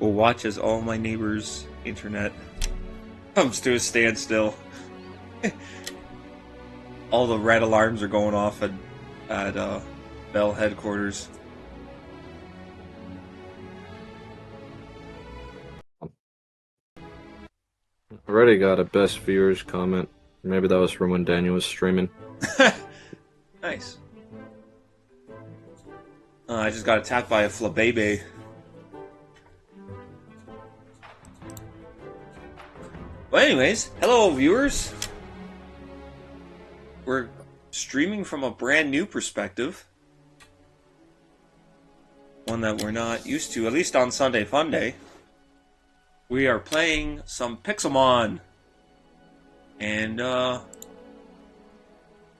will watch as all my neighbors' internet comes to a standstill. All the red alarms are going off at Bell headquarters. Already got a best viewers comment. Maybe that was from when Daniel was streaming. Nice. I just got attacked by a flabebe. Well, anyways, hello viewers. We're streaming from a brand new perspective. One that we're not used to, at least on Sunday Funday. We are playing some Pixelmon. And,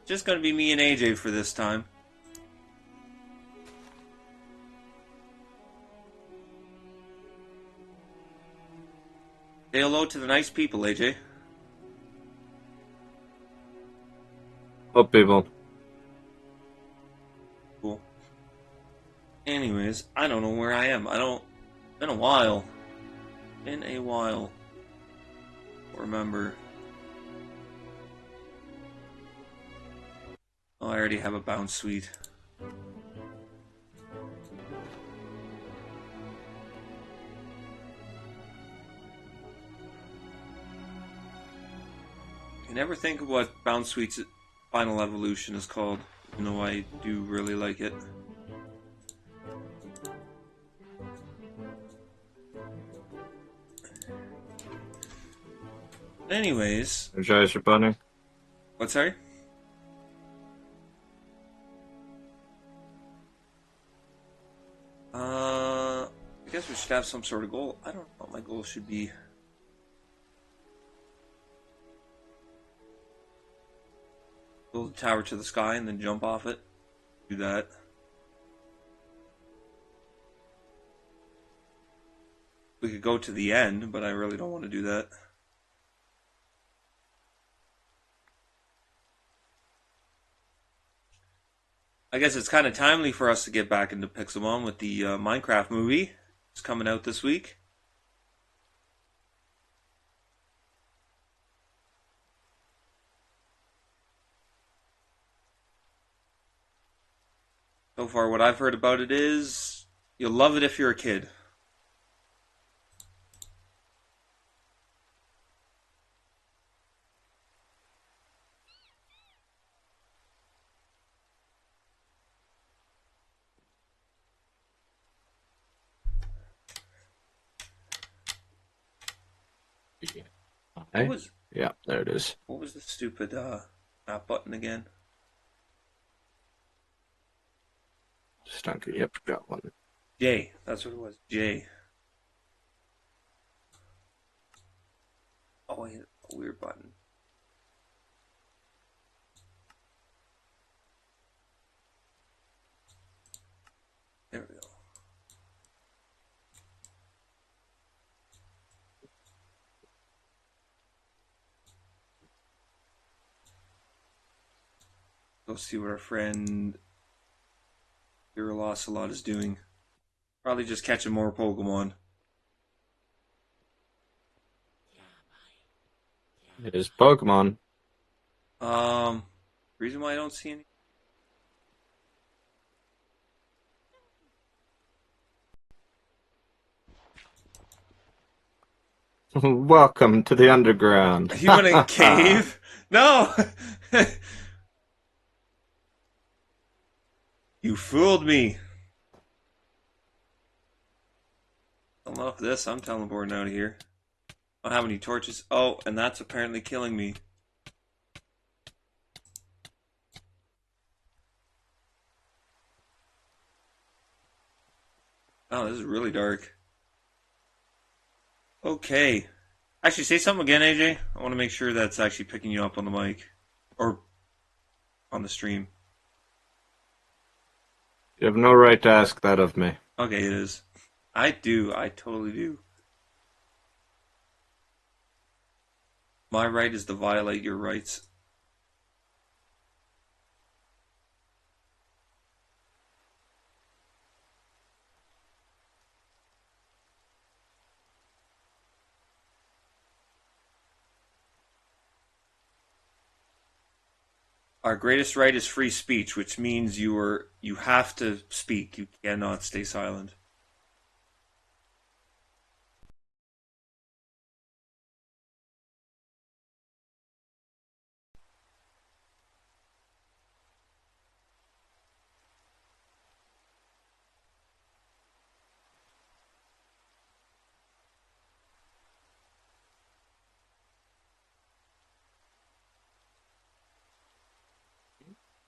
just gonna be me and AJ for this time. Say hello to the nice people, AJ. Hope people. Cool. Anyways, I don't know where I am. Been a while. Been a while. Remember. Oh, I already have a bounce suite. I never think of what Bounce Suite's final evolution is called, even though I do really like it. Anyways. Energizer Bunny. What, sorry? I guess we should have some sort of goal. I don't know what my goal should be. Build a tower to the sky and then jump off it. Do that. We could go to the end, but I really don't want to do that. I guess it's kind of timely for us to get back into Pixelmon with the Minecraft movie. It's coming out this week. So far, what I've heard about it is you'll love it if you're a kid. Hey? What was Yeah, there it is. what was the stupid map button again? Stunker, yep, got one. J. That's what it was. J. Oh, wait, a weird button. There we go. Go see what our friend Ocelot is doing. Probably just catching more Pokemon. It is Pokemon. Reason why I don't see any. Welcome to the underground. Are you in a cave? No! You fooled me. Enough of this, I'm teleporting out of here. I don't have any torches. Oh, and that's apparently killing me. Oh, this is really dark. Okay. Actually, say something again, AJ. I want to make sure that's actually picking you up on the mic. Or on the stream. You have no right to ask that of me. Okay, it is. I do. I totally do. My right is to violate your rights. Our greatest right is free speech, which means you have to speak. You cannot stay silent.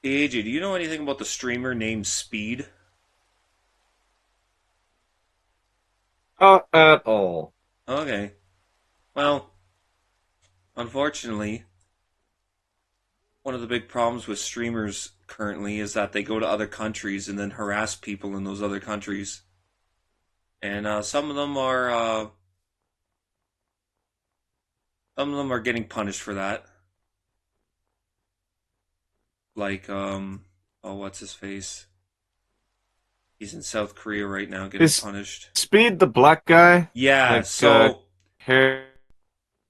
Hey, AJ, do you know anything about the streamer named Speed? Not at all. Okay. Well, unfortunately, one of the big problems with streamers currently is that they go to other countries and then harass people in those other countries. And some of them are getting punished for that. Like oh, what's his face? He's in South Korea right now getting Is punished. Speed the black guy? Yeah, Like so hair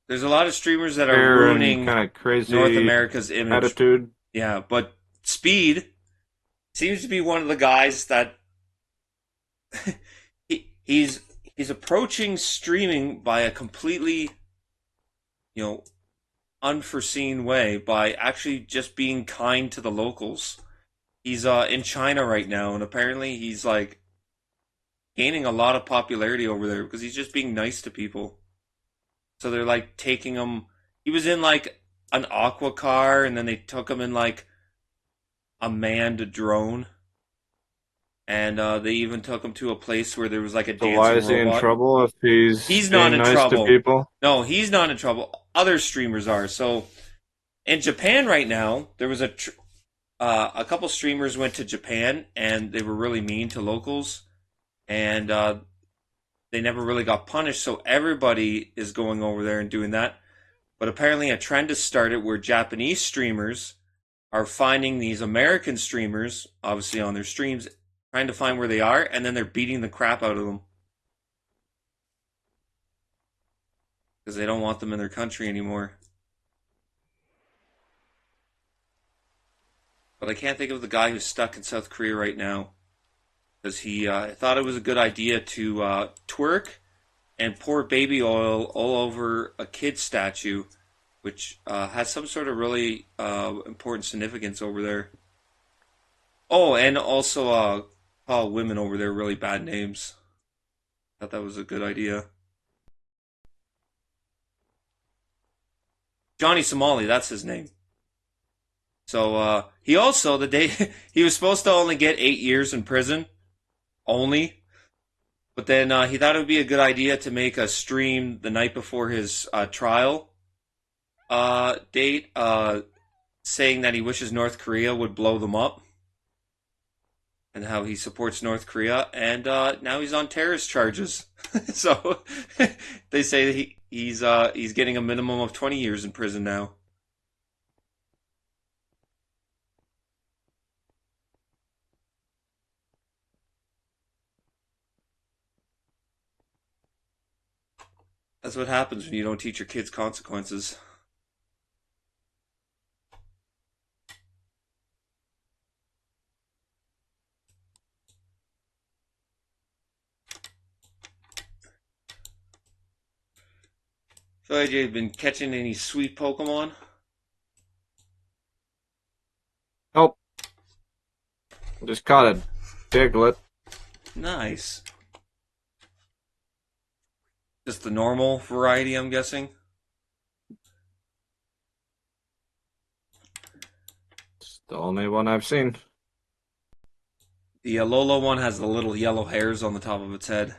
there's a lot of streamers that are and ruining kind of North crazy America's image. attitude? Yeah, but Speed seems to be one of the guys that he's approaching streaming by a completely, you know, unforeseen way by actually just being kind to the locals. He's in China right now, and apparently he's like gaining a lot of popularity over there because he's just being nice to people. So they're like taking him. He was in like an aqua car, and then they took him in like a manned drone, and they even took him to a place where there was like a So why dancing is he in robot. trouble if he's He's not being in nice to trouble. people? No, he's not in trouble. Other streamers are. So in Japan right now, there was a couple streamers went to Japan and they were really mean to locals, and they never really got punished. So everybody is going over there and doing that. But apparently, a trend has started where Japanese streamers are finding these American streamers, obviously on their streams, trying to find where they are, and then they're beating the crap out of them because they don't want them in their country anymore. But I can't think of the guy who's stuck in South Korea right now because he thought it was a good idea to twerk and pour baby oil all over a kid statue, which has some sort of really important significance over there. Oh, and also call women over there really bad names. Thought that was a good idea. Johnny Somali, that's his name. So he also the day he was supposed to only get 8 years in prison only, but then he thought it would be a good idea to make a stream the night before his trial date, saying that he wishes North Korea would blow them up and how he supports North Korea, and now he's on terrorist charges. So they say that he's getting a minimum of 20 years in prison now. That's what happens when you don't teach your kids consequences. So AJ, been catching any sweet Pokemon? Oh, just caught a Diglett. Nice. Just the normal variety, I'm guessing. It's the only one I've seen. The Alola one has the little yellow hairs on the top of its head.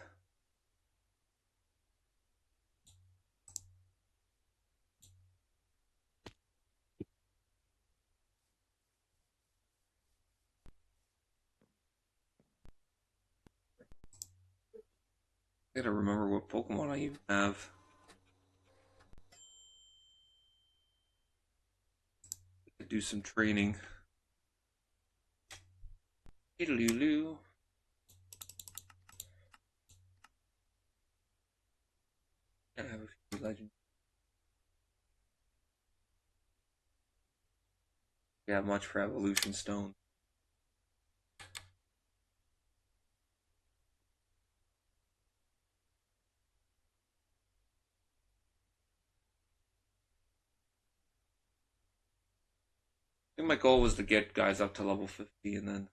I gotta remember what Pokemon I even have. Could do some training. Lulu. I have a few legends. Yeah, much for evolution stone. I think my goal was to get guys up to level 50 and then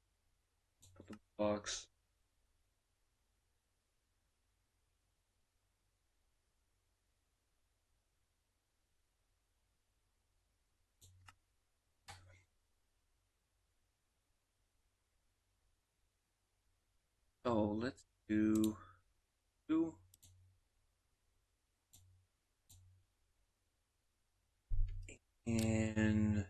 put them in the box. So let's do two. And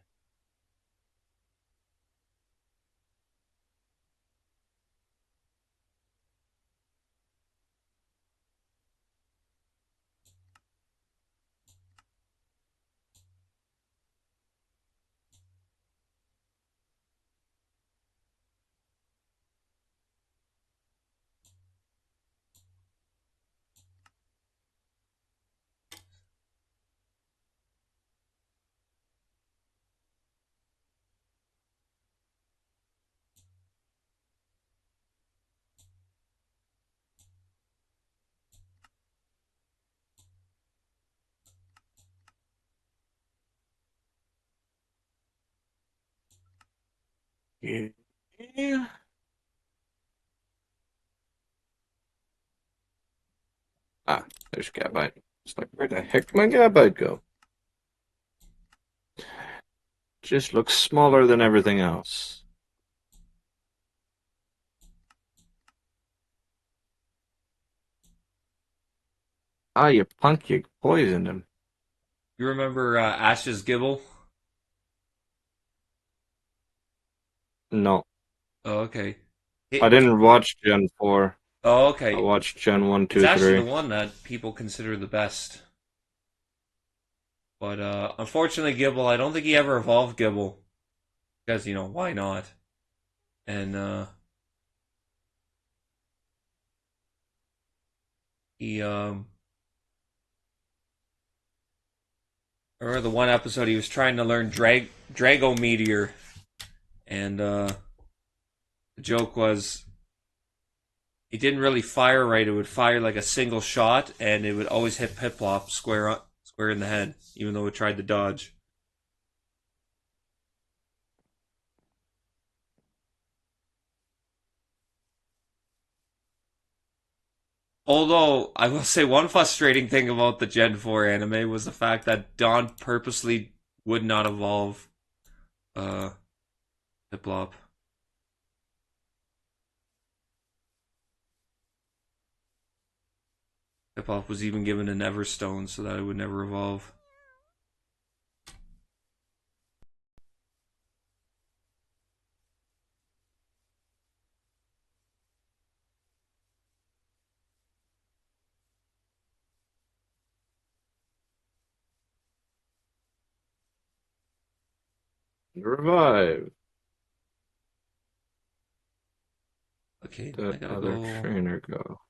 Yeah. Ah, there's Gabite. It's like, where the heck did my Gabite go? Just looks smaller than everything else. Ah, you punk, you poisoned him. you remember Ash's Gibble? No, Oh, okay. I What's didn't watch Gen 4. Oh, I okay. watched Gen 1, It's 2, actually the 3. one that people consider the best. But unfortunately, Gibble, I don't think he ever evolved Gibble. Because, why not? And he, I remember the one episode he was trying to learn Drago Meteor. And the joke was he didn't really fire right. It would fire like a single shot, and it would always hit Piplup square in the head, even though it tried to dodge. Although I will say one frustrating thing about the Gen 4 anime was the fact that Dawn purposely would not evolve uh Piplup. Piplup was even given an Everstone so that it would never evolve. Revive. Okay, I That gotta other go trainer go.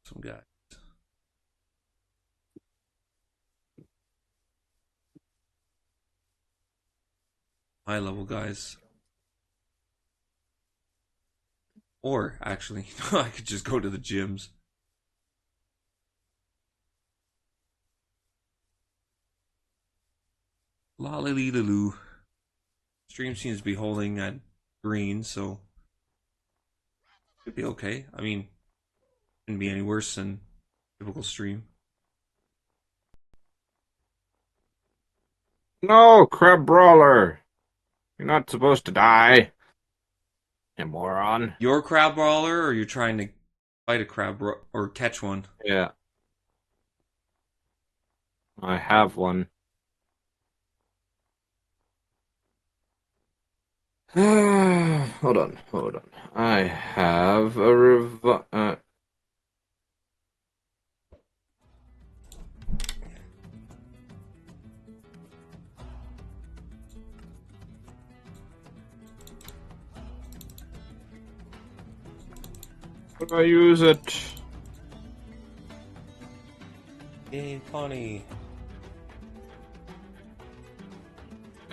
some guy. High level guys. Or actually, I could just go to the gyms. Lolly-loo. Stream seems to be holding at green, so it'd be okay. I mean, couldn't be any worse than typical stream. No, Crab Brawler! You're not supposed to die, you moron. Your crab brawler, or you're trying to fight a or catch one? Yeah, I have one. Hold on, hold on. I have a how do I use it? Yay, funny.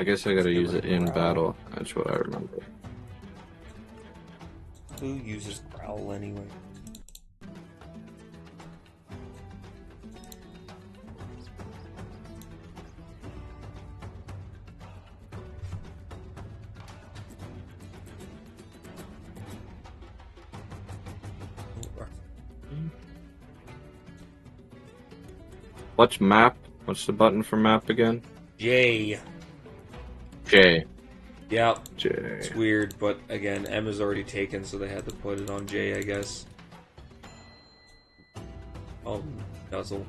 I guess I gotta use it in battle. That's what I remember. Who uses growl anyway? What's map? What's the button for map again? J. J. Yep. J. It's weird, but again, M is already taken, so they had to put it on J, I guess. Oh, guzzle.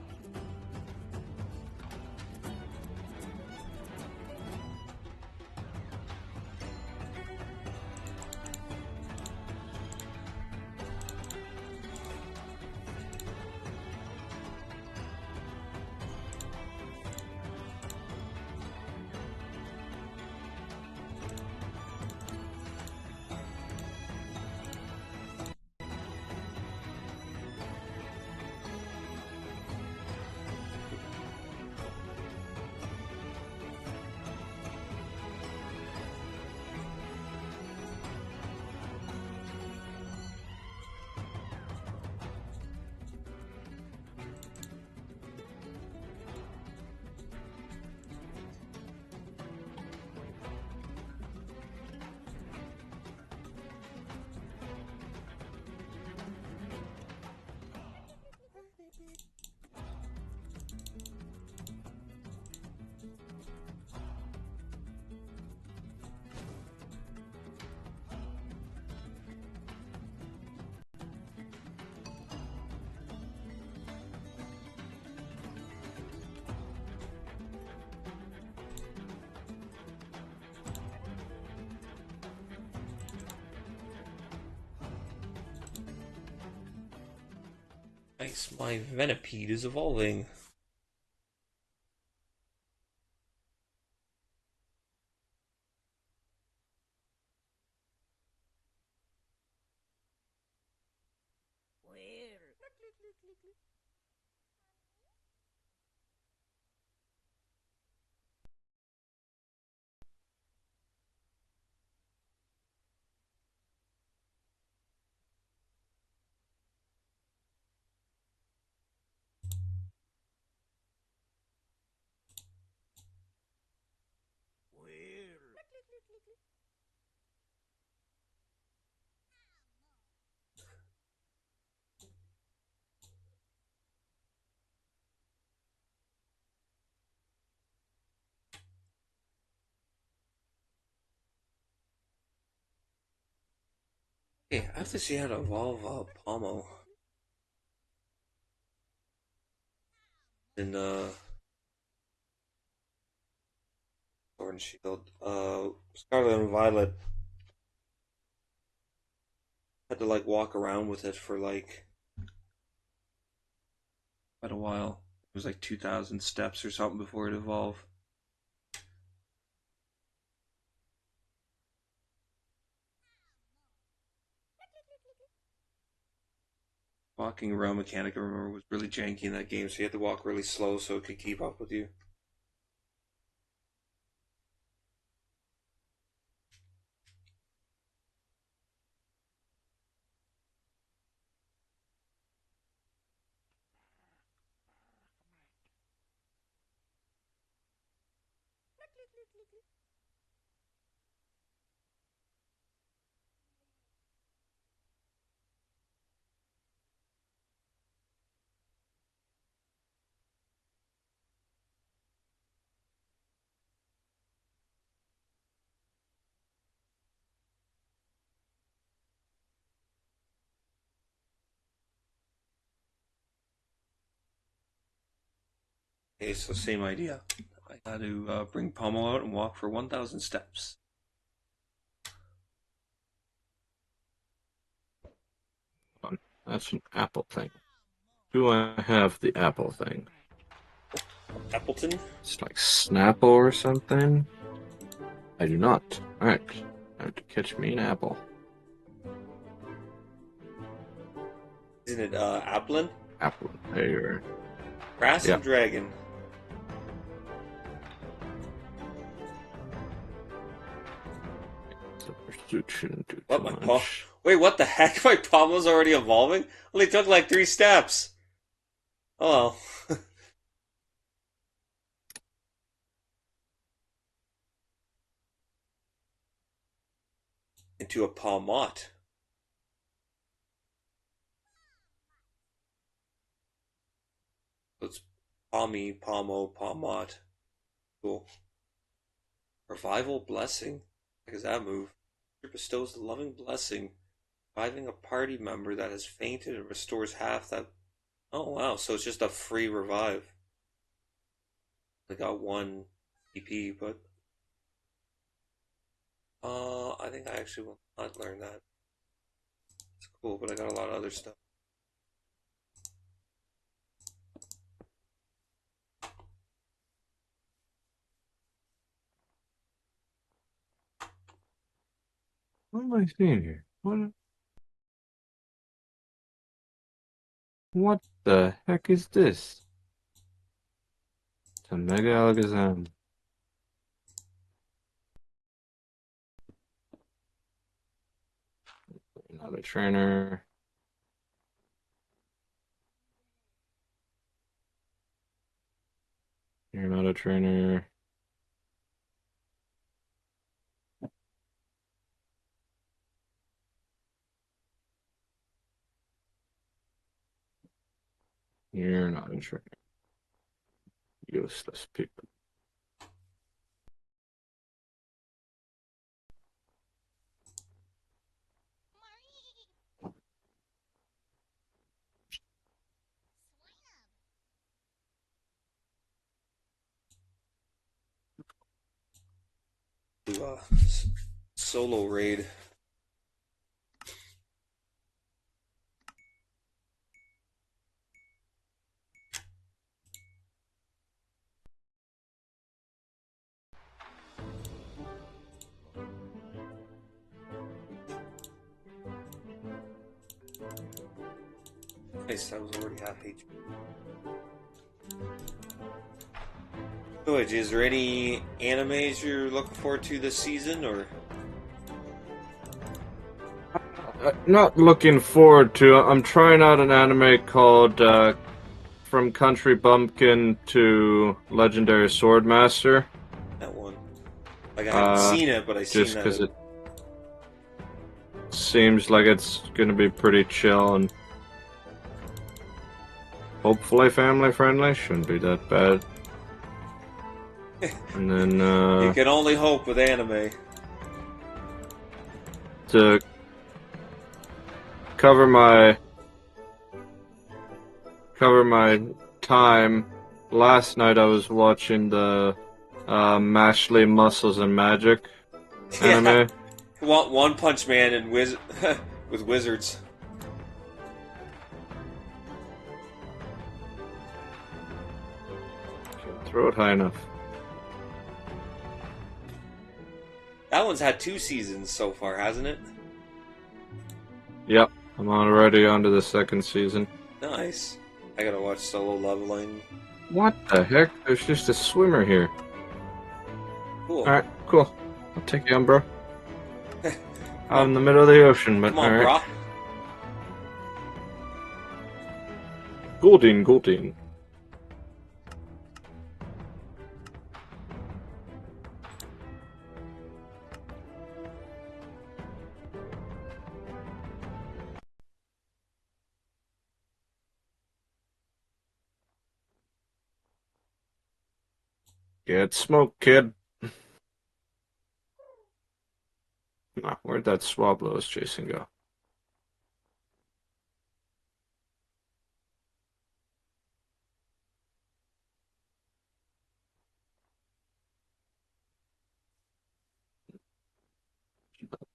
Nice, my Venipede is evolving. Okay, I have to see how to evolve Pomo in Sword and Shield. Scarlet and Violet had to like walk around with it for like quite a while. It was like 2,000 steps or something before it evolved. Walking around mechanic, I remember, was really janky in that game, so you had to walk really slow so it could keep up with you. Okay, so same idea. I got to bring Pommel out and walk for 1,000 steps. That's an apple thing. Do I have the apple thing? Appleton? It's like Snapple or something? I do not. Alright. I have to catch me an apple. Isn't it Applin? Apple. There you are. Grass Yeah. and Dragon. The pursuit shouldn't do What too my palm? much. Wait, what the heck? My palm was already evolving? Only took like 3 steps. Oh well. Into a palmot. So it's palmy, palmo, palmot. Cool. Revival blessing? How does that move? It bestows the loving blessing, reviving a party member that has fainted and restores half that. Oh wow, so it's just a free revive. I got 1 EP, but I think I actually will not learn that. It's cool, but I got a lot of other stuff. What am I seeing here? What the heck is this? It's a Mega Alakazam. Another trainer. You're not a trainer. You're not a trainer. Useless people. Do a solo raid. Nice, that was already half HP. So, is there any animes you're looking forward to this season, or? Not looking forward to. I'm trying out an anime called From Country Bumpkin to Legendary Swordmaster. That one. Like, I haven't seen it, but I seen Just that. because it seems like it's going to be pretty chill and hopefully family friendly. Shouldn't be that bad. And then You can only hope with anime. to cover my time, last night I was watching the Mashley Muscles and Magic anime. Yeah. One Punch Man and with wizards. Can't throw it high enough. That one's had 2 seasons so far, hasn't it? Yep, I'm already onto the second season. Nice. I gotta watch Solo Leveling. What the heck? There's just a swimmer here. Cool. Alright, cool. I'll take you on, bro. Out in the middle of the ocean, but Come on, alright. brah. Goldeen. Get smoked, kid. Nah, where'd that Swablu was chasing go?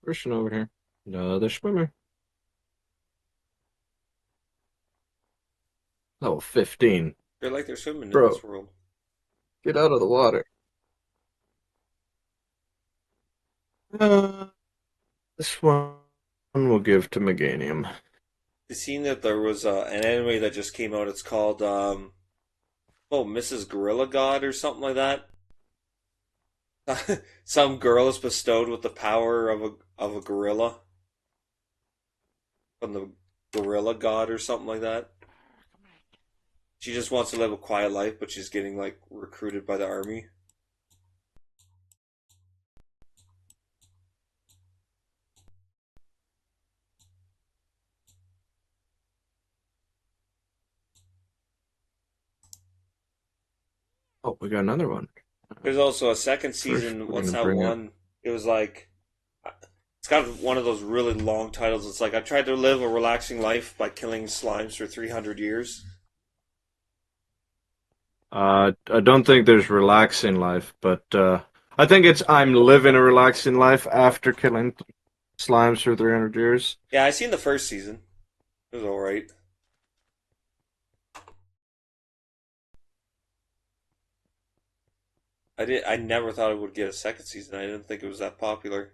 Person over here. Another swimmer. Level 15. They're like they're swimming in Bro, this world. get out of the water. Uh, this one we'll give to Meganium. You seen that there was an anime that just came out? It's called Mrs. Gorilla God or something like that. Some girl is bestowed with the power of a gorilla from the gorilla god or something like that. She just wants to live a quiet life, but she's getting like recruited by the army. Oh, we got another one. There's also a second First, season. we're What's gonna that bring it. one? It was like it's got one of those really long titles. It's like I tried to live a relaxing life by killing slimes for 300 years. I don't think there's relaxing life, but I think it's I'm living a relaxing life after killing slimes for 300 years. Yeah, I seen the first season. It was all right. I never thought it would get a second season. I didn't think it was that popular.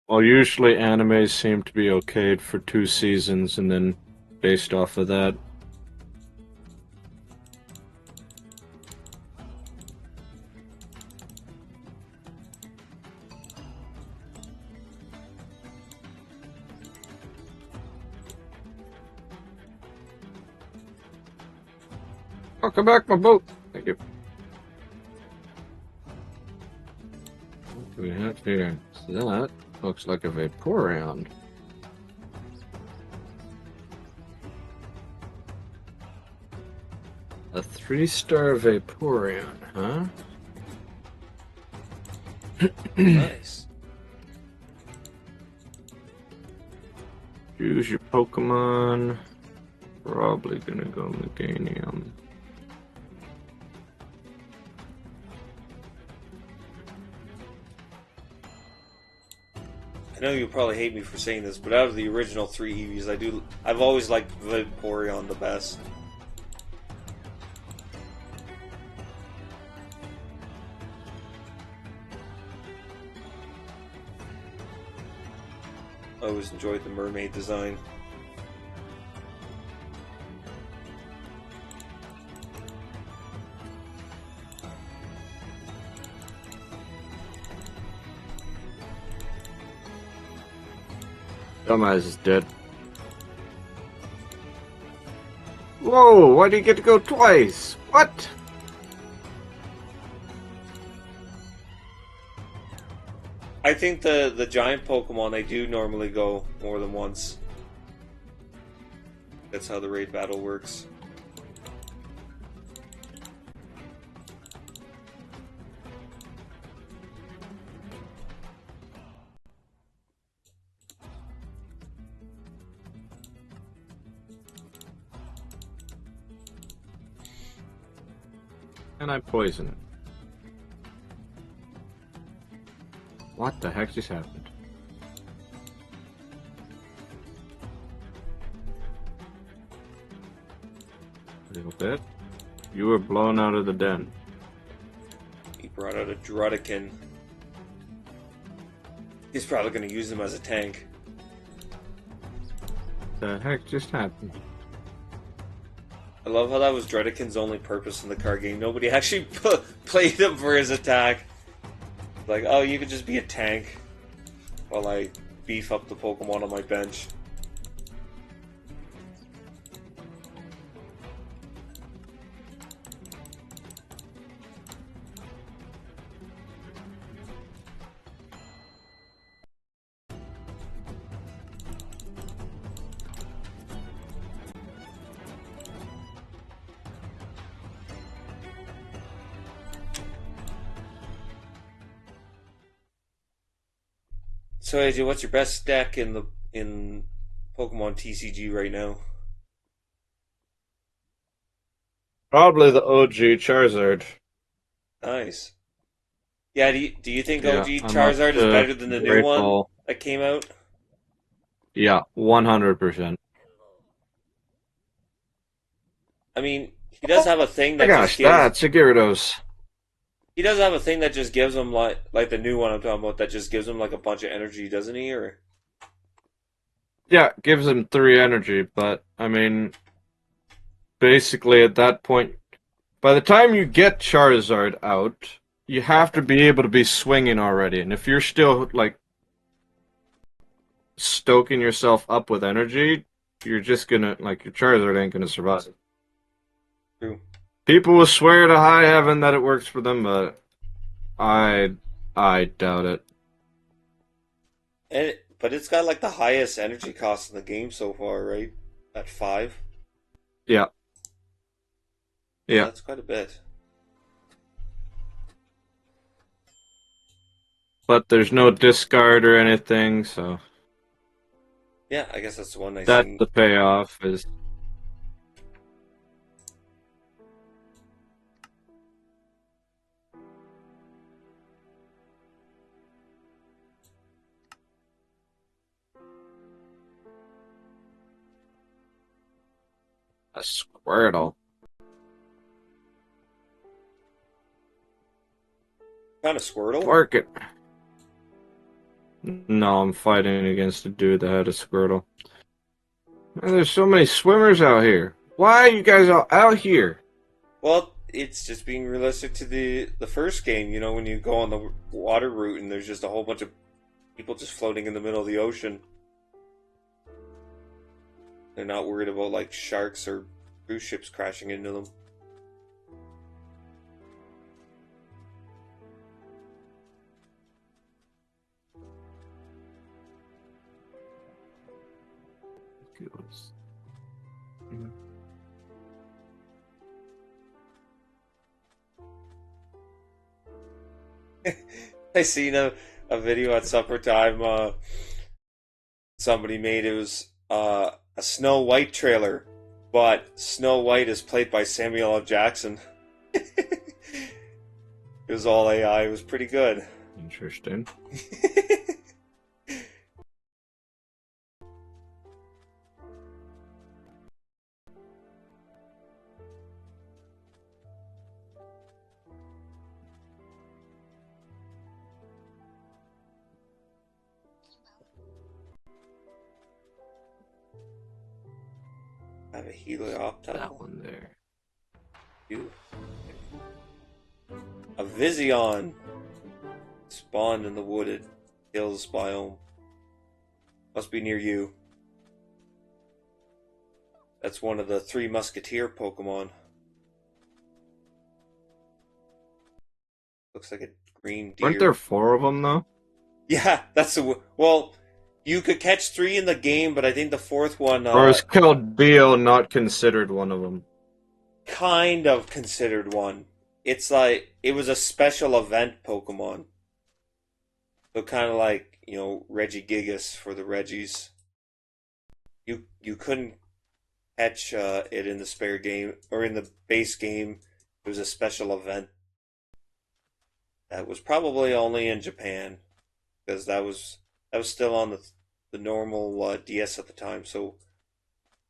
Well, usually animes seem to be okayed for 2 seasons, and then based off of that. Oh, come back, my boat. Thank you. What do we have here? That looks like a Vaporeon. A 3-star Vaporeon, huh? Nice. Choose your Pokemon. Probably gonna go Meganium. I know you'll probably hate me for saying this, but out of the original three Eevees, I've always liked Vaporeon the best. I always enjoyed the mermaid design. Dumbass is dead. Whoa, why do you get to go twice? What? I think the giant Pokemon they do normally go more than once. That's how the raid battle works. And I poison it. What the heck just happened? A little bit. You were blown out of the den. He brought out a Drudikin. He's probably going to use him as a tank. The heck just happened? I love how that was Drudikin's only purpose in the card game. Nobody actually played him for his attack. Like, oh, you could just be a tank while I beef up the Pokemon on my bench. So, AJ, what's your best deck in Pokemon TCG right now? Probably the OG Charizard. Nice. Yeah, do you think Yeah, OG I'm up Charizard is to better than the new Great one Ball. that came out? Yeah, 100%. I mean, he does have a thing Oh my that just gosh, gives that's a Gyarados. he does have a thing that just gives him like the new one I'm talking about that just gives him like a bunch of energy, doesn't he? Or Yeah, gives him 3 energy, but I mean, basically at that point, By the time you get Charizard out, you have to be able to be swinging already. And if you're still like stoking yourself up with energy, you're just gonna like your Charizard ain't gonna survive. True. People will swear to high heaven that it works for them, but I I doubt it. But it's got like the highest energy cost in the game so far, right? At 5. Yeah, Yeah, yeah. that's quite a bit. But there's no discard or anything, so Yeah, I guess that's the one nice that's thing. the payoff is a Squirtle. Kind of Squirtle. Work it. No, I'm fighting against a dude that had a Squirtle. Man, there's so many swimmers out here. Why are you guys all out here? Well, it's just being realistic to the first game. You know, when you go on the water route and there's just a whole bunch of people just floating in the middle of the ocean. They're not worried about like sharks or cruise ships crashing into them. I seen a video at supper time. Somebody made it was a Snow White trailer, but Snow White is played by Samuel L. Jackson. It was all AI. It was pretty good. Interesting. I have a Helioptile. That one there. You. A Vizion spawned in the wooded hills biome. Must be near you. That's one of the 3 Musketeer Pokemon. Looks like a green deer. Weren't there 4 of them though? Yeah, that's the well. You could catch 3 in the game, but I think the 4th one, Or is Killed Bio not considered one of them? kind of considered one. It's like it was a special event Pokemon, so kind of like Regigigas for the Reggies. You couldn't catch it in the spare game or in the base game. It was a special event that was probably only in Japan because that was still on the normal DS at the time, so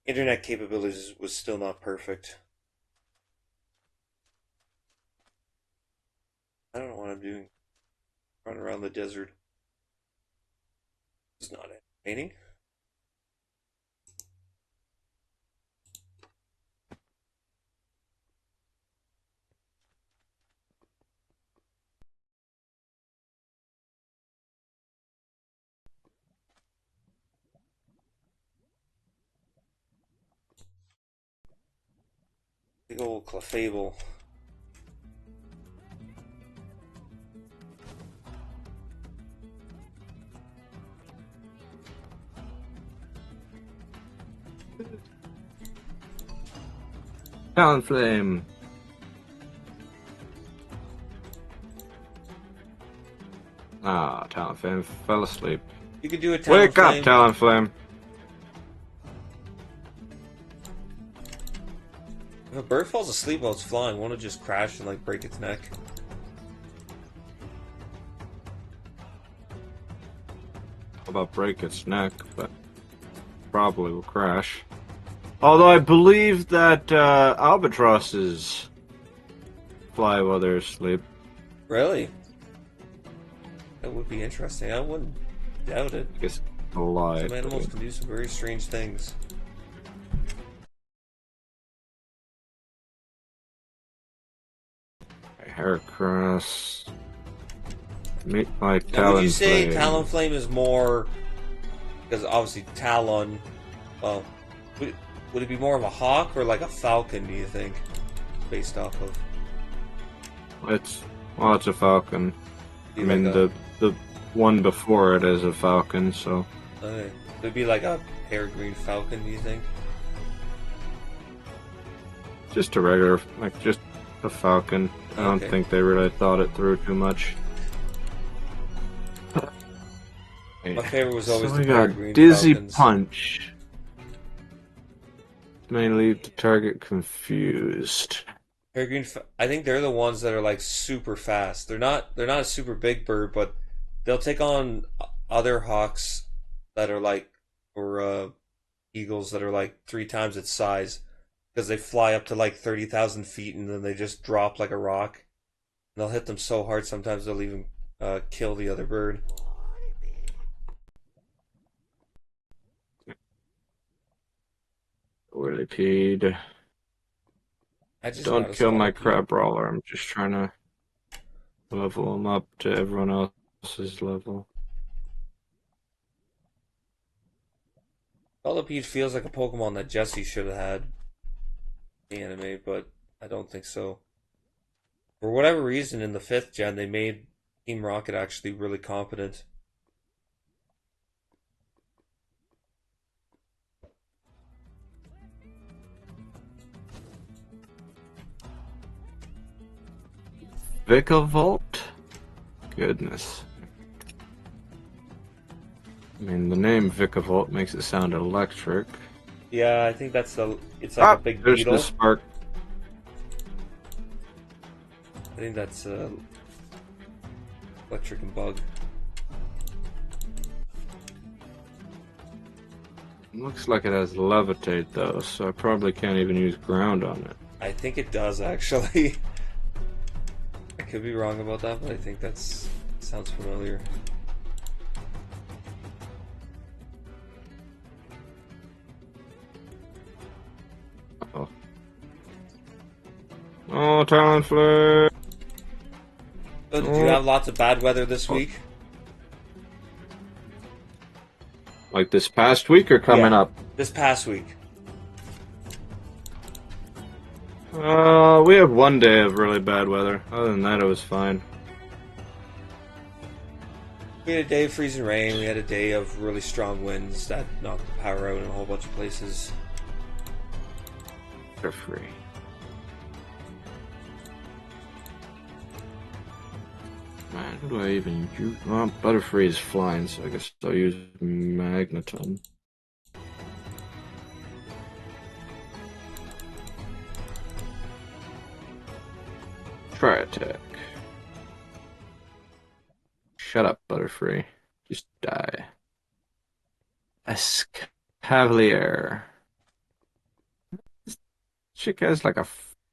internet capabilities was still not perfect. I don't know what I'm doing. Running around the desert. It's not entertaining. Big old Clefable. Talonflame. Ah, Talonflame fell asleep. You could do a Wake up, Talonflame. Talonflame. If a bird falls asleep while it's flying, won't it just crash and like break its neck? About break its neck, but probably will crash. Although I believe that albatrosses fly while they're asleep. Really? That would be interesting. I wouldn't doubt it. I guess a lie. Some animals can do some very strange things. Heracross. Meet my Now, would you say Talonflame. Talonflame is more because obviously Talon? Well, would it be more of a hawk or like a falcon? Do you think, based off of? It's a falcon. I Be like mean, a the one before it is a falcon, so okay. It'd be like a peregrine falcon. Do you think? just a regular, like just a falcon. I don't Okay. think they really thought it through too much. My favorite was So always the we got peregrine Dizzy falcons. Punch. May leave the target confused. I think they're the ones that are like super fast. They're not a super big bird, but they'll take on other hawks that are like or eagles that are like 3 times its size because they fly up to like 30,000 feet and then they just drop like a rock. And they'll hit them so hard sometimes they'll even kill the other bird. Whirlipede. I just got Don't a kill my Scolipede. crab brawler. I'm just trying to level him up to everyone else's level. Scolipede feels like a Pokemon that Jesse should have had in the anime, but I don't think so. For whatever reason, in the 5th gen, they made Team Rocket actually really competent. Vikavolt? Goodness. I mean, the name Vikavolt makes it sound electric. Yeah, I think it's like a big There's the beetle. spark. I think that's electric and bug. Looks like it has levitate though, so I probably can't even use ground on it. I think it does actually. I could be wrong about that, but I think that's sounds familiar. Oh. Oh, Talonflame! So, did you have lots of bad weather this Oh. week? Like this past week or coming Yeah, up? this past week. We had one day of really bad weather. Other than that, it was fine. We had a day of freezing rain. We had a day of really strong winds that knocked the power out in a whole bunch of places. They're free. Man, who do I even use? Well, Butterfree is flying, so I guess I'll use Magneton. Try attack. Shut up, Butterfree. Just die. Escavalier. This chick has like a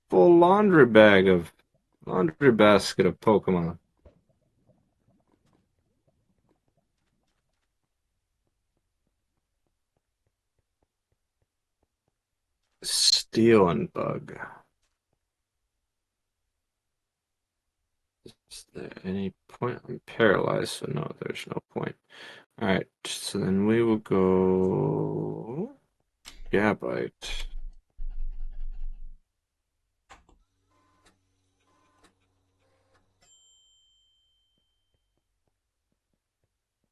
full laundry basket of Pokemon. Steel and Bug. Is there any point? I'm paralyzed, so no, there's no point. Alright, so then we will go Gabite.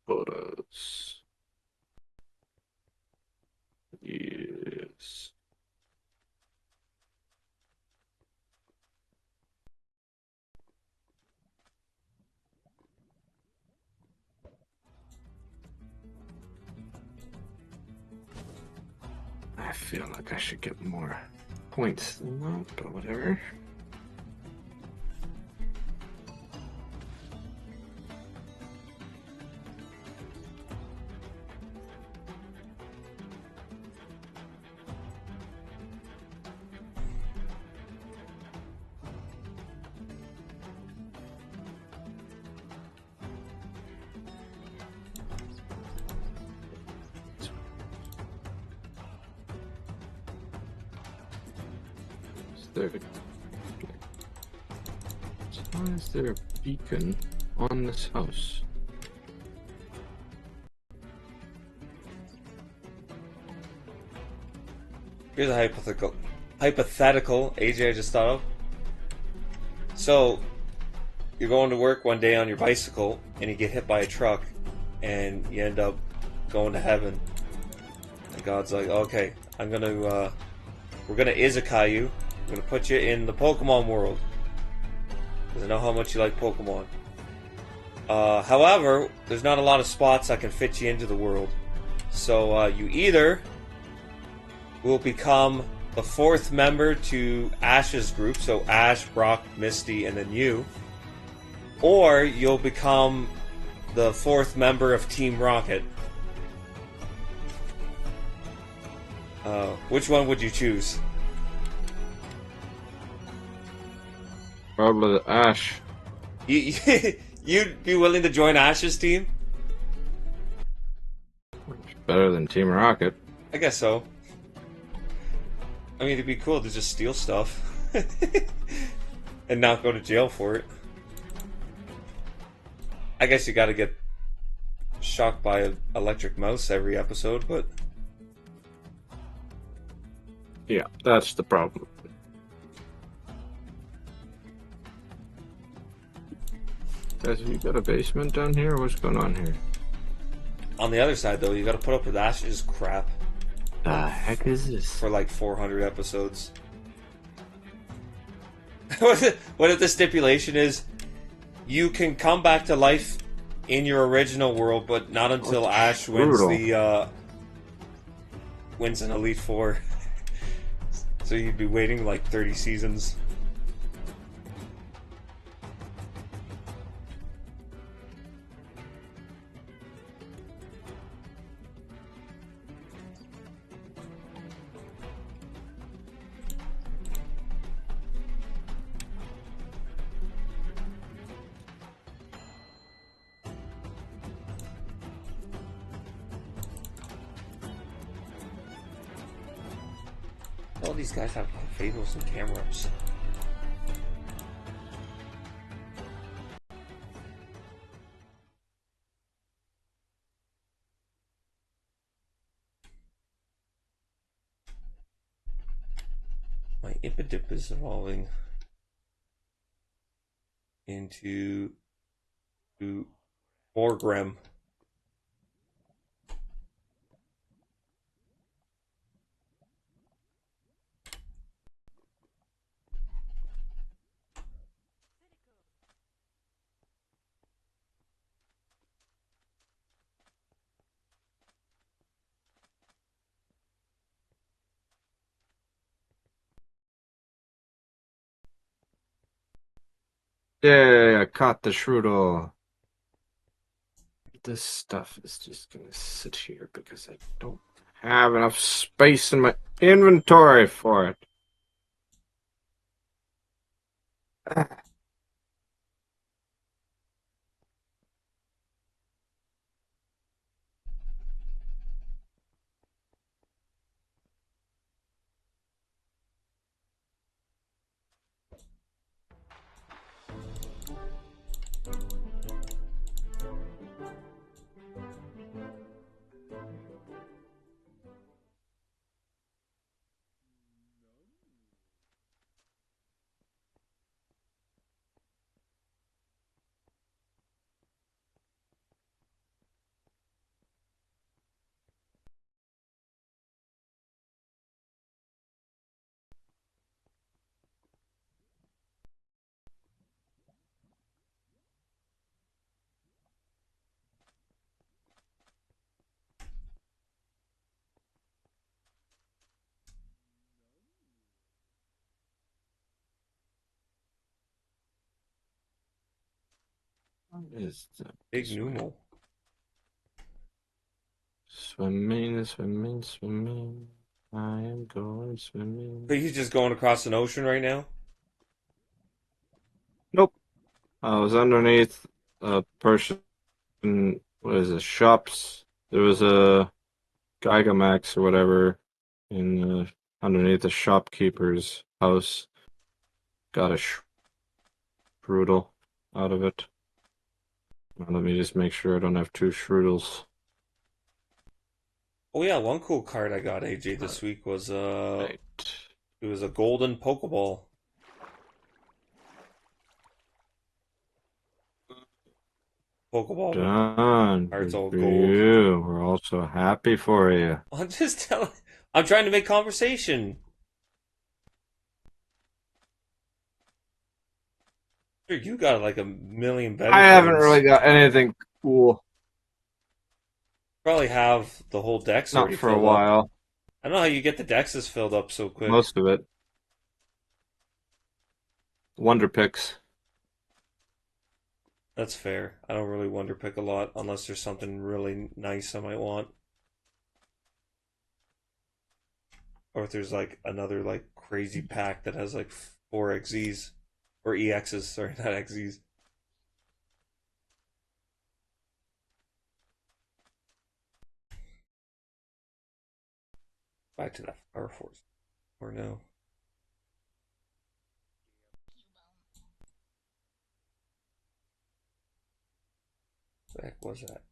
Photos. Yes. I feel like I should get more points than that, but whatever. There. Why is there a beacon on this house? Here's a hypothetical AJ I just thought of. So you're going to work one day on your bicycle and you get hit by a truck and you end up going to heaven. And God's like, okay, we're gonna isekai you. We're gonna put you in the Pokemon world. Because I know how much you like Pokemon. However, there's not a lot of spots that can fit you into the world. So you either will become the fourth member to Ash's group, so Ash, Brock, Misty, and then you. Or you'll become the fourth member of Team Rocket. Which one would you choose? Probably the Ash. You'd be willing to join Ash's team? Better than Team Rocket. I guess so. I mean, it'd be cool to just steal stuff and not go to jail for it. I guess you gotta get shocked by an electric mouse every episode, but... Yeah, that's the problem. Guys, have you got a basement down here? What's going on here? On the other side, though, you gotta put up with Ash's crap The heck is this? for like 400 episodes. What if the stipulation is you can come back to life in your original world, but not until Ash wins wins an Elite Four. So you'd be waiting like 30 seasons. All these guys have fables and cameras. My Impidip is evolving into Orgrim. Yeah, I caught the Shroodle. This stuff is just gonna sit here because I don't have enough space in my inventory for it. What is that? Big Numo. Swimming, swimming, swimming. I am going swimming. But he's just going across an ocean right now? Nope. I was underneath a person. What is it? Shops. There was a Gigamax or whatever underneath the shopkeeper's house. Got a Shroodle. out of it. Now, let me just make sure I don't have two Strudels. Oh yeah, one cool card I got AJ this week was Right. it was a golden Pokeball. Pokeball with Done. cards Good all for gold. you. We're all so happy for you. I'm just telling. I'm trying to make conversation. Sure, you got like a million I better haven't things. really got anything cool. Probably have the whole decks Not already for a filled up. while. I don't know how you get the dexes filled up so quick. Most of it. Wonder picks. That's fair. I don't really wonder pick a lot unless there's something really nice I might want. Or if there's like another like crazy pack that has like four XZs. Or EXs, sorry, not XZs. Back to that Power Force. Or no. What the heck was that?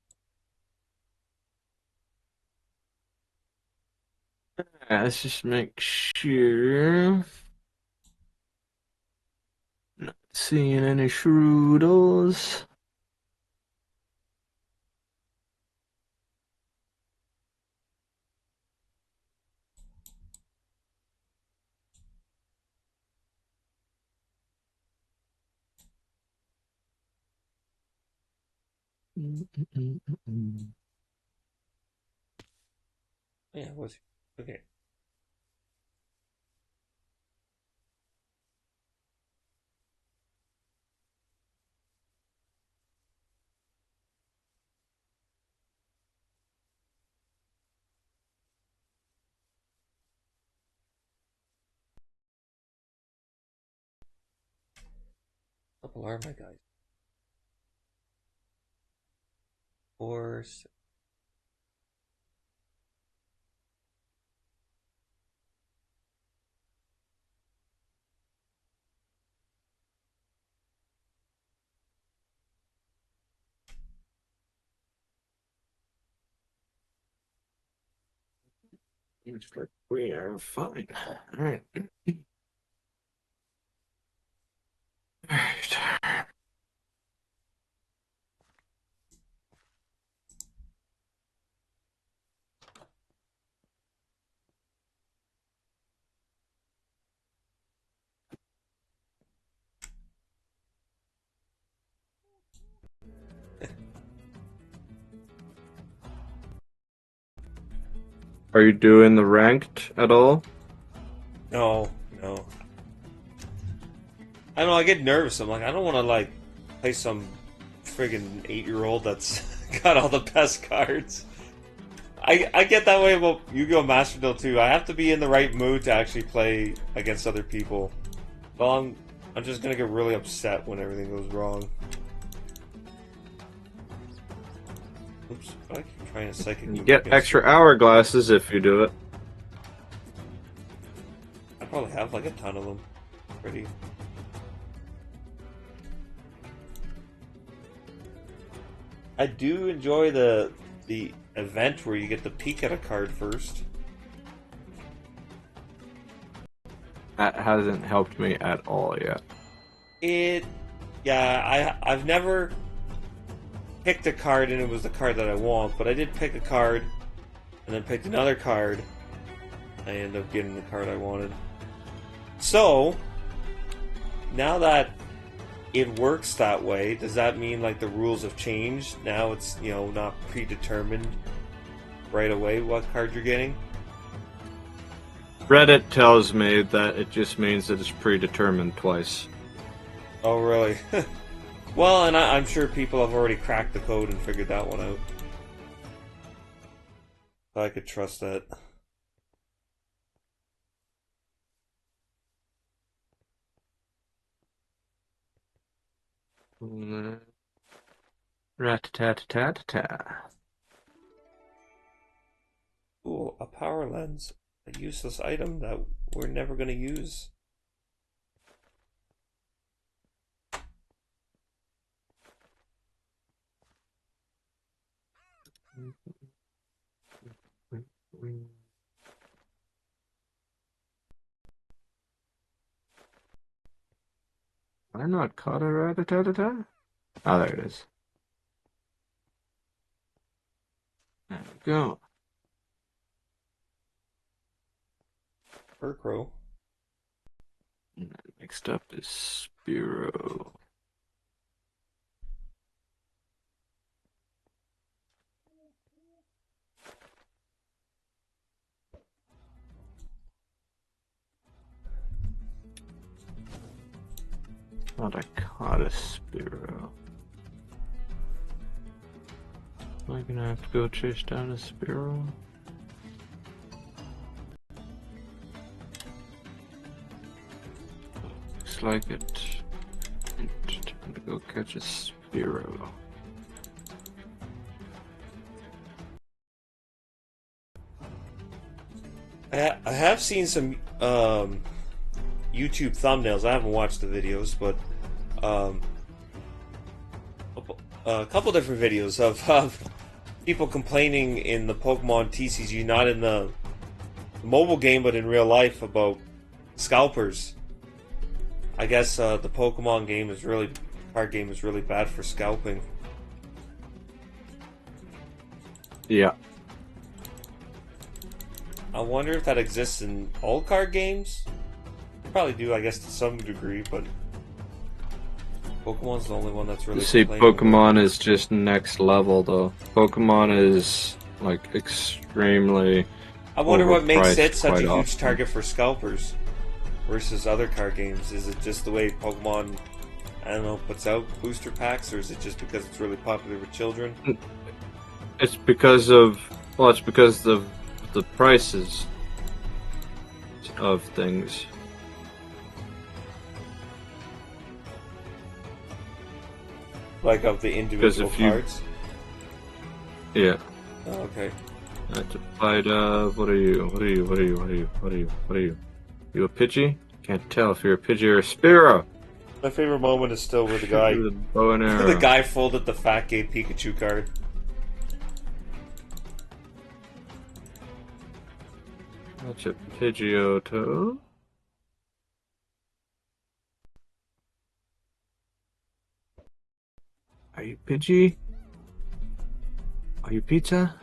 Let's just make sure. Not seeing any Strudels. Yeah, it was. Okay. Couple are my guys. Four. Looks like we are fine. All right. All right. Are you doing the ranked at all? No, no. I don't know, I get nervous. I'm like, I don't want to like play some friggin' 8-year-old that's got all the best cards. I get that way about Yu-Gi-Oh! Master Duel too. I have to be in the right mood to actually play against other people. Well, I'm just gonna get really upset when everything goes wrong. Oops, I keep trying to psychic You move get against extra you. hourglasses if you do it. I probably have like a ton of them. Pretty. I do enjoy the event where you get to peek at a card first. That hasn't helped me at all yet. I've never picked a card and it was the card that I want, but I did pick a card and then picked another card. I ended up getting the card I wanted. So now that it works that way, does that mean like the rules have changed? Now it's, not predetermined right away what card you're getting? Reddit tells me that it just means that it's predetermined twice. Oh, really? Well, and I'm sure people have already cracked the code and figured that one out. I could trust that. Rat-tat-tat-tat. Ooh, a power lens. A useless item that we're never going to use. I not caught a rat-a-tat-a-tat? Oh, there it is. There we go. Furcrow. And then next up is Spiro. Thought I caught a Spiro. Am I gonna have to go chase down a Spiro? Looks like it. Time to go catch a Spiro. I have seen some YouTube thumbnails. I haven't watched the videos, but a couple different videos of people complaining in the Pokemon TCG, not in the mobile game, but in real life, about scalpers. I guess the Pokemon game is really, card game is really bad for scalping. Yeah. I wonder if that exists in all card games. They probably do, I guess, to some degree, but Pokemon's the only one that's really. See, Pokemon is just next level, though. Pokemon is like extremely. I wonder what makes overpriced it such a quite huge often. target for scalpers versus other card games. Is it just the way Pokemon, I don't know, puts out booster packs, or is it just because it's really popular with children? It's because of it's because of the prices of things. Like of the individual if you- cards? Yeah. Oh, okay. I have to fight. What are you? What are you? What are you? What are you? What are you? What are you? You a Pidgey? Can't tell if you're a Pidgey or a Spearow. My favorite moment is still where the guy, With a bow and arrow. the guy folded the Fat Gay Pikachu card. That's a Pidgeotto. Are you Pidgey? Are you pizza?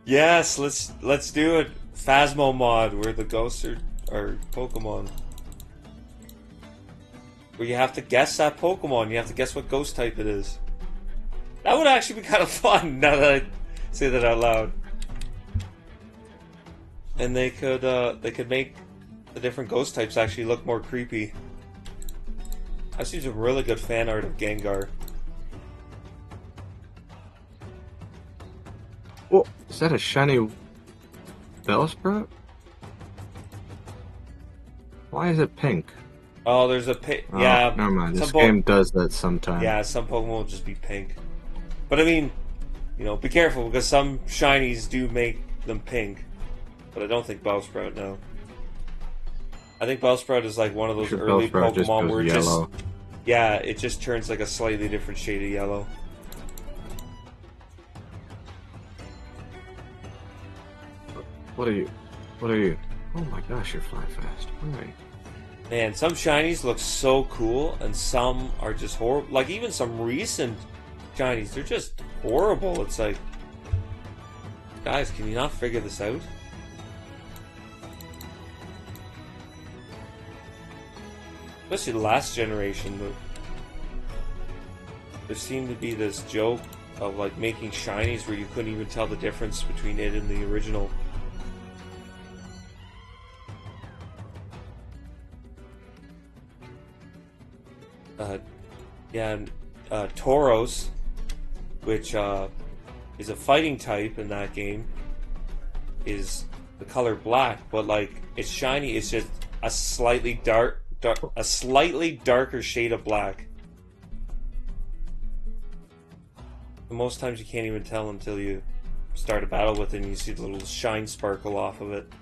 Yes, let's do it. Phasmo mod where the ghosts are Pokemon. Where you have to guess that Pokemon. You have to guess what ghost type it is. That would actually be kind of fun now that I say that out loud. And they could make the different ghost types actually look more creepy. I've seen some really good fan art of Gengar. Oh, is that a shiny Bellsprout? Why is it pink? Oh, there's a Oh, yeah. never mind. This some game does that sometimes. Yeah, some Pokemon will just be pink. But I mean, you know, be careful because some shinies do make them pink. But I don't think Bellsprout, no. I think Bellsprout is like one of those Sure, early Bellsprout just Pokemon goes where it yellow. just, yeah, it just turns like a slightly different shade of yellow. What are you? What are you? Oh my gosh, you're flying fast. All right. Man, some shinies look so cool, and some are just horrible. Like even some recent shinies, they're just horrible. It's like, guys, can you not figure this out? Especially the last generation, there seemed to be this joke of like making shinies where you couldn't even tell the difference between it and the original. And Tauros, which is a fighting type in that game, is the color black, but like it's shiny. It's just a slightly a slightly darker shade of black. Most times you can't even tell until you start a battle with it and you see the little shine sparkle off of it.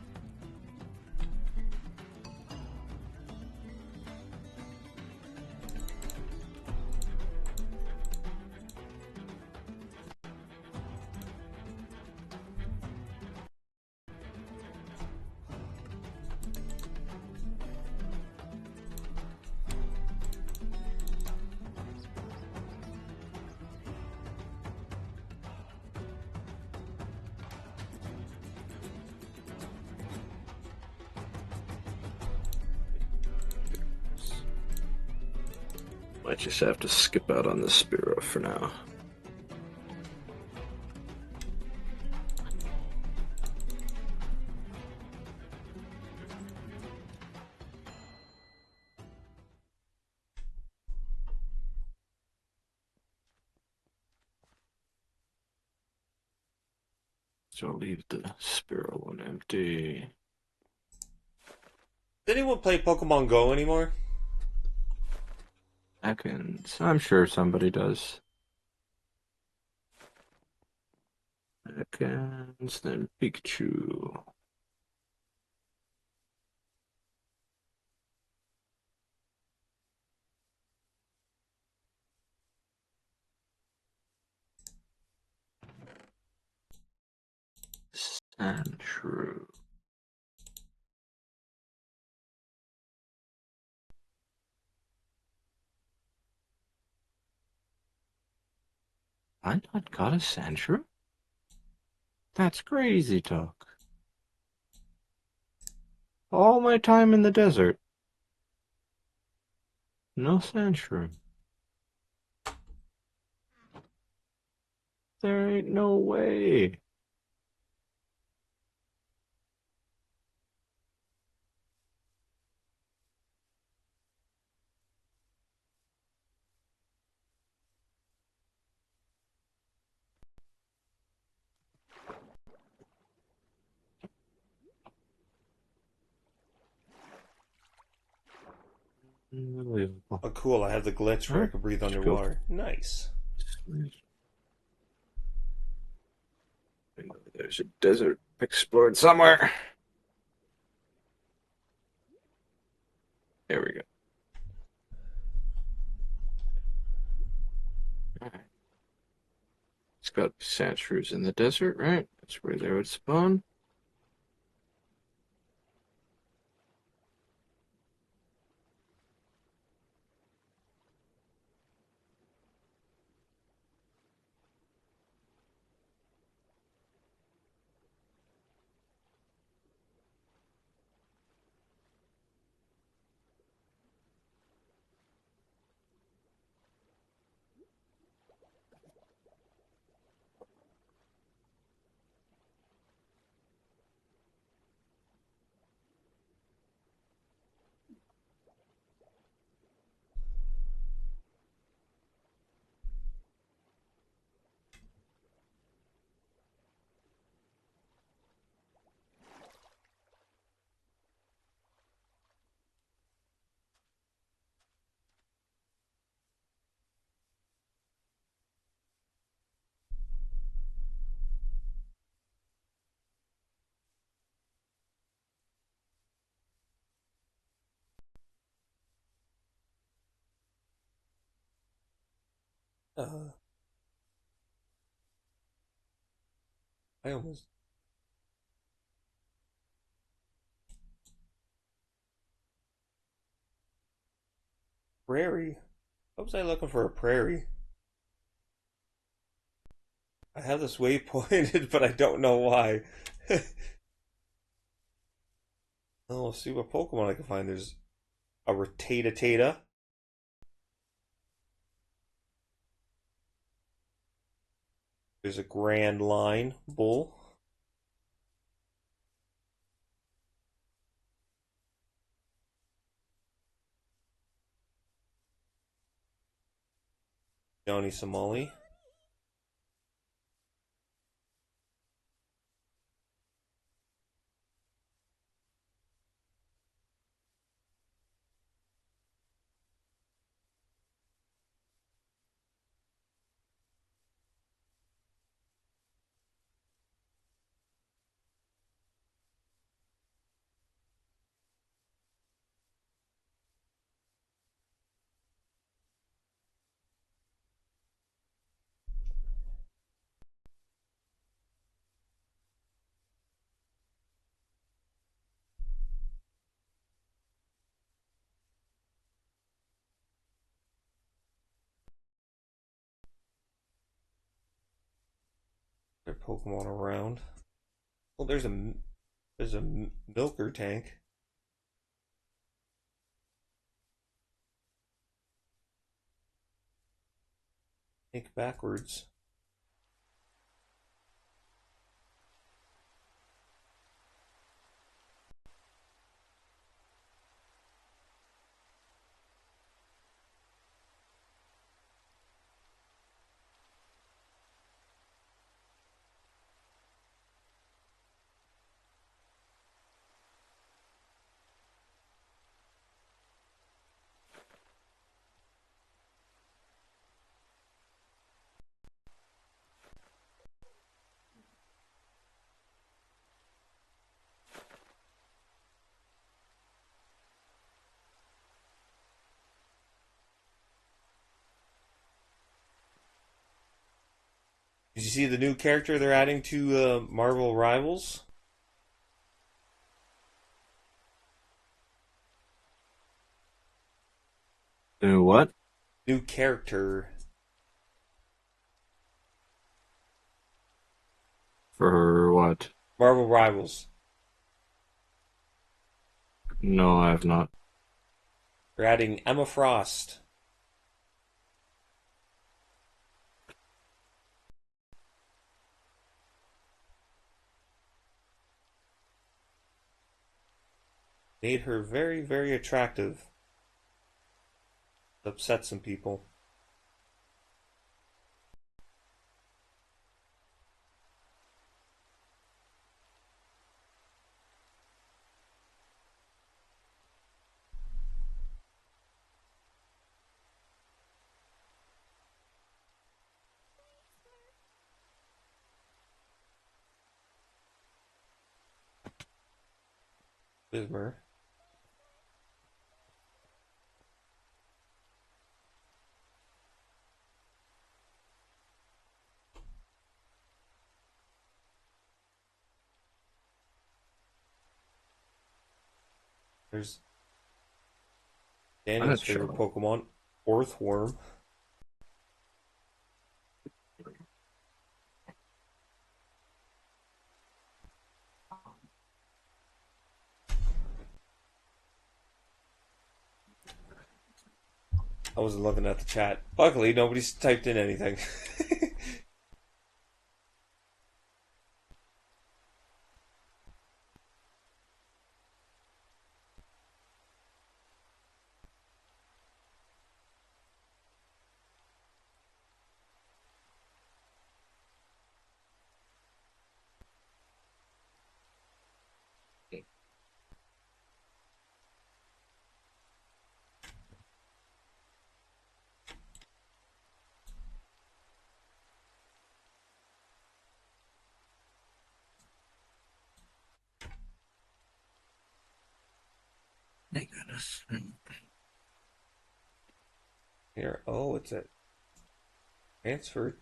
Might just have to skip out on the Spearow for now. So I'll leave the Spearow one empty. Does anyone play Pokemon Go anymore? Seconds. I'm sure somebody does. Seconds, then Pikachu. Sandshrew. I not got a Sandshrew? That's crazy talk. All my time in the desert. No Sandshrew. There ain't no way. Unbelievable. Oh, cool. I have the glitch where I can breathe underwater. Nice. There's a desert explored somewhere. There we go. Alright. It's got Sandshrews in the desert, right? That's where they would spawn. Uh, I almost. Prairie? What was I looking for a prairie? I have this waypointed, but I don't know why. Oh, let's see what Pokemon I can find. There's a Rattata. There's a Grand Line Bull. Johnny Somali. There are Pokemon around. Well, there's a milker tank. Think backwards. Did you see the new character they're adding to Marvel Rivals? Do what? New character. For what? Marvel Rivals. No, I have not. They're adding Emma Frost. Made her very, very attractive. Upset some people. Bismer. There's Daniel's That's favorite show. Pokemon, Orthworm. I wasn't looking at the chat. Luckily, nobody's typed in anything. Thank goodness. Here, oh, it's a transfer.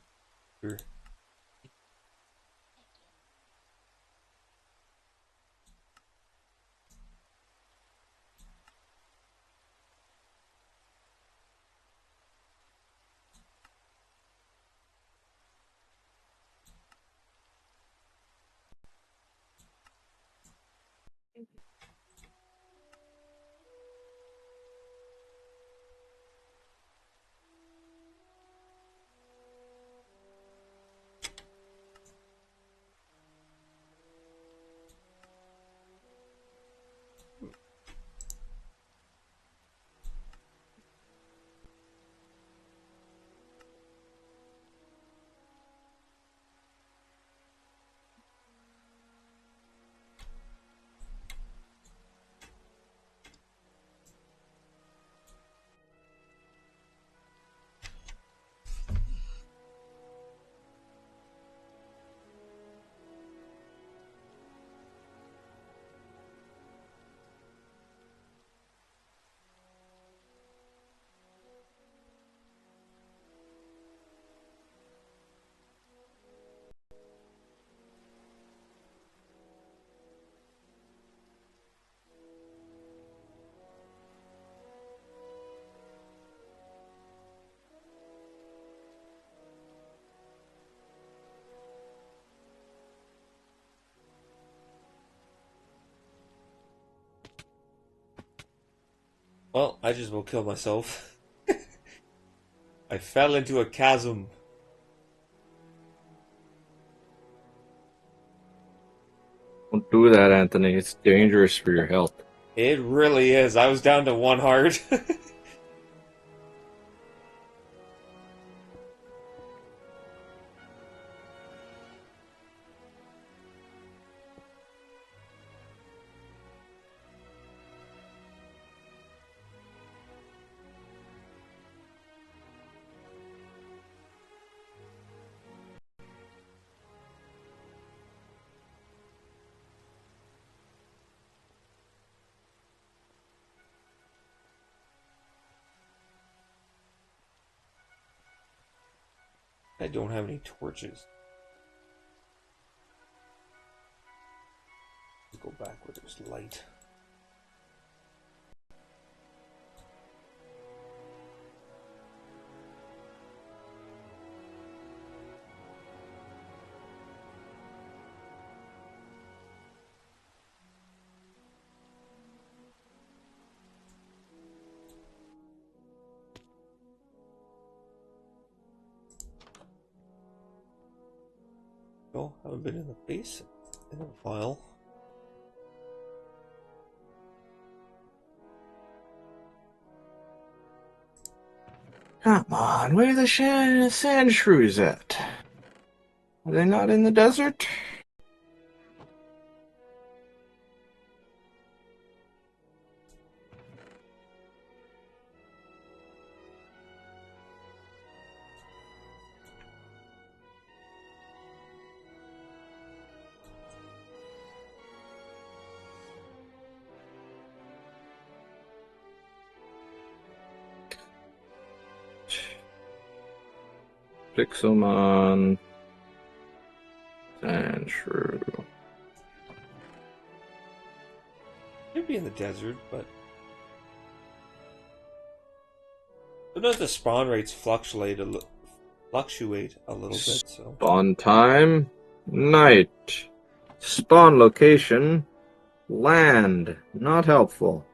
Well, I just will kill myself. I fell into a chasm. Don't do that, Anthony. It's dangerous for your health. It really is. I was down to one heart. I don't have any torches. Let's go back where there's light. Oh, haven't been in the base in a while. Come on, where are the sand shrews at? Are they not in the desert? Pixelmon, sand shrew. Could be in the desert, but sometimes the spawn rates fluctuate a little bit. So Spawn time, night. Spawn location, land. Not helpful.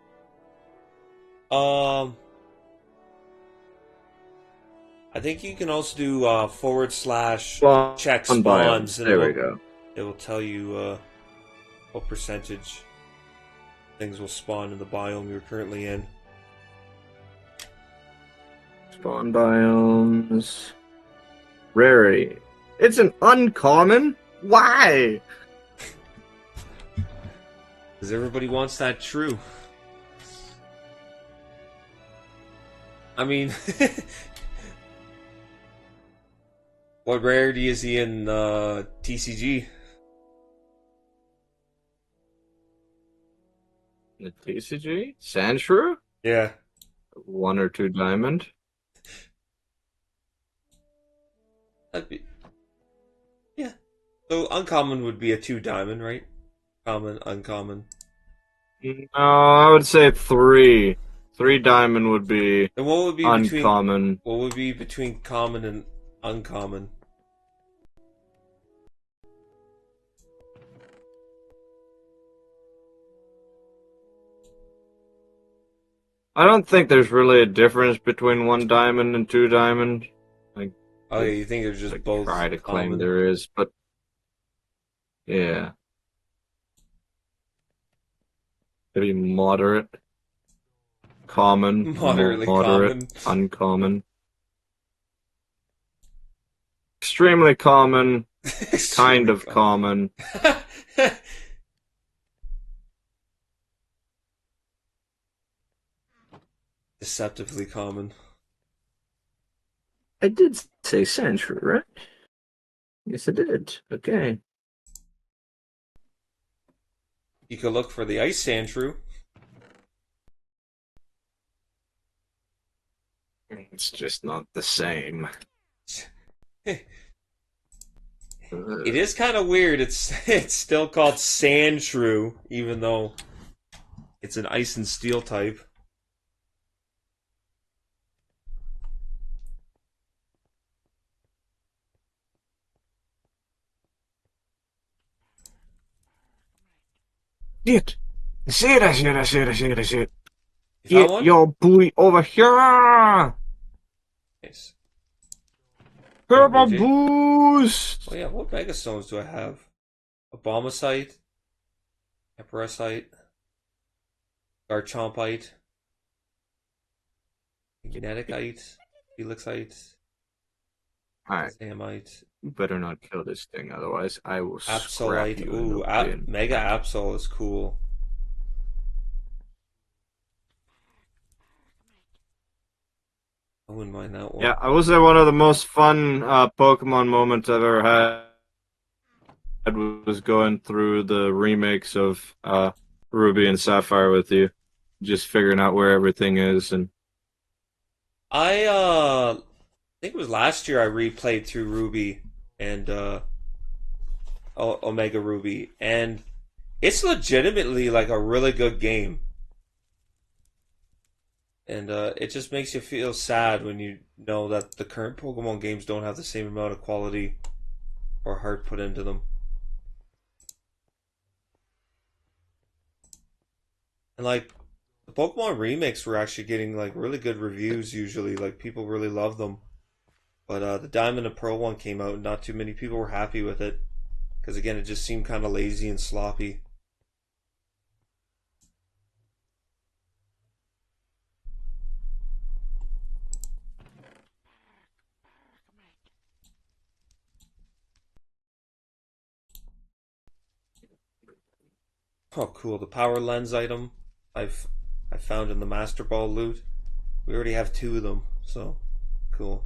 I think you can also do / check Spawn spawns, biomes. and There we go. it will tell you what percentage things will spawn in the biome you're currently in. Spawn biomes. Rarity. It's an uncommon? Why? Because everybody wants that true. I mean, what rarity is he in TCG? The TCG? Sand shrew? Yeah. 1 or 2 diamond. That'd be... Yeah. So uncommon would be a 2 diamond, right? Common, uncommon. No, I would say 3. 3 diamond would be And what would be uncommon. what would be between common and uncommon? I don't think there's really a difference between 1 diamond and 2 diamond. Like, Oh, yeah, you think they're just both try to claim common? there is, but yeah. Maybe moderate. Common, Moderately moderate, common. uncommon. Extremely common, kind of common. Deceptively common. I did say century, right? Yes, I did. Okay. You could look for the ice sand shrew. It's just not the same. It is kind of weird. It's still called sand shrew, even though it's an ice and steel type. Shit! I see it, I see it, I see it, I see it, I see it. You found Get one? your booty over here! Nice. Turbo AJ? boost! Oh yeah, what megastones do I have? A bombicite, Parasite, Garchompite, Geneticite, Felixite, Alright, Samite, you better not kill this thing, otherwise I will scrap Absolite. you Ooh, into bin. Mega Absol is cool. I wouldn't mind that Yeah, one. I would say one of the most fun Pokemon moments I've ever had was going through the remakes of Ruby and Sapphire with you, just figuring out where everything is. And I think it was last year I replayed through Ruby and Omega Ruby, and it's legitimately like a really good game. And it just makes you feel sad when you know that the current Pokemon games don't have the same amount of quality or heart put into them. And like the Pokemon remakes were actually getting like really good reviews usually. Like people really love them. But the Diamond and Pearl one came out and not too many people were happy with it. Because again, it just seemed kind of lazy and sloppy. Oh, cool! The Power Lens item I've I found in the Master Ball loot. We already have two of them, so cool.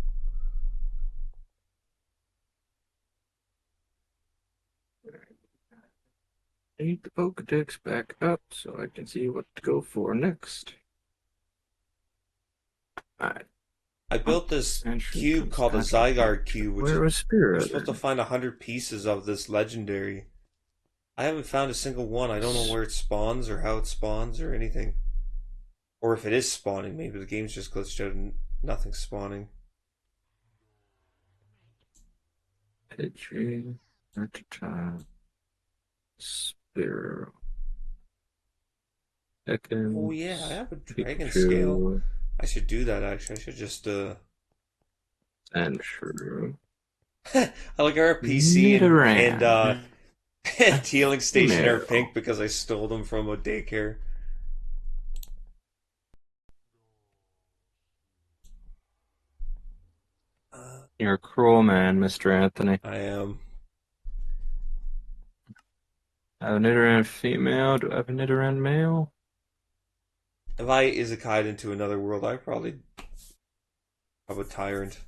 I need the Pokedex back up so I can see what to go for next. Alright. I built this Entry cube comes called the out of Zygarde cube, which is where was you're Spirit supposed to find 100 pieces of this legendary. I haven't found a single one. I don't know where it spawns or how it spawns or anything. Or if it is spawning, maybe the game's just glitched out and nothing's spawning. Entry at the time. Spirit. Oh yeah, I Seconds. have a dragon scale. Pikachu. I should do that actually. I should just Entry. I like our PC and Nidoran. Tealing Station are Female. pink because I stole them from a daycare. You're a cruel man, Mr. Anthony. I am. I have a Nidoran female. Do I have a Nidoran male? If I izakai'd into another world, I probably have a tyrant.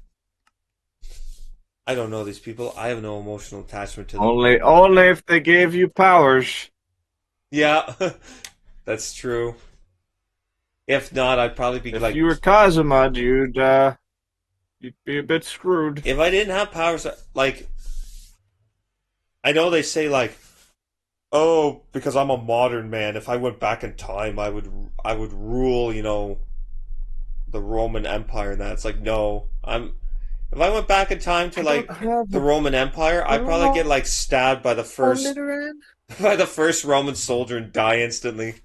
I don't know these people. I have no emotional attachment to them. Only if they gave you powers. Yeah, that's true. If not, I'd probably be If like, you were Kazuma, you'd be a bit screwed. if I didn't have powers, like, I know they say like, oh, because I'm a modern man. If I went back in time, I would rule, the Roman Empire. And that it's like, no, I'm. If I went back in time to I don't like have the Roman Empire, I I'd don't probably know get like stabbed by the first Nidoran. by the first Roman soldier and die instantly.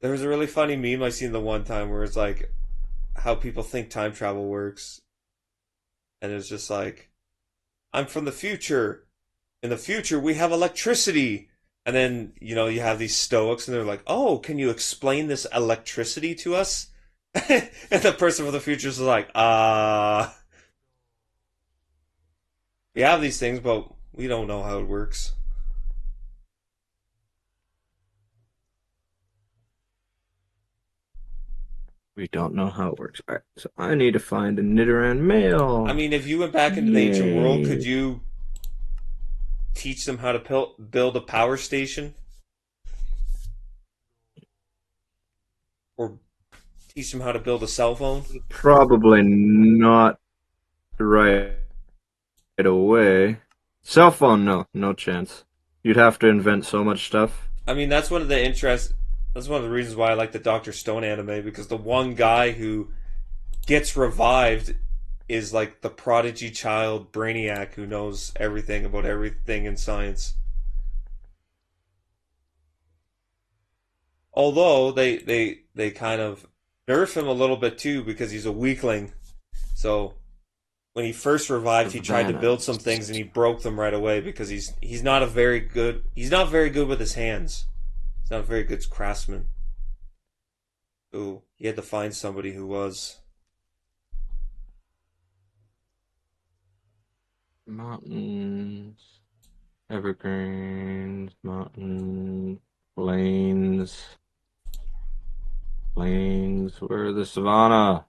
There was a really funny meme I seen the one time where it's like how people think time travel works, and it's just like, I'm from the future. In the future, we have electricity. And then, you have these Stoics, and they're like, oh, can you explain this electricity to us? And the person from the future is like, we have these things, but we don't know how it works. We don't know how it works. All right, so I need to find a Nidoran I male. mean, if you went back into the ancient world, could Yay. you teach them how to build a power station? Or teach them how to build a cell phone? Probably not right away. Cell phone, no, no chance. You'd have to invent so much stuff. I mean, that's one of the reasons why I like the Doctor Stone anime, because the one guy who gets revived is like the prodigy child brainiac who knows everything about everything in science. Although they kind of nerf him a little bit too because he's a weakling. So when he first revived, he tried to build some Savannas. things and he broke them right away because he's not a very good he's not very good with his hands. He's not a very good craftsman. Ooh, he had to find somebody who was. Mountains, evergreens, mountains, plains, plains. Where the savannah?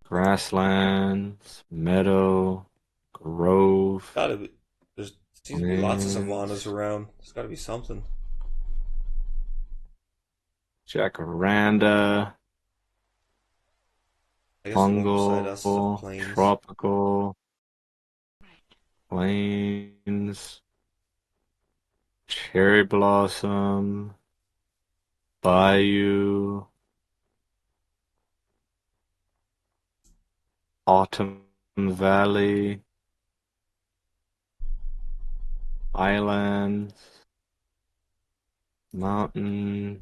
Grasslands, meadow, grove, Gotta be. There seems to be lots of savannas plains, around. There's gotta be something. jacaranda, I guess the one beside us is a fungal, plains. tropical, plains, cherry blossom, bayou, autumn valley, islands, mountains,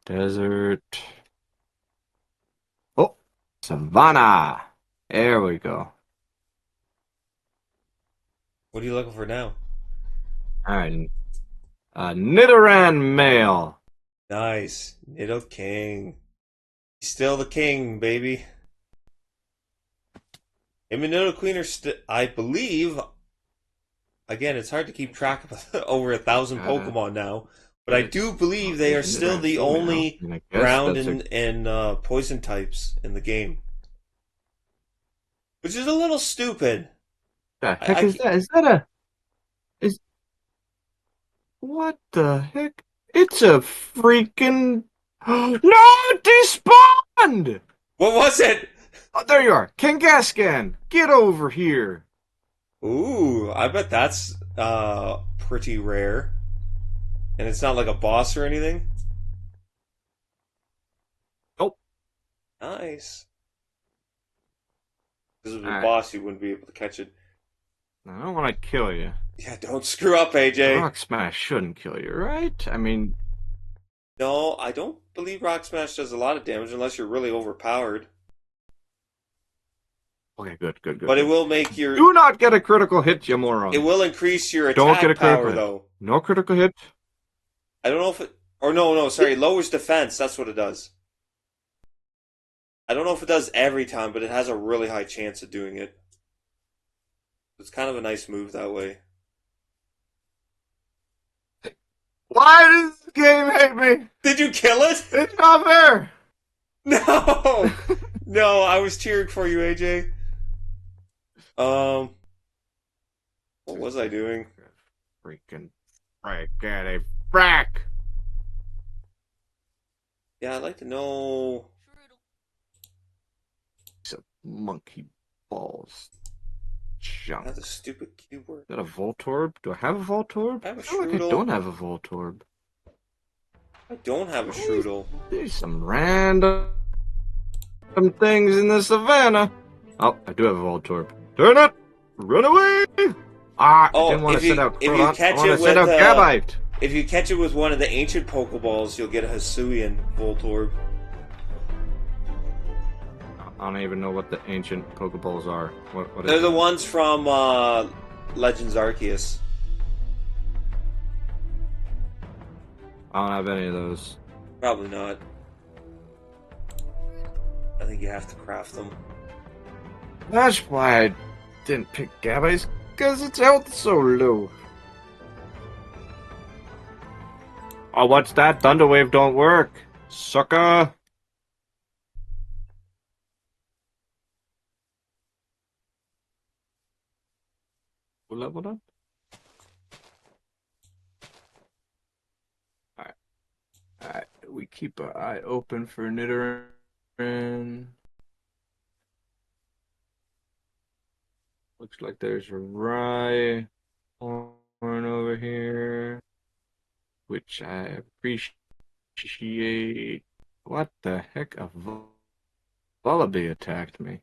desert. Oh, savannah. There we go. What are you looking for now? All right. Nidoran male. Nice. Nido King. He's still the king, baby. Him and Nido Queen are still, I believe, again, it's hard to keep track of over 1,000 Gotta Pokemon now, but I do it's believe they are there's still Nidoran the female. only And I guess ground that's a and poison types in the game, which is a little stupid. the I, heck I is that? Is that a is what the heck? It's a freaking no, it despawned! what was it? Oh, there you are. Kangaskhan, get over here. Ooh, I bet that's pretty rare, and it's not like a boss or anything. Oh, Nice. If this was a alright. boss, you wouldn't be able to catch it. I don't want to kill you. Yeah, don't screw up, AJ. Rock Smash shouldn't kill you, right? I mean, No, I don't believe Rock Smash does a lot of damage unless you're really overpowered. okay, good, good, good, But it good. will make your Do not get a critical hit, you it moron. will increase your Don't get a attack critical power hit. though. No critical hit. I don't know if it or no, sorry, lowers defense, that's what it does. I don't know if it does every time, but it has a really high chance of doing it. It's kind of a nice move that way. Why does this game hate me? Did you kill it? It's not fair. No! No, I was cheering for you, AJ. What was I doing? Freaking frack, frack. Yeah, I'd like to know. It's a monkey balls junk. That's a stupid keyword. Is that a Voltorb? Do I have a Voltorb? I have a I feel like I Strudel. don't have a Voltorb. I don't have a Strudel. There's some random things in the savannah. Oh, I do have a Voltorb. Turn it! Run away! Ah, I didn't Oh, want to send out if you Crodon. I catch want to it send with out Gabite. if you catch it with one of the ancient Pokeballs, you'll get a Hisuian Voltorb. I don't even know what the ancient Pokeballs are. What They're is the it? ones from Legends Arceus. I don't have any of those. Probably not. I think you have to craft them. That's why I didn't pick Gabite, because its health is so low. Oh, what's that? Thunderwave don't work. Sucker. Who leveled up? Alright. Alright. We keep our eye open for Nidoran. Looks like there's a Rye horn over here, which I appreciate. What the heck? A Vullaby attacked me.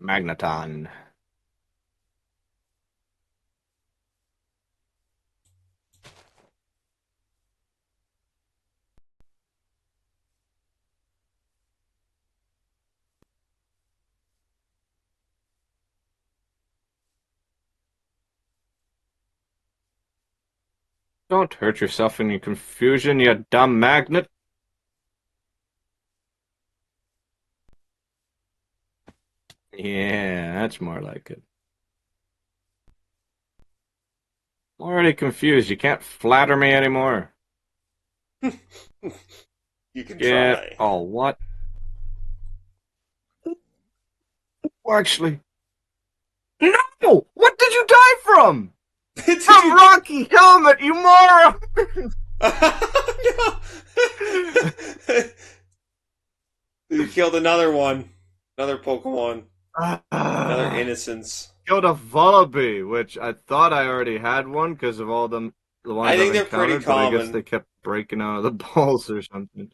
Magneton. Don't hurt yourself in your confusion, you dumb magnet. Yeah, that's more like it. I'm already confused. You can't flatter me anymore. You can Get try. all what? Well, actually, no! What did you die from? Did From you? Rocky Helmet, you moron! No. You killed another one. Another Pokemon. Another innocence. Killed a Vullaby, which I thought I already had one because of all the I ones I've think they're pretty encountered, but I guess common. they kept breaking out of the balls or something.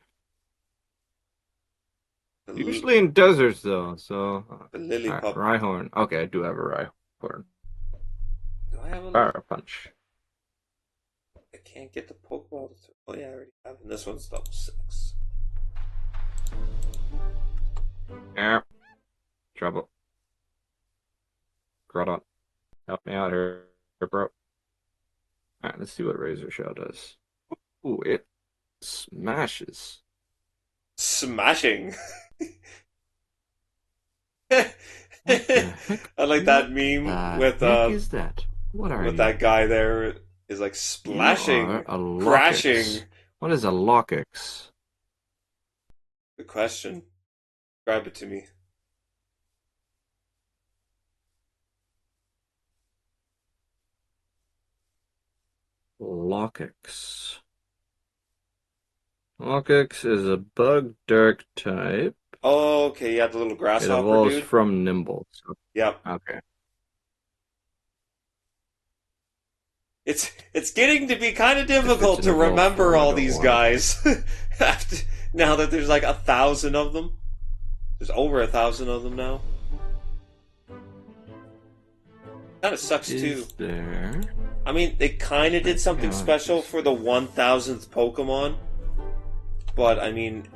The, Usually in deserts, though. So, the Lily alright, Pup. Rhyhorn. Okay, I do have a Rhyhorn. Do I have a little? Fire Punch. I can't get the Pokeball to throw. Oh yeah, I already have. And this one's level 6. Yeah, trouble. Groudon. Help me out here, bro. Alright, let's see what Razor Shell does. Ooh, it smashes. Smashing. What the heck? I like What that meme the heck is that? What are with you? that guy there is like You are splashing, a crashing. Lockix. What is a Lockix? Good question. Grab it to me. Lockix. Lockix is a bug dark type. Oh, okay, yeah, the little It grasshopper evolves dude. from Nimble. So, Yep. okay. It's getting to be kind of If it's difficult an to evolved remember form, I all don't these want it. guys. Now that there's like 1,000 of them. There's over 1,000 of them now. Kind of sucks too. Is there? I mean, they kind of did Let's see something how special this for the 1,000th Pokemon, but I mean,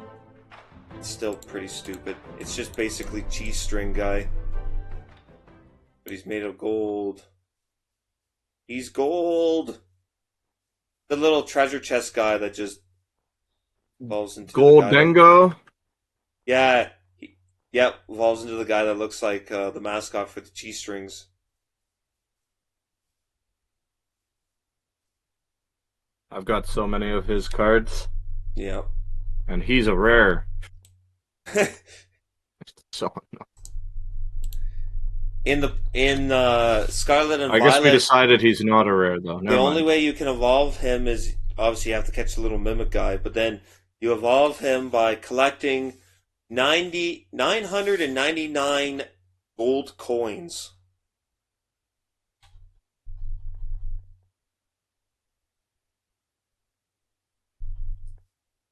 it's still pretty stupid. It's just basically G-string guy, but he's made of gold. He's gold. The little treasure chest guy that just falls into the guy that, Goldengo. yeah, yep, falls into the guy that looks like the mascot for the G-strings. I've got so many of his cards, Yeah. and he's a rare. So in Scarlet and I guess we Violet, decided he's not a rare, though. the Never only mind. way you can evolve him is obviously you have to catch the little mimic guy, but then you evolve him by collecting 999 gold coins.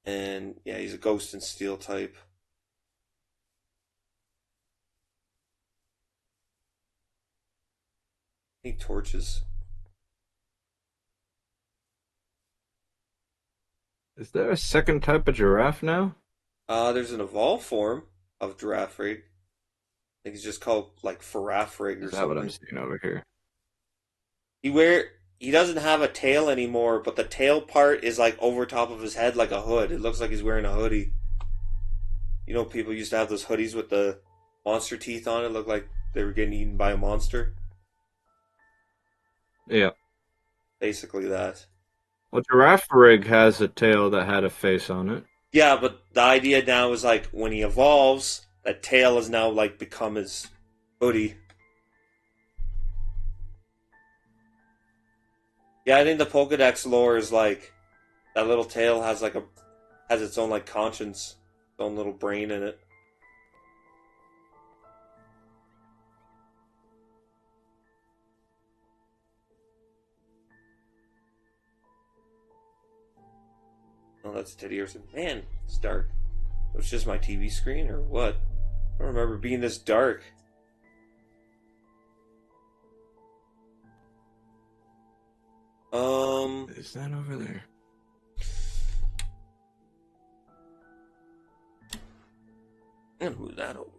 And yeah, he's a ghost and steel type. I need torches. Is there a second type of giraffe now? There's an evolved form of Girafarig. I think it's just called like Farafrig or Is that what I'm something. seeing over here? He wear he doesn't have a tail anymore, but the tail part is like over top of his head like a hood. It looks like he's wearing a hoodie. You know, people used to have those hoodies with the monster teeth on it, look like they were getting eaten by a monster. Yeah. Basically that. Well, Giraffe Rig has a tail that had a face on it. Yeah, but the idea now is like when he evolves, that tail has now like become his hoodie. Yeah, I think the Pokedex lore is like that little tail has its own like conscience, its own little brain in it. Oh, that's Teddy Urson. Man, it's dark. It was just my TV screen or what? I don't remember being this dark. Is that over there? And move that over.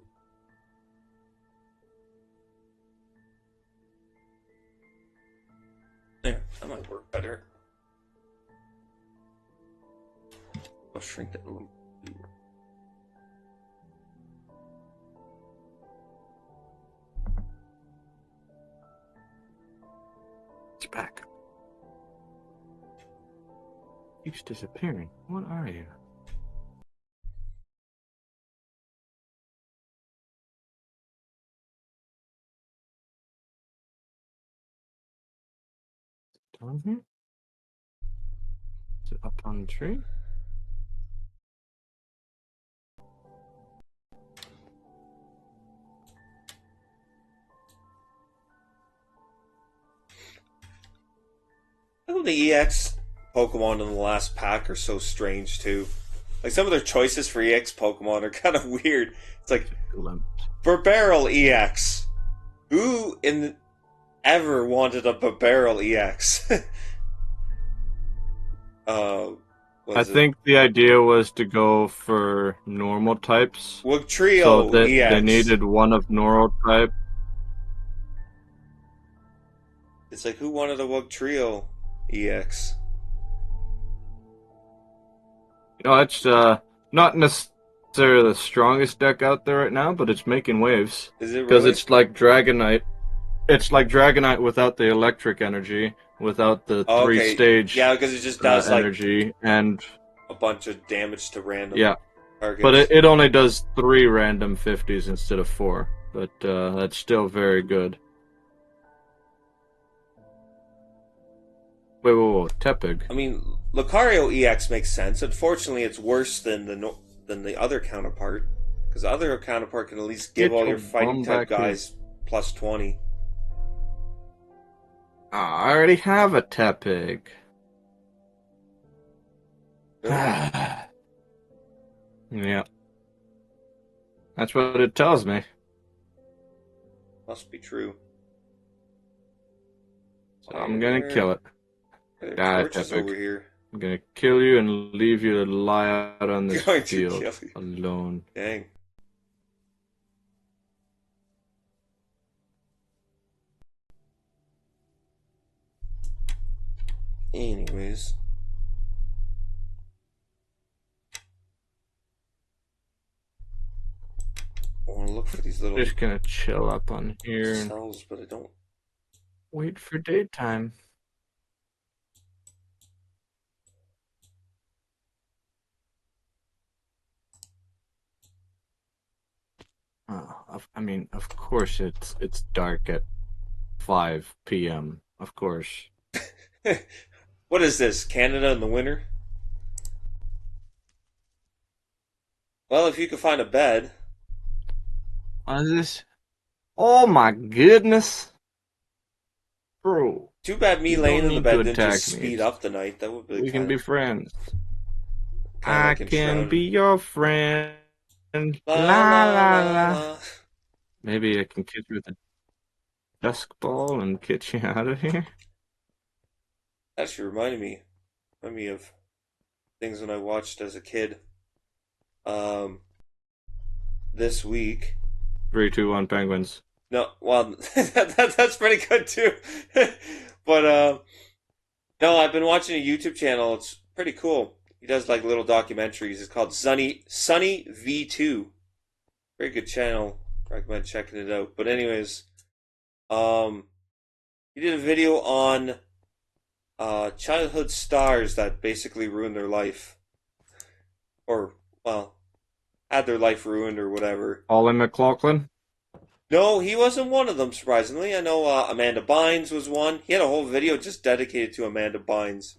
There, that might work better. I'll shrink that a little. It's back. Keeps disappearing. What are you? Down here? Is it up on the tree? I know the EX Pokemon in the last pack are so strange too. Like some of their choices for EX Pokemon are kind of weird. It's like Barbarrel EX. Who ever wanted a Barbarrel EX? I think the idea was to go for normal types. So Wugtrio that EX. they needed one of normal type. It's like, who wanted a Wugtrio EX? You know, it's not necessarily the strongest deck out there right now, but it's making waves. Is it Because really? it's like Dragonite. It's like Dragonite without the electric energy, without the three-stage Yeah, because it just does energy, and a bunch of damage to random targets. But it only does 3 random 50s instead of 4. But that's still very good. Whoa, Tepig. I mean, Lucario EX makes sense. Unfortunately, it's worse than the other counterpart. Because the other counterpart can at least give all your fighting type guys plus 20. Oh, I already have a Tepig. Really? Yeah. That's what it tells me. Must be true. So I'm gonna kill it. Die, Tepig. Over here. I'm gonna kill you and leave you to lie out on this field alone. Dang. Anyways. I want to look for these little... Just gonna chill up on here. Cells, but I don't... Wait for daytime. Oh, I mean, of course it's dark at 5 p.m. Of course. What is this? Canada in the winter? Well, if you could find a bed. What is this? Oh my goodness. Bro. Too bad me laying in the bed didn't just speed up the night. That would be We can be friends. I can be your friend. La la la. Maybe I can catch you with a dusk ball and get you out of here. Actually reminded me of things when I watched as a kid. This week. 3, 2, 1, Penguins. No, well, that's pretty good too. But no, I've been watching a YouTube channel. It's pretty cool. He does like little documentaries. It's called Sunny V2. Very good channel. Recommend checking it out. But anyways, he did a video on childhood stars that basically ruined their life, or well, had their life ruined or whatever. Ollie McLaughlin? No, he wasn't one of them. Surprisingly, I know Amanda Bynes was one. He had a whole video just dedicated to Amanda Bynes.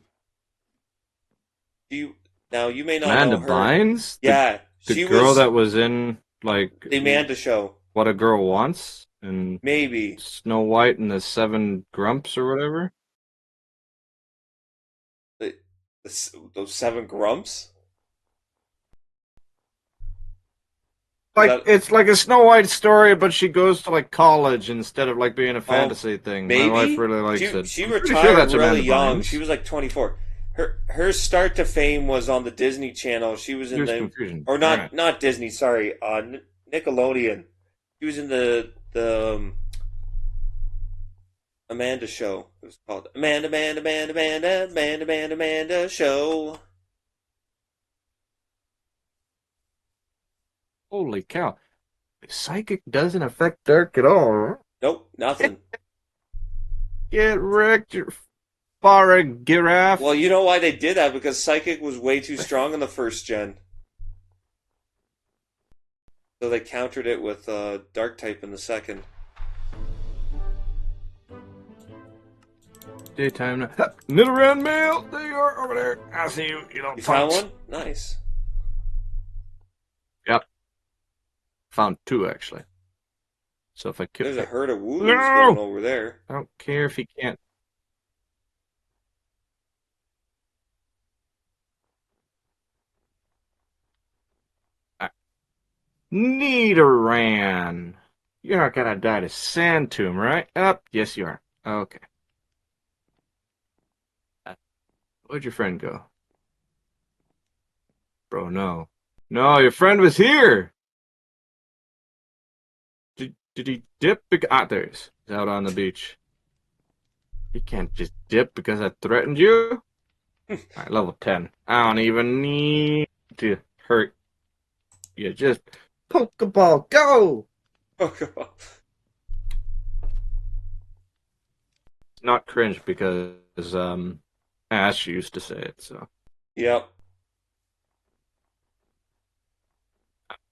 You may not Amanda know her. Bynes? Yeah, the girl that was in like the Amanda Show. What a Girl Wants and maybe Snow White and the 7 Grumps or whatever. Those 7 Grumps. Like it's like a Snow White story, but she goes to like college instead of like being a fantasy thing. Maybe? My wife really likes it. She retired really young. She was like 24. Her start to fame was on the Disney Channel. She was in not Disney. Sorry, Nickelodeon. She was in the Amanda Show. It was called Amanda Show. Holy cow. Psychic doesn't affect Dark at all. Nope, nothing. Get wrecked, you Farah Well, giraffe. you know why they did that? Because Psychic was way too strong in the first gen. So they countered it with Dark type in the second. Daytime. Middle round mail. There you are over there. I see you, you little You found punks. one? Nice. Yep. Found two, actually. So if I kill. There's a herd of Wooloos going No! over there. I don't care if he can't. Nidoran. You're not gonna die to Sand Tomb, right? Yes you are. Okay. Where'd your friend go? Bro, no. No, your friend was here! Did he dip? There he is. He's out on the beach. You can't just dip because I threatened you. Alright, level 10. I don't even need to hurt you. Just Pokeball, go! Not cringe because Ash used to say it, so. Yep.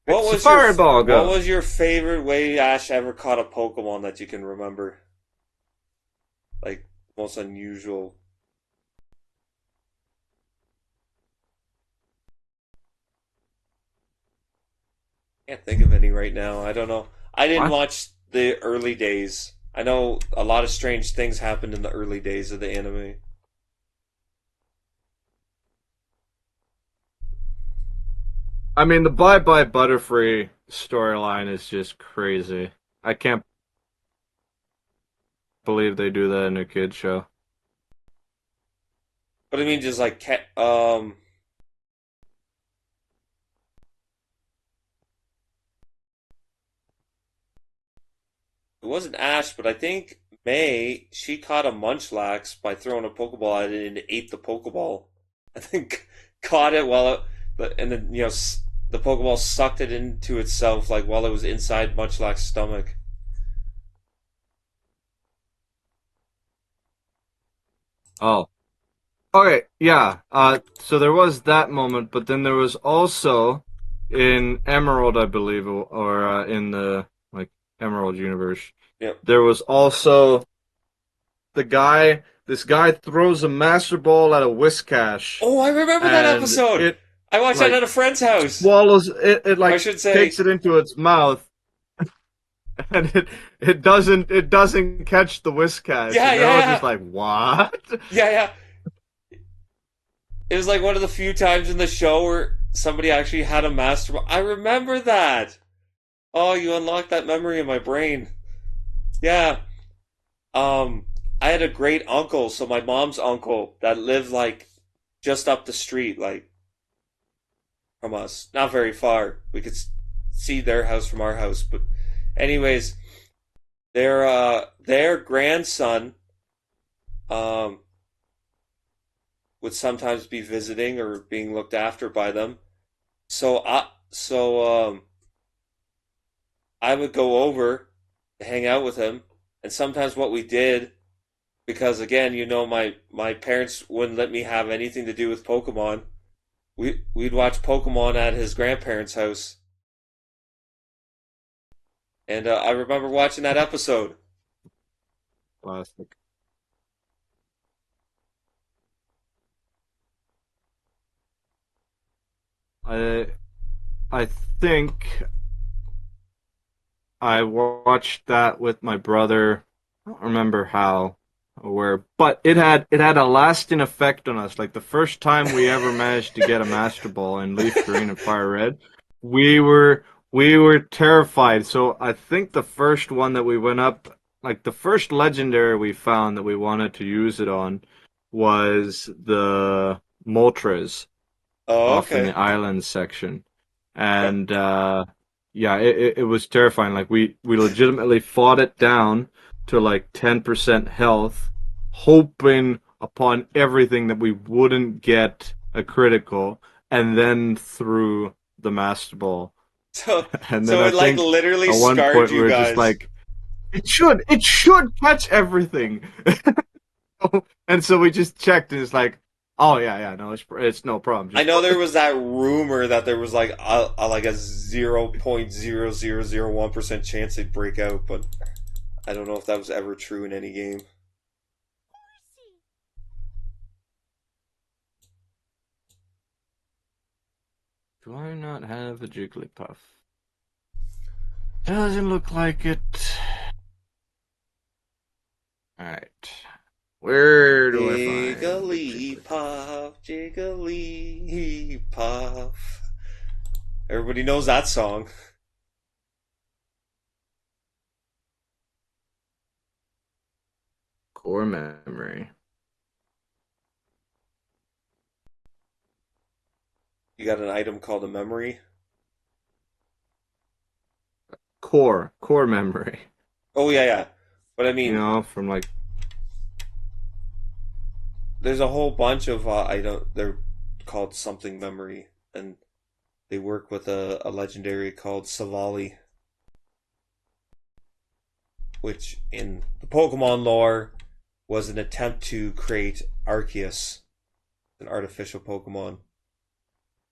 Fireball What go? was your favorite way Ash ever caught a Pokemon that you can remember? Like most unusual. Can't think of any right now. I don't know. I didn't What? watch the early days. I know a lot of strange things happened in the early days of the anime. I mean, the Bye Bye Butterfree storyline is just crazy. I can't believe they do that in a kid show. But I mean, just like it wasn't Ash, but I think May, she caught a Munchlax by throwing a Pokeball at it and it ate the Pokeball. I think caught it while it, and then the Pokeball sucked it into itself like while it was inside Munchlax's stomach. Oh. Okay, yeah. So there was that moment, but then there was also in Emerald, I believe, or in the like Emerald universe, Yep. there was also the guy. This guy throws a Master Ball at a Whiscash, Oh, I remember that and episode. it I watched that like at a friend's house. swallows it. It I like should say, takes it into its mouth, and it doesn't catch the Whiscash, yeah, and they're yeah, all yeah, just like, "What?" yeah, yeah. It was like one of the few times in the show where somebody actually had a master. I remember that. Oh, you unlocked that memory in my brain. Yeah. I had a great uncle, so my mom's uncle that lived like just up the street, like from us, not very far. We could see their house from our house, but anyways, their grandson um would sometimes be visiting or being looked after by them. So I would go over to hang out with him, and sometimes what we did, because again, my parents wouldn't let me have anything to do with Pokemon. We'd watch Pokemon at his grandparents' house, and I remember watching that episode. Classic. I I think I watched that with my brother. I don't remember how or where, but it had a lasting effect on us. Like the first time we ever managed to get a Master Ball in Leaf Green and Fire Red, we were terrified. So I think the first one that we went up, like the first legendary we found that we wanted to use it on, was the Moltres Oh, off in okay. the island section, and yeah, it was terrifying. Like we legitimately fought it down to like 10% health, hoping upon everything that we wouldn't get a critical, and then threw the Master Ball. So And then so I it like think literally at one scarred point we you were just guys. like, it should catch everything. And so we just checked, and it's like, oh yeah, yeah, no, it's no problem. I Just know there was that rumor that there was like a 0.0001% chance they'd break out, but I don't know if that was ever true in any game. do I not have a Jigglypuff? Doesn't look like it. All right, where do I find the Jigglypuff? Jigglypuff, Jigglypuff. Everybody knows that song. Core memory. You got an item called a memory. Core memory. Oh yeah, yeah. But I You mean, know, from like there's a whole bunch of item. They're called something memory, and they work with a legendary called Savali, which in the Pokemon lore was an attempt to create Arceus, an artificial Pokemon.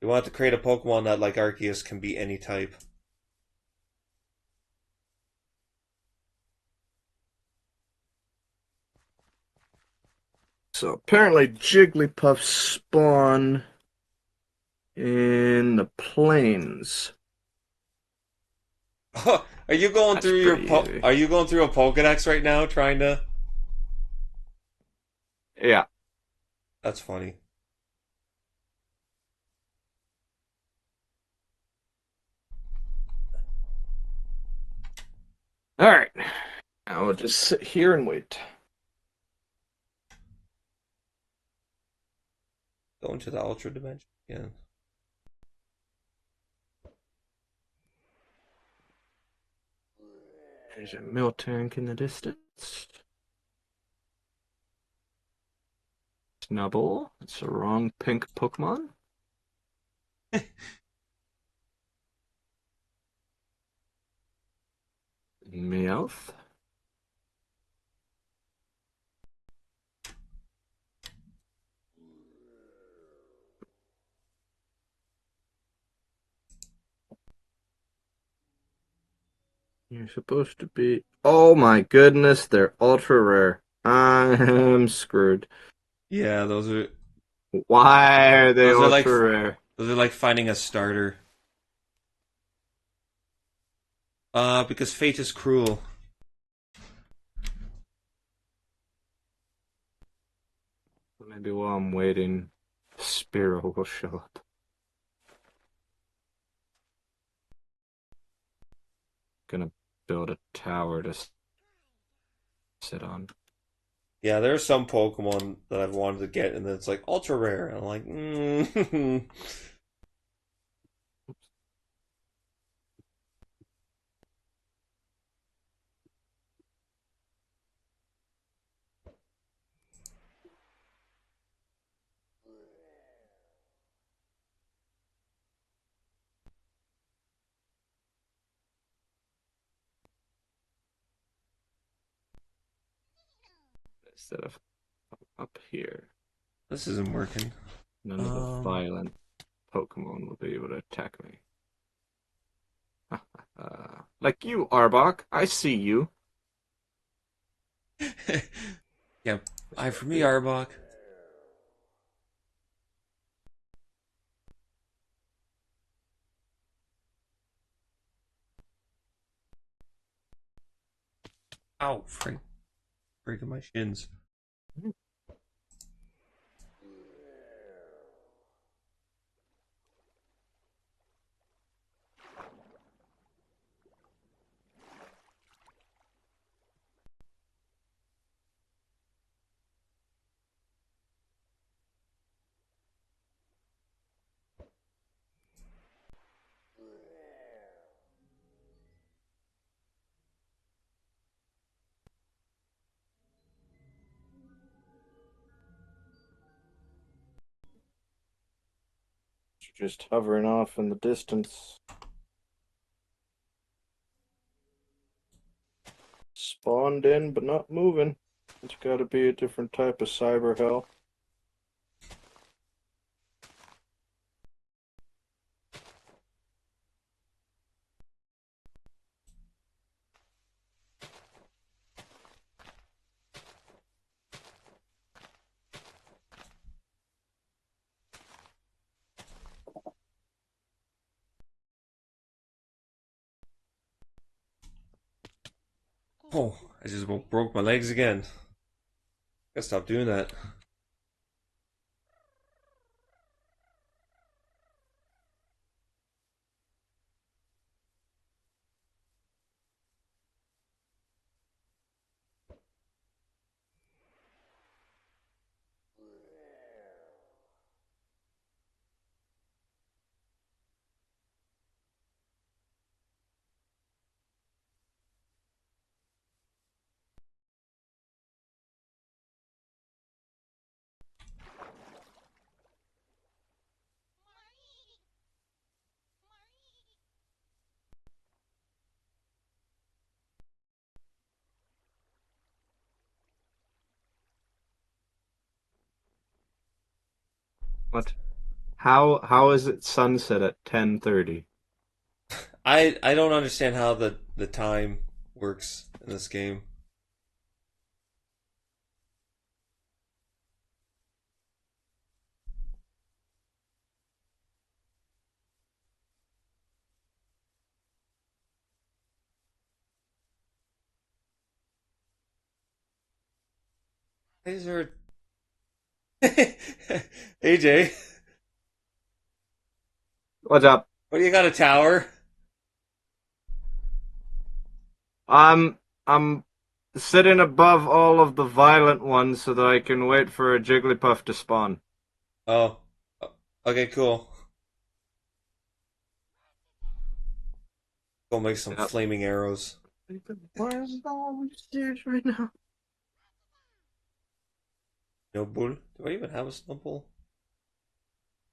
They wanted to create a Pokemon that, like Arceus, can be any type. so. Apparently, Jigglypuff spawn in the plains. Are you going That's through pretty easy. Are you going through a Pokedex right now, trying to? Yeah. That's funny. All right. Now we'll just sit here and wait. Going to the Ultra Dimension. Yeah. There's a Miltank in the distance. Snubble. It's the wrong pink Pokemon. Meowth. You're supposed to be. Oh my goodness, they're ultra rare. I'm screwed. Yeah, Why are they those are like ultra rare? those are like finding a starter. Because fate is cruel. Maybe while I'm waiting, Spearow will show up. Gonna build a tower to sit on. Yeah, there are some Pokemon that I've wanted to get, and then it's like ultra rare, and I'm like, Instead of up here, this isn't working. none of the Um, violent Pokemon will be able to attack me. Like you, Arbok. I see you. yeah, This I will for me be Arbok. Ow, Frank, breaking my shins. just hovering off in the distance. spawned in but not moving. It's got to be a different type of cyber hell. Oh, I just broke my legs again. Gotta stop doing that. What? How is it sunset at 10:30? I don't understand how the time works in this game. Why is there AJ, What's up? what do you got, a tower? I'm sitting above all of the violent ones so that I can wait for a Jigglypuff to spawn. Oh. Okay, cool. Go make some Yep. flaming arrows. Why is it all on the stairs right now? Snowball? Do I even have a snowball?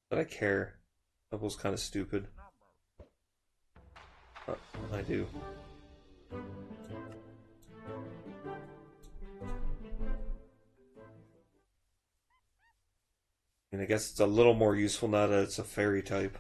But I care. Snowball's kind of stupid. I do. I mean, I guess it's a little more useful now that it's a fairy type.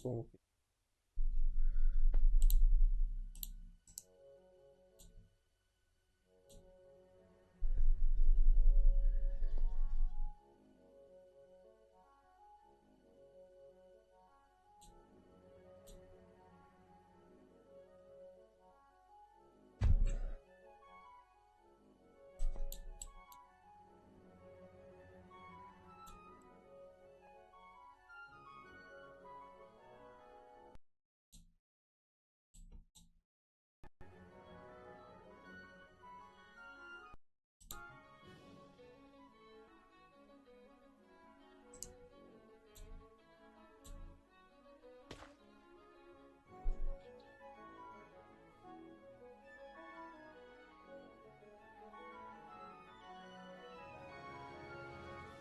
Oh.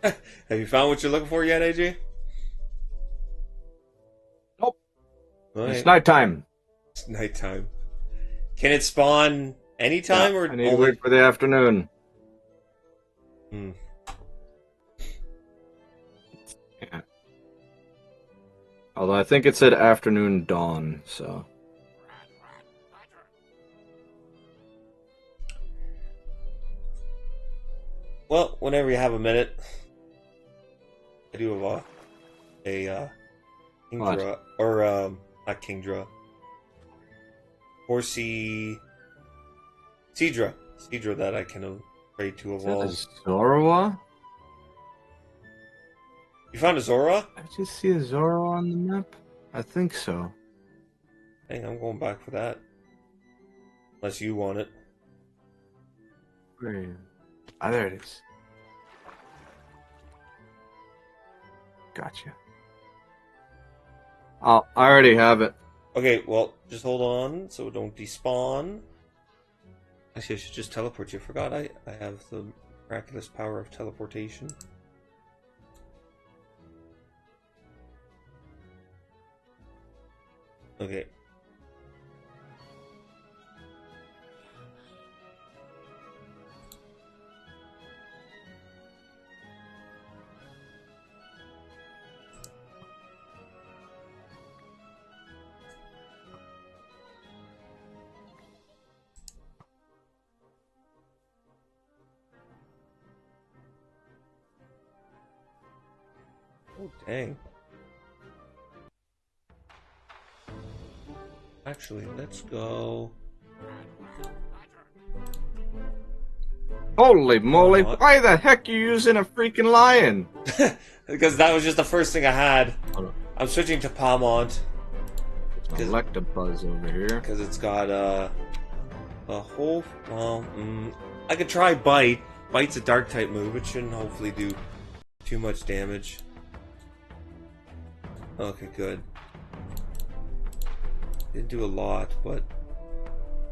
Have you found what you're looking for yet, AJ? Nope. It's nighttime. It's nighttime. Can it spawn anytime or I need to only? wait for the afternoon. Hmm. Yeah. Although I think it said afternoon dawn, so. Well, whenever you have a minute, I do have a Kingdra, or not Kingdra, Horsey Seadra that I can trade to evolve. Is that a Zorua? You found a Zora? I just see a Zorua on the map. I think so. Dang, I'm going back for that. Unless you want it. Where are you? Ah, there it is. Gotcha. Oh, I already have it. Okay, well, just hold on so it don't despawn. Actually, I should just teleport you. I forgot I have the miraculous power of teleportation. Okay. Oh, dang. Actually, let's go. Holy moly, What? why the heck are you using a freaking lion? Because that was just the first thing I had. Hold on. I'm switching to Palmont. Electabuzz over here. Because it's got a whole. Well, I could try Bite. Bite's a dark type move. It shouldn't hopefully do too much damage. Okay, good. Didn't do a lot, but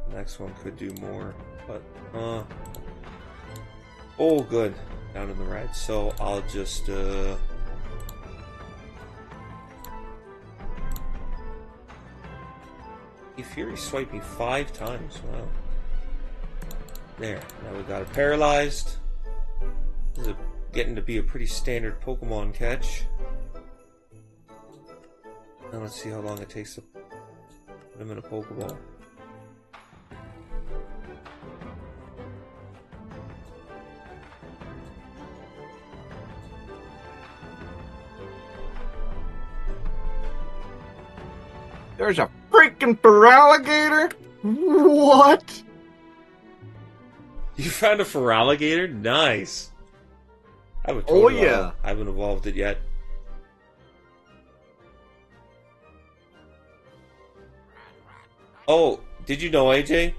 the next one could do more. But oh, good. Down in the red. So I'll just He Fury swiped me 5 times. Wow. There. Now we got it paralyzed. This is getting to be a pretty standard Pokemon catch. Now let's see how long it takes to put him in a Pokeball. There's a freaking Feraligatr? What? You found a Feraligatr? Nice. I would Oh, yeah. I haven't evolved it yet. Oh, did you know, AJ?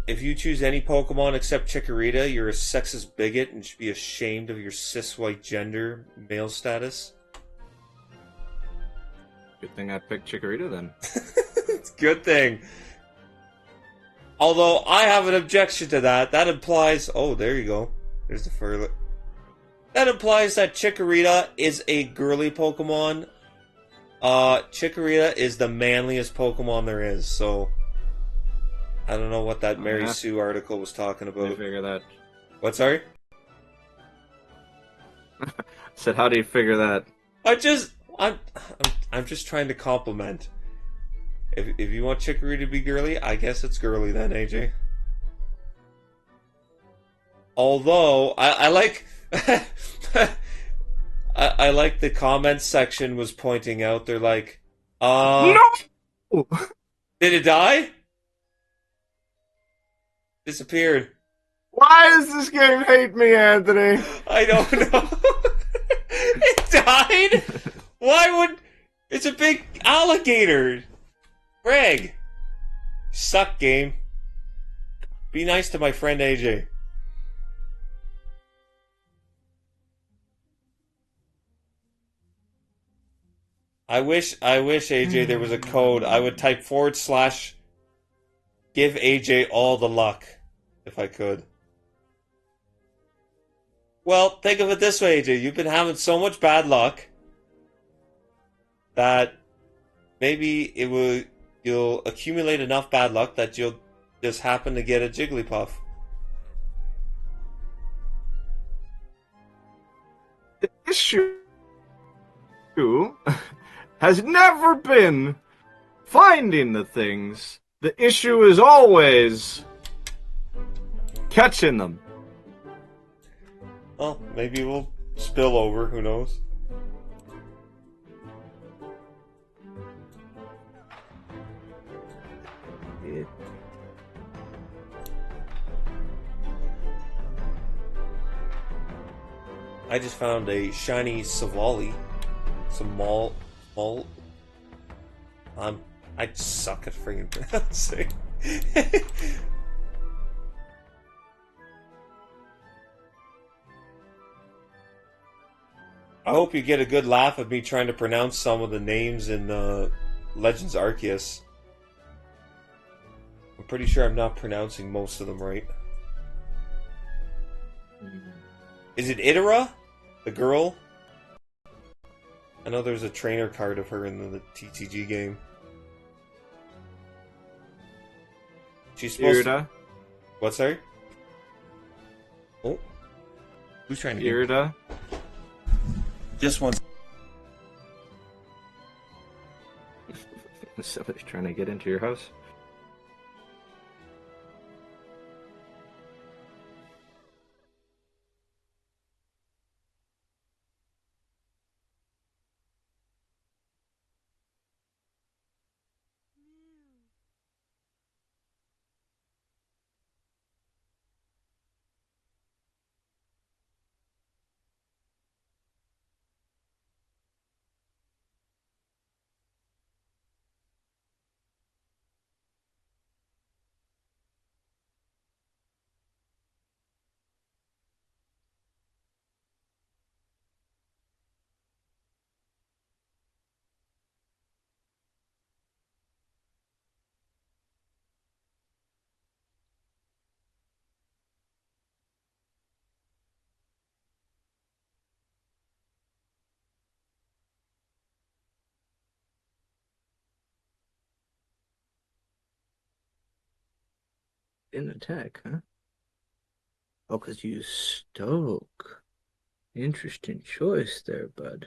If you choose any Pokemon except Chikorita, you're a sexist bigot and should be ashamed of your cis-white gender male status. Good thing I picked Chikorita then. It's a good thing. Although I have an objection to that. That implies... Oh, there you go. There's the fur. That implies that Chikorita is a girly Pokemon. Chikorita is the manliest Pokemon there is, so... I don't know what that Mary Sue article was talking How do you about. figure that? What, sorry? Said, how do you figure that? I'm just trying to compliment. If you want Chikorita to be girly, I guess it's girly then, AJ. Although I like I like the comments section was pointing out, they're like, No! did it die? Disappeared. Why does this game hate me, Anthony? I don't know. It died? Why would... It's a big alligator. Greg. Suck, game. Be nice to my friend AJ. I wish AJ there was a code. I would type / give AJ all the luck if I could. Well, think of it this way, AJ. You've been having so much bad luck that Maybe it will. You'll accumulate enough bad luck that you'll just happen to get a Jigglypuff. The issue has never been finding the things. The issue is always catching them. Well, maybe we'll spill over. Who knows? I just found a shiny Savali. Some mall. I suck at freaking pronouncing. I hope you get a good laugh at me trying to pronounce some of the names in Legends Arceus. I'm pretty sure I'm not pronouncing most of them right. Is it Itara? The girl? I know there's a trainer card of her in the TCG game. She's supposed to... What's her? Oh. Who's trying to Irida? Just one. Somebody's trying to get into your house. In attack, huh? Oh, because you stoke. Interesting choice there, bud.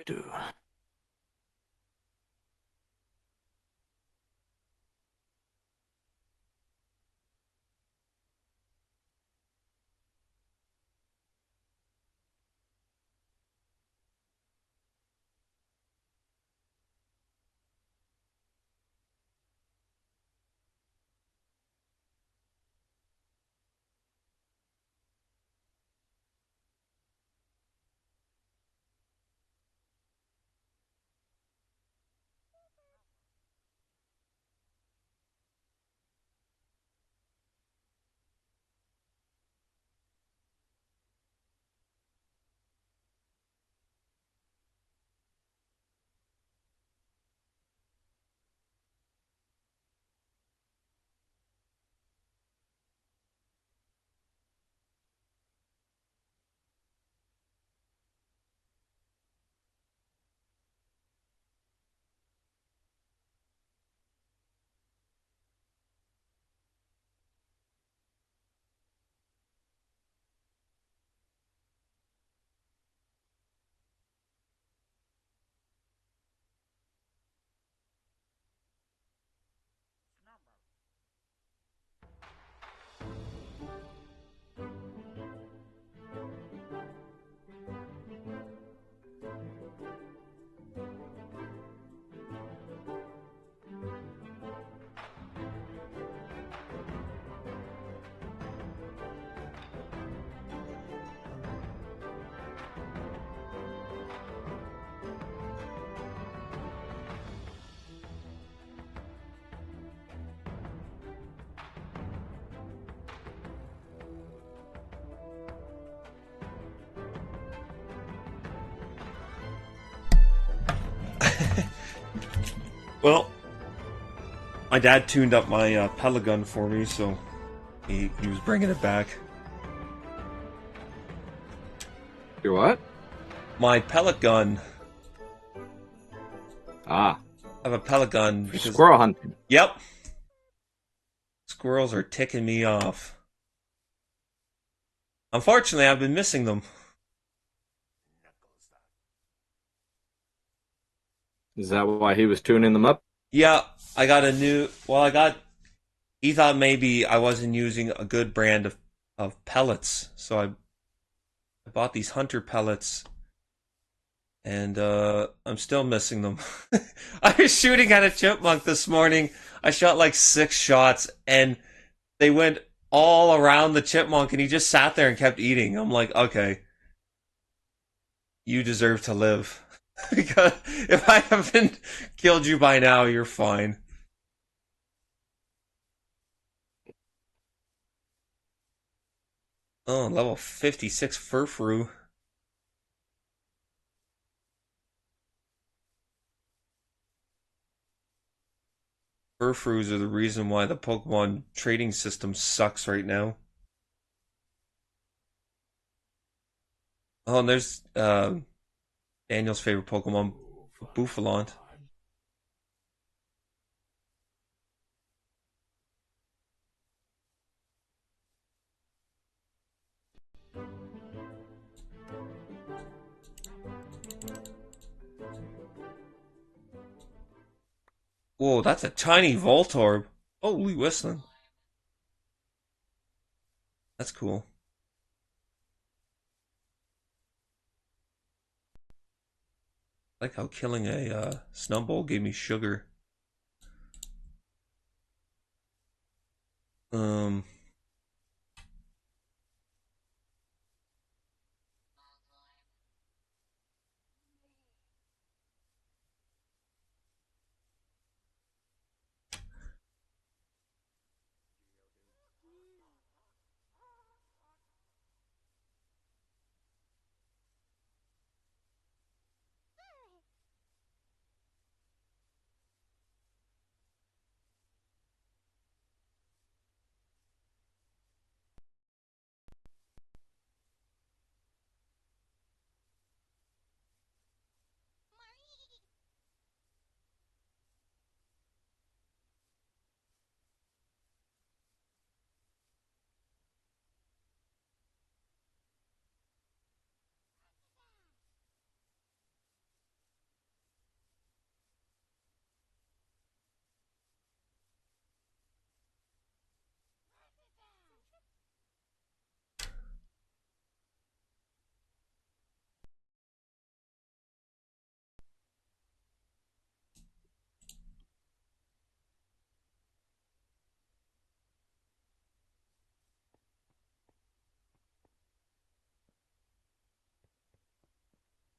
Do. Well, my dad tuned up my pellet gun for me, so he was bringing it back. Your what? My pellet gun. Ah, I have a pellet gun because squirrel hunting. yep, squirrels are ticking me off. Unfortunately, I've been missing them. Is that why he was tuning them up? Yeah, I got a new. Well, I got. He thought maybe I wasn't using a good brand of pellets, so I bought these hunter pellets, and I'm still missing them. I was shooting at a chipmunk this morning. I shot like 6 shots, and they went all around the chipmunk, and he just sat there and kept eating. I'm like, okay, you deserve to live. Because if I haven't killed you by now, you're fine. Oh, level 56 Furfru. Furfrus are the reason why the Pokemon trading system sucks right now. Oh, and there's Daniel's favorite Pokemon, Buffalant. Whoa, that's a tiny Voltorb. Holy whistling. That's cool. I like how killing a Snubbull gave me sugar. Um,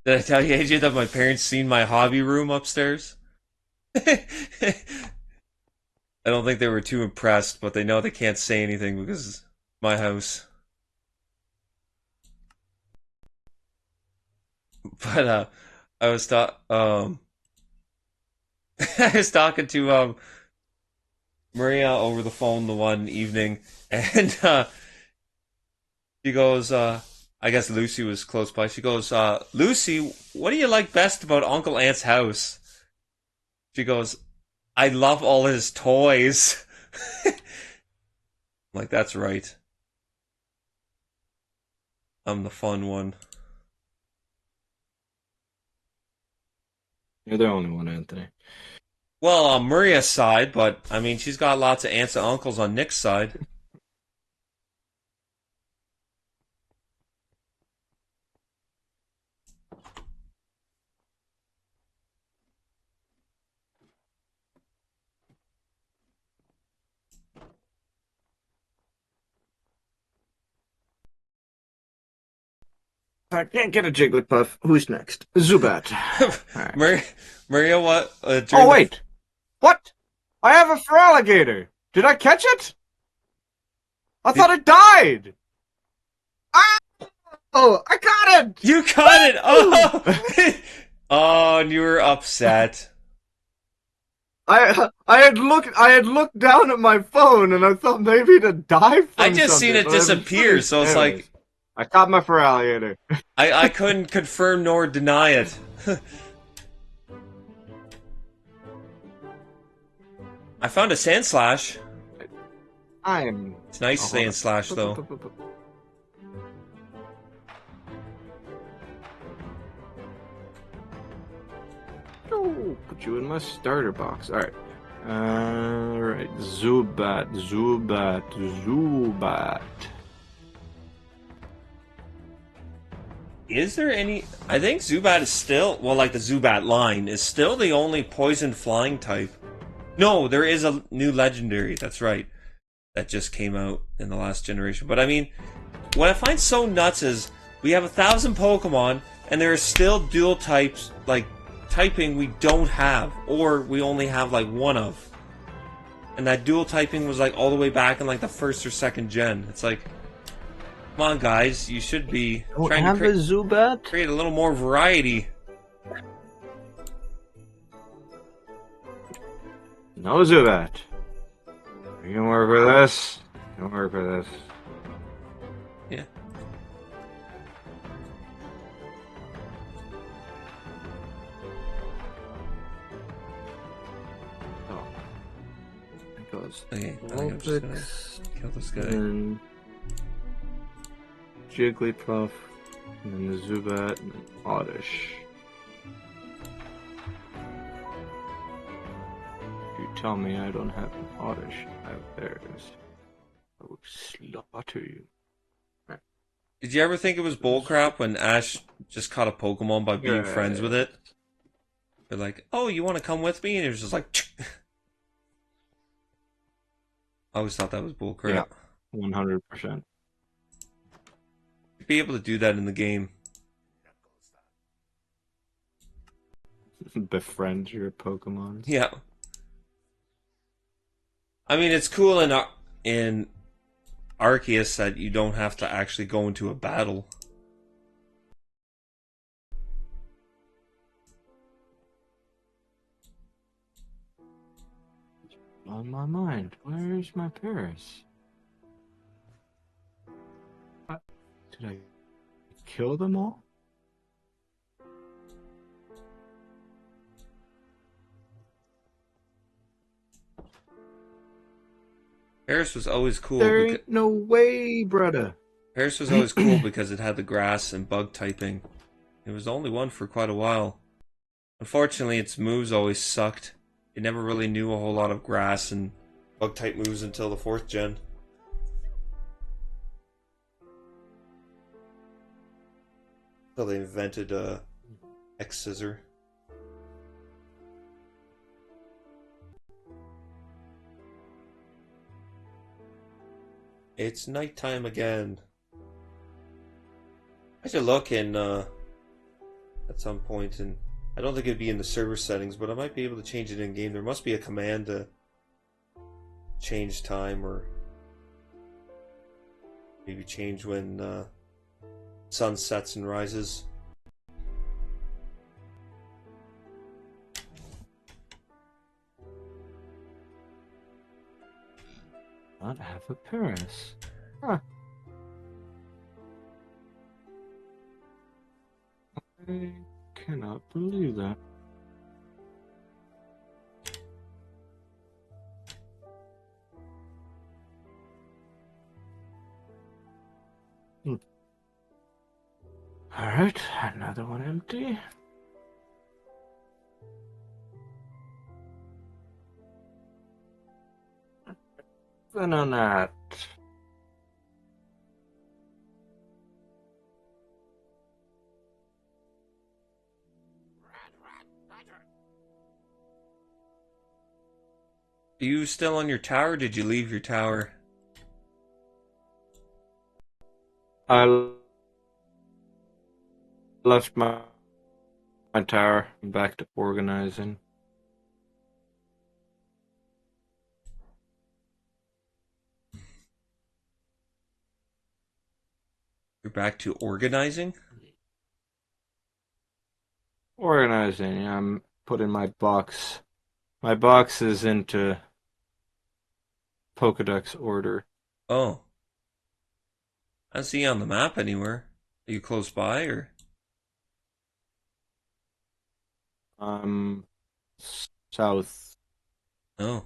Did I tell you, AJ, that my parents seen my hobby room upstairs? I don't think they were too impressed, but they know they can't say anything because it's my house. But I was I was talking to Maria over the phone the one evening, and she goes, I guess Lucy was close by. She goes, Lucy, what do you like best about Uncle Ant's house? She goes, I love all his toys. I'm like, that's right. I'm the fun one. You're the only one, Anthony. Well, on Maria's side, but I mean, she's got lots of aunts and uncles on Nick's side. I can't get a Jigglypuff. Who's next? Zubat. Alright. Maria, what? Oh, wait! What? I have a Feraligatr! Did I catch it? I thought it died! Ah! Oh, I caught it! You caught it! Oh! Oh, and you were upset. I had looked down at my phone and I thought maybe it had died from I just something, seen it but I was disappear, pretty- so it's Anyways, like I caught my Feraligatr. I couldn't confirm nor deny it. I found a sand slash. It's nice sand slash though. Oh, put you in my starter box. Alright. Alright. Zubat. Is there any? I think Zubat is still, well, like the Zubat line is still the only poison flying type. No, there is a new legendary. That's right. That just came out in the last generation. But I mean, what I find so nuts is we have 1,000 Pokemon, and there are still dual types, like typing we don't have, or we only have like one of. And that dual typing was like all the way back in like the first or second gen. It's like, come on, guys, you should be trying to create, Zubat? create a little more variety. No Zubat. You can work with this. You can work with this. Yeah. Oh. It goes. Okay, I think I'm just gonna kill this guy. And Jigglypuff, and then the Zubat, and then Oddish. You tell me I don't have an Oddish, I have theirs. I will slaughter you. Did you ever think it was bullcrap when Ash just caught a Pokemon by being friends with it? They're like, oh, you want to come with me? And it was just like, I always thought that was bullcrap. Yeah, 100%. Be able to do that in the game. Befriend your Pokemon. Yeah. I mean, it's cool in Arceus that you don't have to actually go into a battle. On my mind, where's my Paris? Did I kill them all? Paris was always cool. There ain't no way, brother. Paris was always cool because it had the grass and bug typing. It was the only one for quite a while. Unfortunately, its moves always sucked. It never really knew a whole lot of grass and bug type moves until the 4th gen. Until they invented X-Scissor. It's nighttime again. I should look in at some point, and I don't think it'd be in the server settings, but I might be able to change it in game. There must be a command to change time, or maybe change when sun sets and rises. Not have a Paris. Huh. I cannot believe that. Alright, another one empty. Then on that. Are you still on your tower, or did you leave your tower? I left my tower. I'm back to organizing. You're back to organizing? Organizing. I'm putting my box. My box is into Pokedex order. Oh. I don't see you on the map anywhere. Are you close by, or? South. Oh.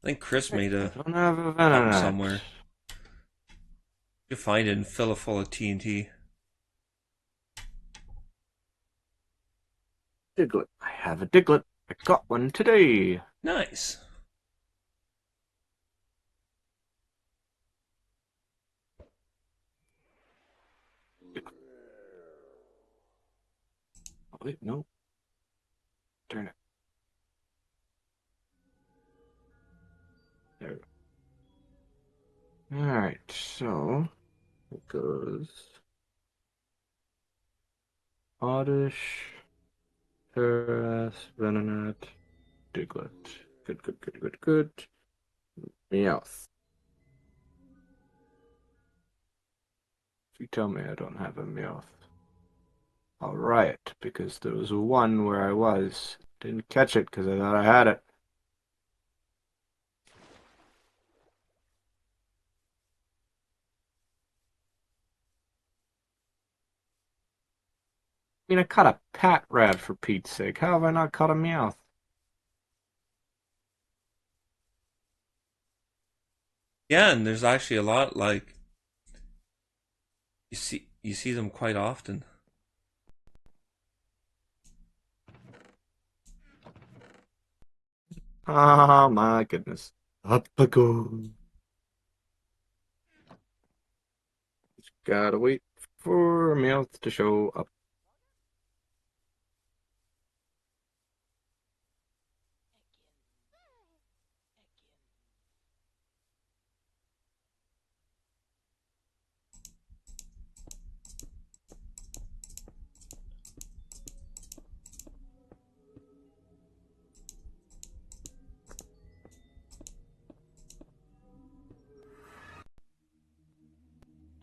I think Chris Hey, made I a don't have a something Venonat. somewhere. You find it and fill it full of TNT. Diglett. I have a Diglett. I got one today. Nice. Oh, wait, no. Turn it. There. Alright, so it goes Oddish, Paras, Venonat, Diglett. Good, good, good, good, good. Meowth. If you tell me I don't have a Meowth, I'll riot, because there was one where I was. Didn't catch it because I thought I had it. I mean, I caught a Pat Rat for Pete's sake. How have I not caught a Meowth? Yeah, and there's actually a lot, like, you see them quite often. Oh my goodness. Up I go. Just gotta wait for Meowth to show up.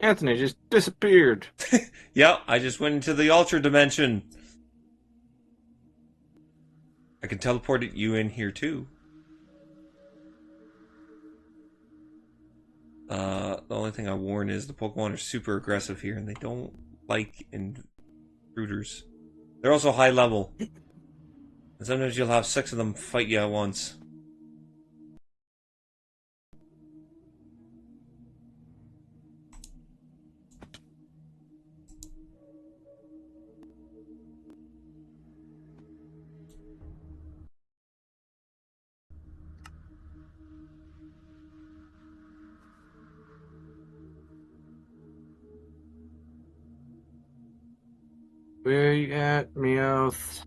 Anthony just disappeared. Yep, I just went into the ultra dimension. I can teleport you in here too. The only thing I warn is the Pokemon are super aggressive here, and they don't like intruders. They're also high level, and sometimes you'll have 6 of them fight you at once. Where you at, Meowth?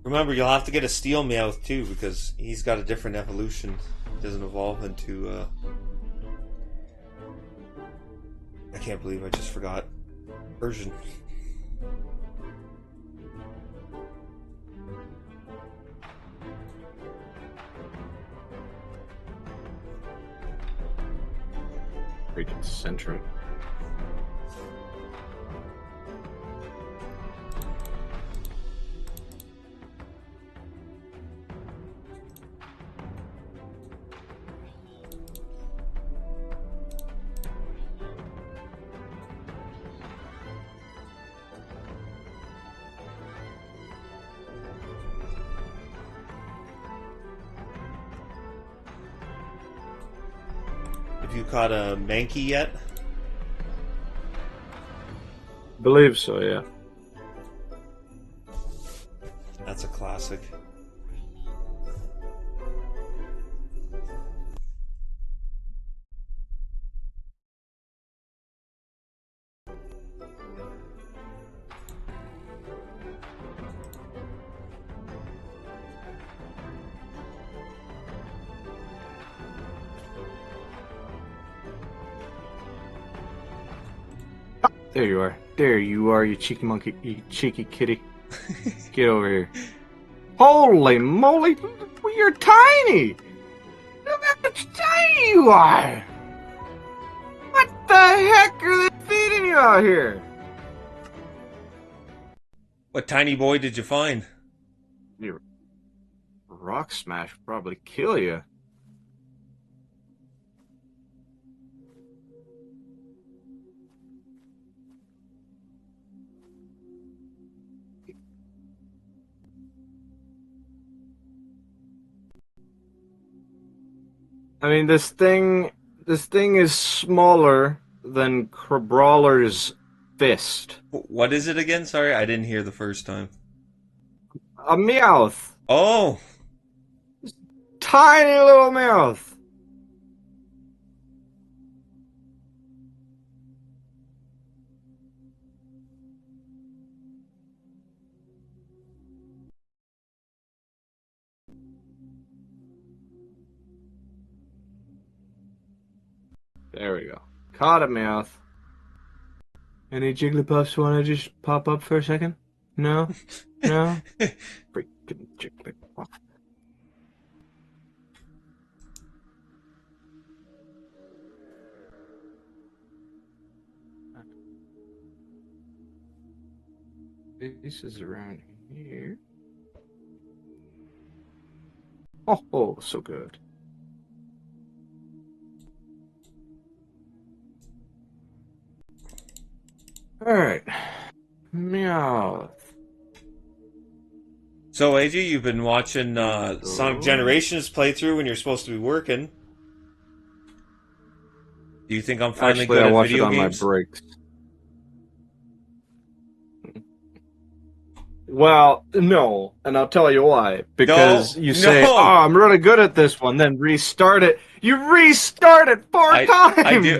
Remember, you'll have to get a steel Meowth too, because he's got a different evolution. He doesn't evolve into. I can't believe I just forgot version. Freaking centric. Have you caught a Mankey yet? Believe so, yeah. That's a classic. There you are. There you are, you cheeky monkey, you cheeky kitty. Get over here. Holy moly, you're tiny! Look how tiny you are! What the heck are they feeding you out here? What tiny boy did you find? Your rock smash would probably kill you. I mean, this thing is smaller than Crabrawler's fist. What is it again? Sorry, I didn't hear the first time. A Meowth. Oh! Tiny little Meowth. There we go. Caught a Meowth. Any Jigglypuffs want to just pop up for a second? No? No? Freaking Jigglypuff. This is around here. Oh, so good. Alright. Meow. So, AJ, you've been watching Sonic Generations playthrough when you're supposed to be working. Do you think I'm finally Actually, good I at watch video it on games? my breaks. Well, no, and I'll tell you why. Because No, you say, "Oh, no. I'm really good at this one," then restart it. You restart it four I do,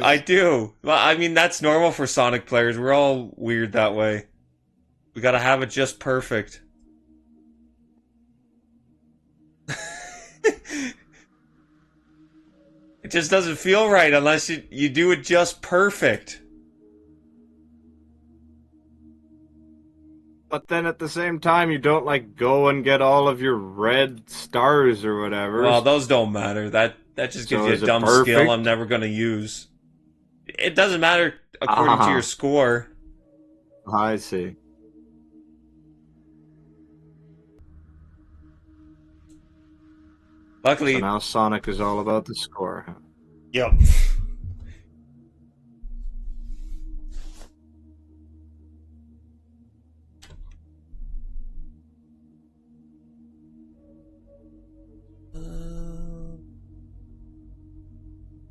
I times. do. Well, I mean, that's normal for Sonic players. We're all weird that way. We gotta have it just perfect. It just doesn't feel right unless you do it just perfect. But then at the same time, you don't like go and get all of your red stars or whatever. Well, those don't matter. That just gives So you a is it dumb skill I'm perfect? never gonna use. It doesn't matter according to your Ah, score. I see. So Luckily, now Sonic is all about the score. Huh? yep.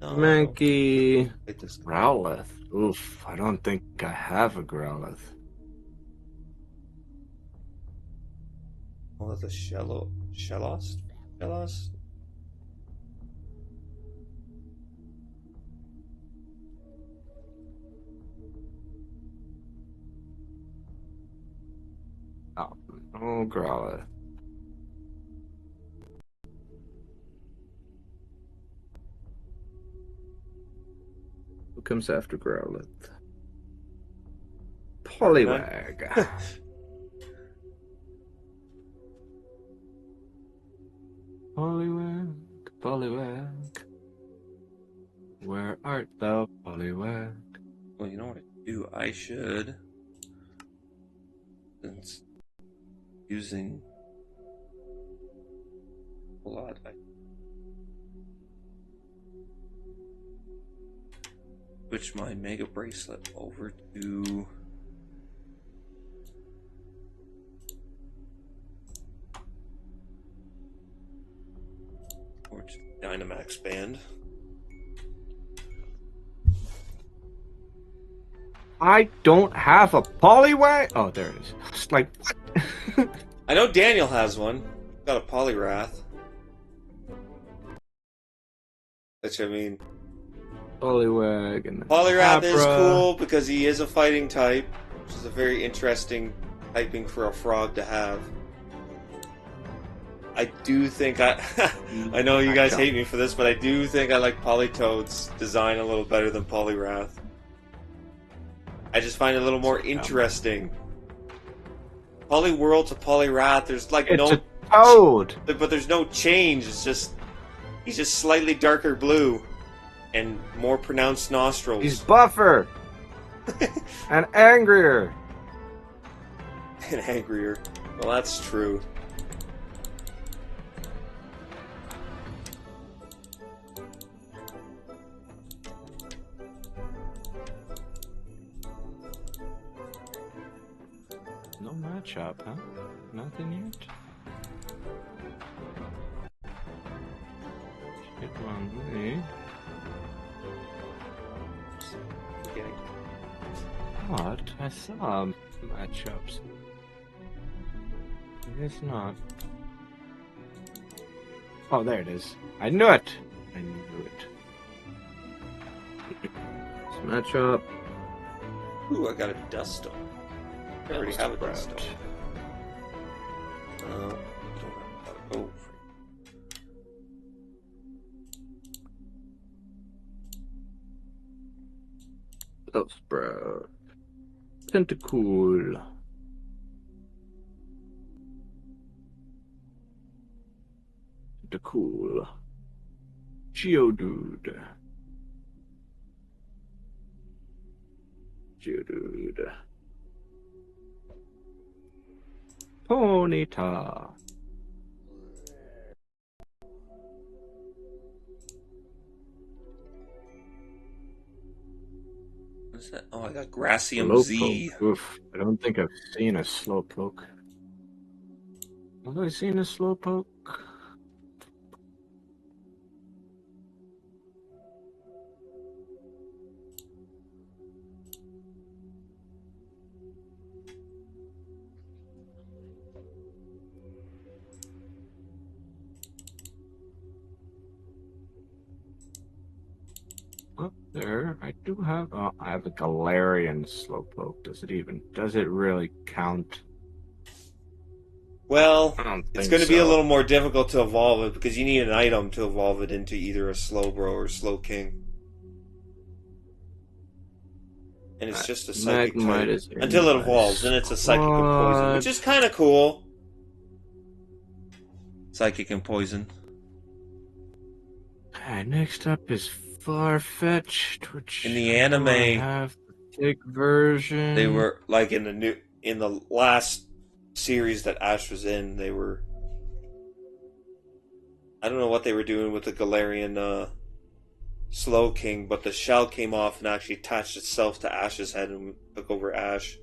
No, I don't Mankey. hate this guy. Growlithe. Oof, I don't think I have a Growlithe. Oh, that's a Shellos? Shellos? Oh, oh, Growlithe. Who comes after Growlithe? Arcanine. Poliwag. Poliwag, Poliwag. Where art thou, Poliwag? Well, you know what I do? I should, since using a lot, I switch my Mega Bracelet over to Dynamax Band. I don't have a Poliwag. Oh, there it is. It's like, what? I know Daniel has one. Got a Poliwrath. Which, I mean, Poliwag and Poliwrath is Abra. cool because he is a fighting type, which is a very interesting typing for a frog to have. I do think I know you guys hate me for this, but I do think I like Politoad's design a little better than Poliwrath. I just find it a little more interesting. Poliwhirl to Poliwrath, there's like It's a toad. but there's no change. It's just he's just slightly darker blue and more pronounced nostrils. He's buffer and angrier. And angrier. Well, that's true. No matchup, huh? Nothing yet? Shit on me. What? I saw matchups. I guess not. Oh, there it is. I knew it! I knew it. Matchup. Ooh, I got a Dusto. I already have a Dusto. Oh. Bellsprout. Tentacool. Tentacool. Geodude. Geodude. Ponyta. What's that? Oh, I got Gracium Z. Slowpoke. Oof. I don't think I've seen a Slowpoke. Have I seen a Slowpoke? Up there, I do have. Oh, I have a Galarian Slowpoke. Does it really count? Well, I don't it's think going to be a so. little more difficult to evolve it because you need an item to evolve it into either a Slowbro or Slowking. And it's just a psychic type. Until it evolves, then it's a psychic and poison, which is kind of cool. Psychic and poison. Okay, next up is Farfetch'd, which In the I know I anime, have the big version. they were like in the last series that Ash was in. They were. I don't know what they were doing with the Galarian Slowking, but the shell came off and actually attached itself to Ash's head and took over Ash.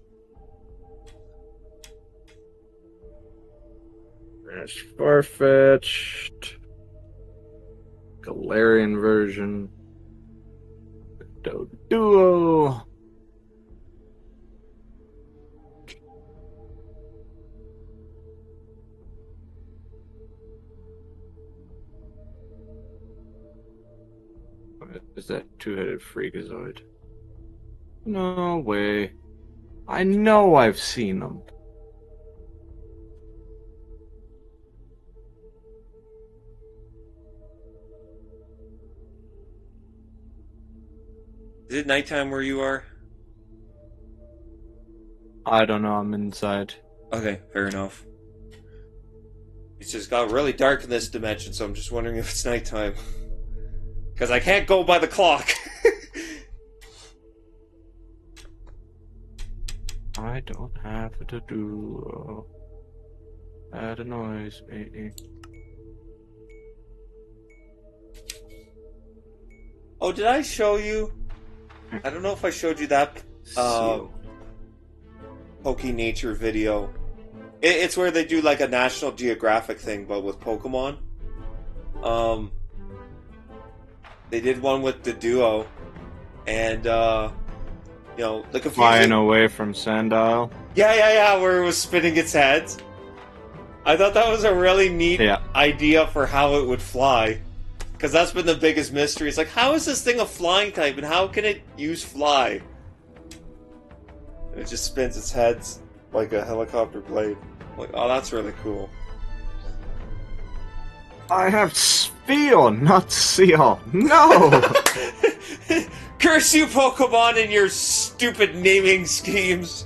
There's Farfetch'd. Galarian version. Doduo. Is that two-headed freakazoid? No way. I know I've seen them. Is it nighttime where you are? I don't know. I'm inside. Okay, fair enough. It's just got really dark in this dimension, so I'm just wondering if it's nighttime. Because I can't go by the clock. I don't have to do. Add a noise, maybe. Oh, did I show you? I don't know if I showed you that Seal. Poke Nature video. It's where they do like a National Geographic thing, but with Pokemon. They did one with the duo, and the confusing. Flying away from Sandile. Yeah, where it was spinning its head. I thought that was a really neat idea for how it would fly. Because that's been the biggest mystery. It's like, how is this thing a flying type, and how can it use fly? And it just spins its head like a helicopter blade. I'm like, oh, that's really cool. I have Spheal, not Seal. No! Curse you, Pokemon, and your stupid naming schemes.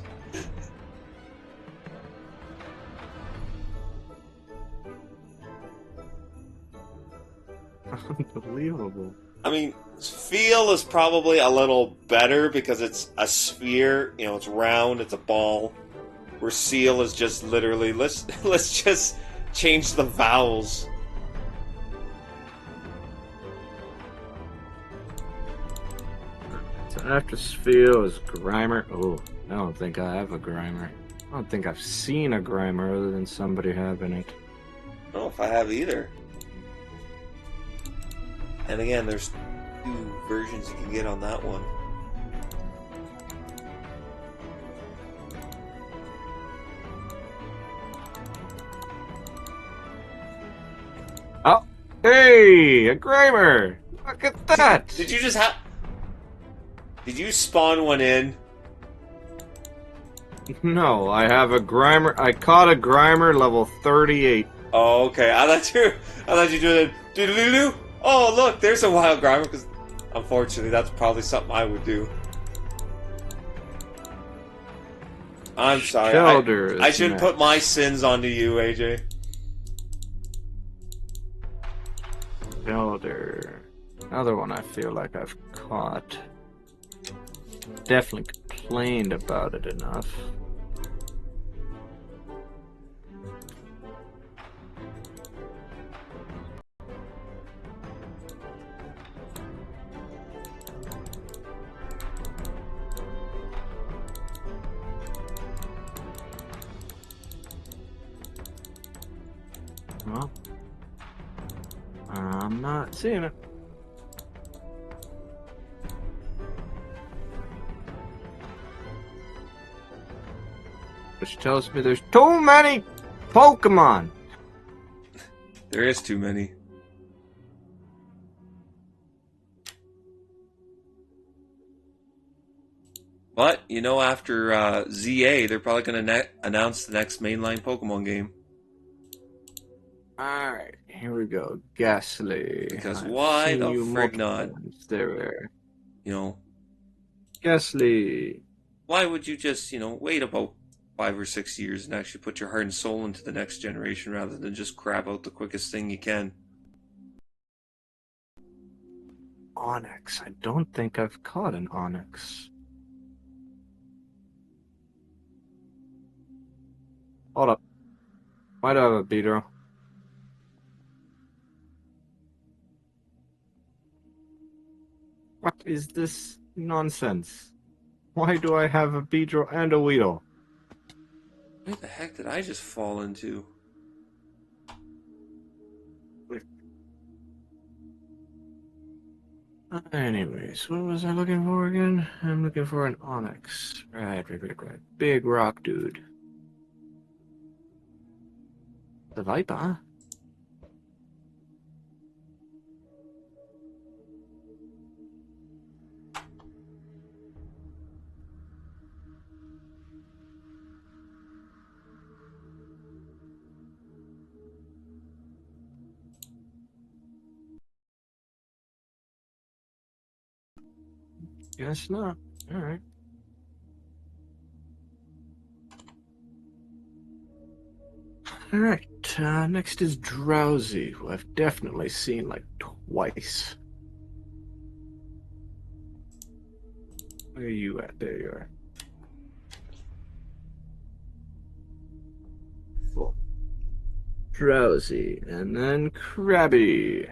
Unbelievable. I mean, feel is probably a little better because it's a sphere. You know, it's round. It's a ball. Where seal is just literally let's just change the vowels. So after Spheal is Grimer. Oh, I don't think I have a Grimer. I don't think I've seen a Grimer other than somebody having it. I don't know if I have either. And again, there's 2 versions you can get on that one. Oh, hey, a Grimer! Look at that! Did you just have? Did you spawn one in? No, I have a Grimer. I caught a Grimer level 38. Oh, okay. I thought you did doodle-doo. Oh, look, there's a wild Grimer. Because unfortunately, that's probably something I would do. I'm sorry. I should put my sins onto you, AJ. Elder. Another one I feel like I've caught. Definitely complained about it enough. Well, I'm not seeing it. Which tells me there's too many Pokemon. There is too many. But, you know, after ZA, they're probably going to announce the next mainline Pokemon game. Alright, here we go. Ghastly. Because why the frig not? There. You know, Ghastly. why would you just, wait about 5 or 6 years and actually put your heart and soul into the next generation rather than just crap out the quickest thing you can? Onyx. I don't think I've caught an Onyx. Hold up. Might have a Beedrill. What is this nonsense? Why do I have a Beedrill and a Weedle? What the heck did I just fall into? Anyways, what was I looking for again? I'm looking for an Onyx. Right. Big rock dude. The Viper? Guess not. All right. All right. Next is Drowsy, who I've definitely seen like twice. Where are you at? There you are. Cool. Drowsy, and then Krabby.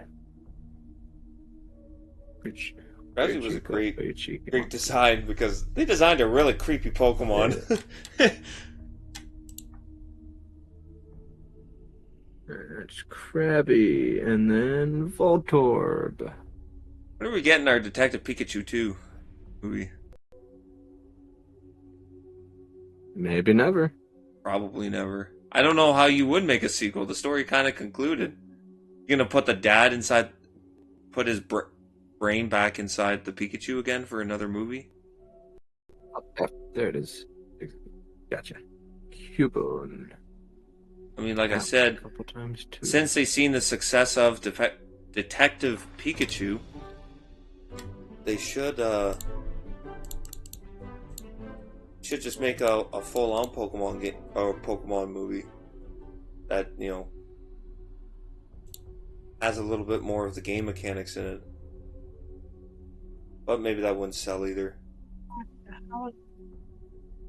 Which Drowsy was a great, very cheeky great design because they designed a really creepy Pokemon. That's Krabby, and then Voltorb. When are we getting our Detective Pikachu 2 movie? Maybe never. Probably never. I don't know how you would make a sequel. The story kind of concluded. You're gonna put the dad inside, put his brain back inside the Pikachu again for another movie? Oh, there it is. Gotcha. Cubone. I mean, like I said, a couple times too. since they've seen the success of Detective Pikachu, they should just make a full-on Pokemon game or Pokemon movie that, you know, has a little bit more of the game mechanics in it. But maybe that wouldn't sell either.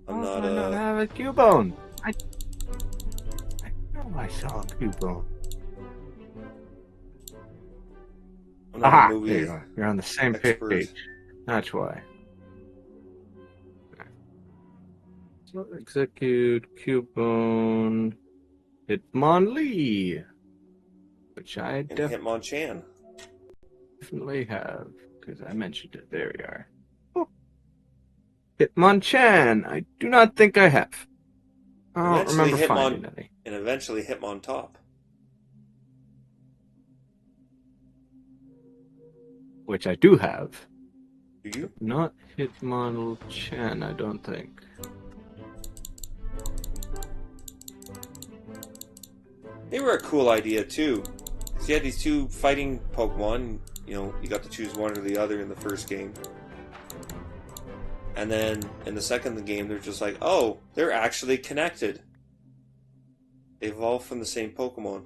I'm not not have a Cubone. I know I saw a Cubone. I'm not Aha! a movie There you are. You're on the same expert. page. That's why. So execute Cubone Hitmonlee, which I And Hitmonchan. definitely have, because I mentioned it. There we are. Oh. Hitmonchan, I do not think I have. I don't Eventually remember finding any. And eventually Hitmontop. Which I do have. Do you? Not Hitmonchan, I don't think. They were a cool idea too. Because you had these two fighting Pokemon, you know, you got to choose one or the other in the first game. And then in the second game, they're just like, oh, they're actually connected. They evolved from the same Pokemon.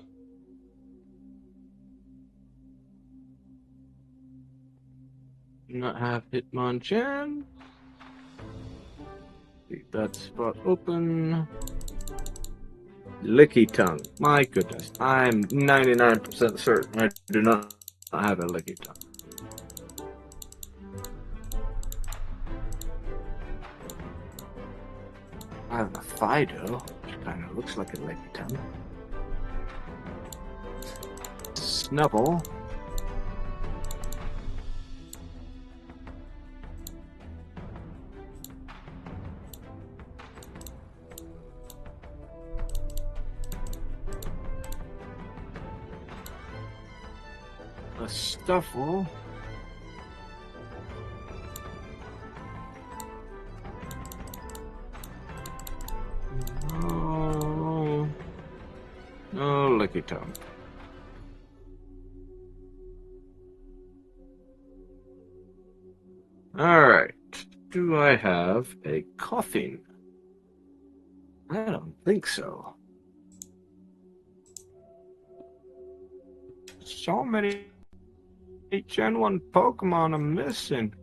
Do not have Hitmonchan. Leave that spot open. Licky Tongue. My goodness. I'm 99% certain I do not have a Licky Tongue. I have a Fido, which kind of looks like a Licky Tongue. Snubble. A Stuffle. No. No Licky Tongue. Alright. Do I have a Coughing? I don't think so. So many Gen 1 Pokemon I'm missing.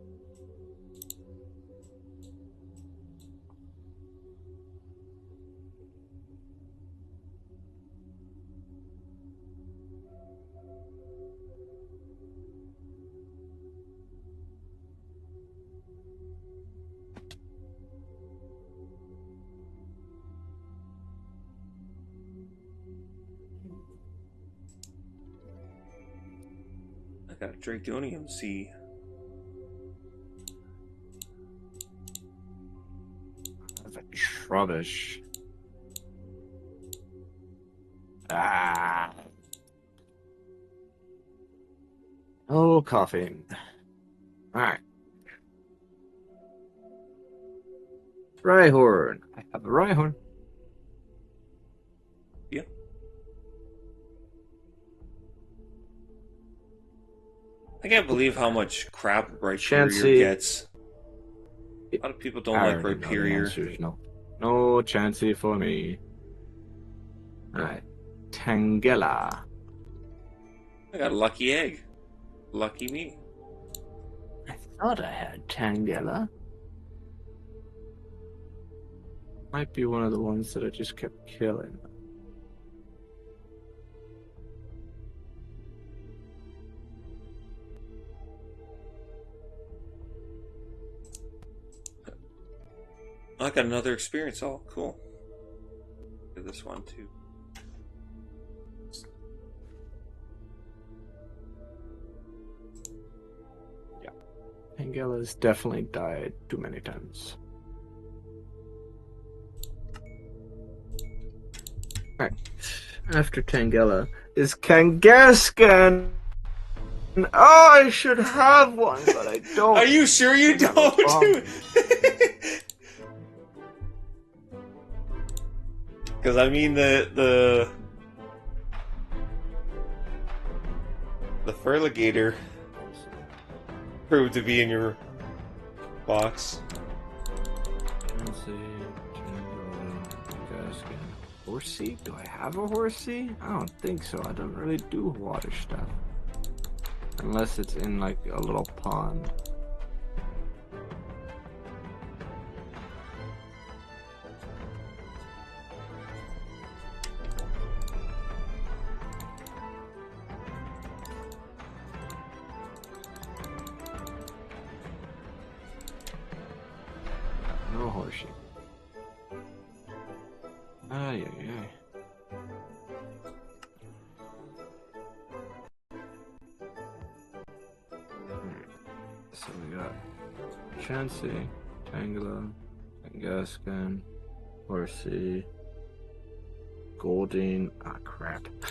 I got a Draconium C. That's a Trubbish. Ah. Oh, Coughing. Alright. Rhyhorn. I have a Rhyhorn. Yeah. I can't believe how much crap Bright Courier Chansey. gets. A lot of people don't I like already know the Rhyperior. answer. No, no chancey for me. All right, Tangela. I got a lucky egg. Lucky me. I thought I had Tangela. Might be one of the ones that I just kept killing. I got another experience. Oh, cool. Do this one too. Yeah, Tangela's definitely died too many times. Right. After Tangela is Kangaskhan. Oh, I should have one, but I don't. Are you sure you I got no don't? Because I mean the Furligator proved to be in your box. Horsey? Do I have a horsey? I don't think so. I don't really do water stuff. Unless it's in like a little pond. No horsey. Ay, ay, ay. So we got Chansey, Tangela, Kangaskhan, Horsey, Goldeen. Ah, crap. I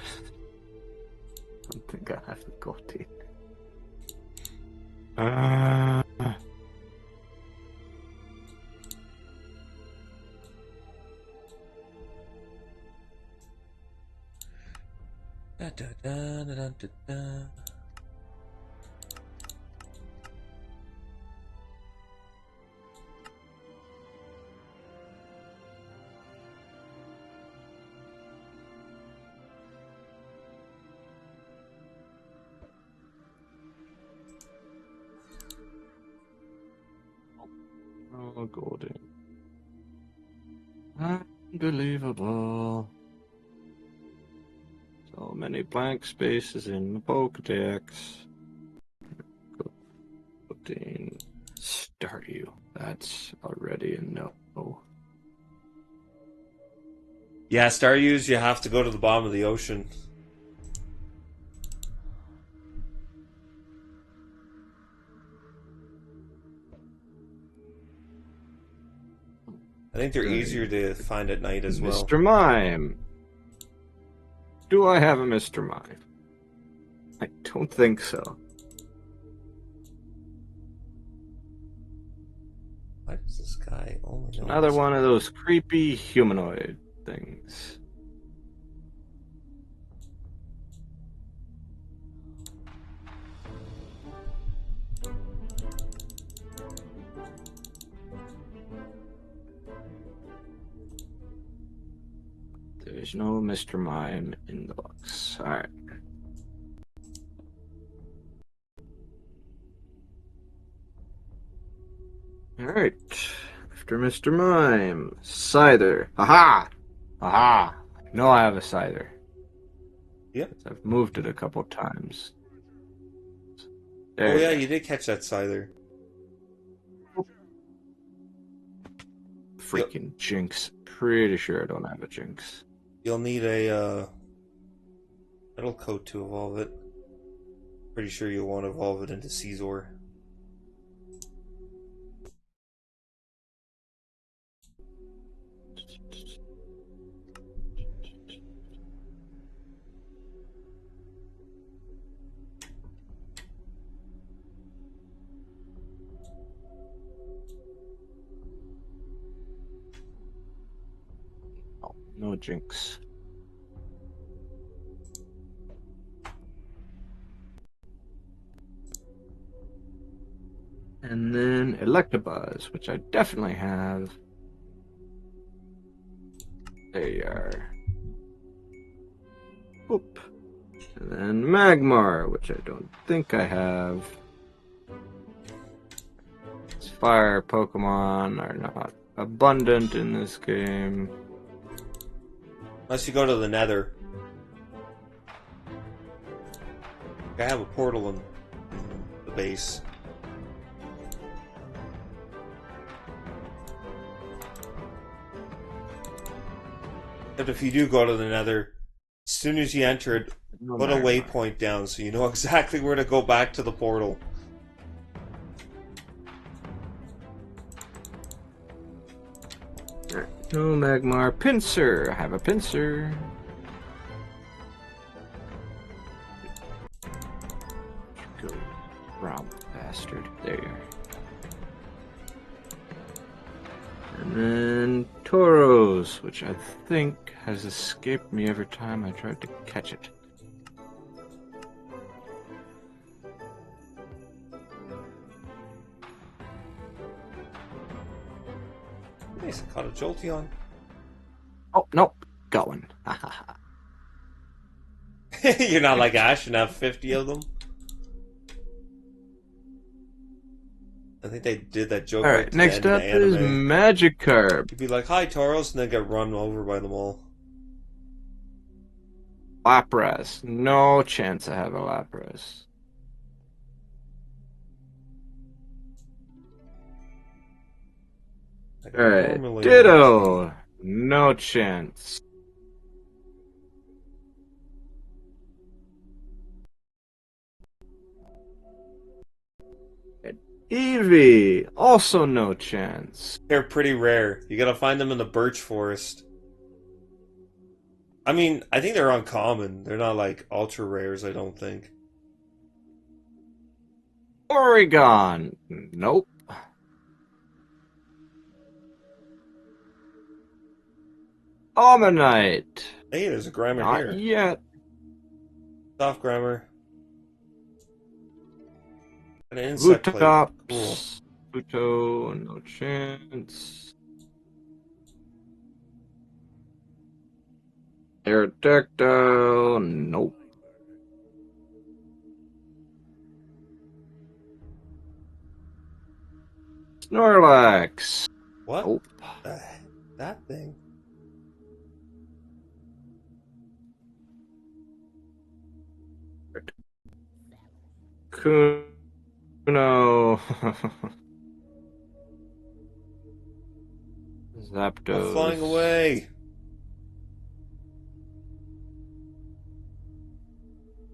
don't think I have the Goldeen. Da, da, da, da, da, da, da. Oh, Goldeen. Unbelievable. So many blank spaces in the Pokedex. Goldeen. Staryu. That's already a no. Yeah, Staryus, you have to go to the bottom of the ocean. I think they're easier to find at night as well. Mr. Mime. Do I have a Mr. Mime? I don't think so. Why does this guy only know Another this? one of those creepy humanoid things. There's no Mr. Mime in the box. Alright. Alright. After Mr. Mime. Scyther. Aha! Aha! I know I have a Scyther. Yeah. I've moved it a couple times. Oh yeah, There. you did catch that Scyther. Freaking Jinx. Pretty sure I don't have a Jinx. You'll need a metal coat to evolve it. Pretty sure you'll want to evolve it into Caesar. Oh, no Jinx. And then Electabuzz, which I definitely have. There you are. Oop. And then Magmar, which I don't think I have. Fire Pokemon are not abundant in this game. Unless you go to the Nether. I have a portal in the base. But if you do go to the Nether, as soon as you enter it, No put a Magmar. waypoint down so you know exactly where to go back to the portal. No Magmar. Pinsir. I have a Pinsir. Go, romp bastard. There you are. And then Tauros, which I think has escaped me every time I tried to catch it. Nice, I caught a Jolteon. Oh, nope. Got one. You're not like Ash and have 50 of them. I think they did that joke right Alright, to next the up end of is the anime. Magikarp. You'd be like, hi, Tauros, and then get run over by them all. Lapras. No chance I have a Lapras. Like a Alright, Charmeleon. Ditto. No chance. Eevee. Also no chance. They're pretty rare. You gotta find them in the birch forest. I mean, I think they're uncommon. They're not like ultra rares, I don't think. Oregon. Nope. Almanite. Hey, there's a grammar Not here. yet. Soft grammar. An insect plate. Cool. Vutops. Pluto. No chance. Aerodactyl. Nope. Snorlax. What? Nope. That thing. Kuno. I'm Zapdos. flying away.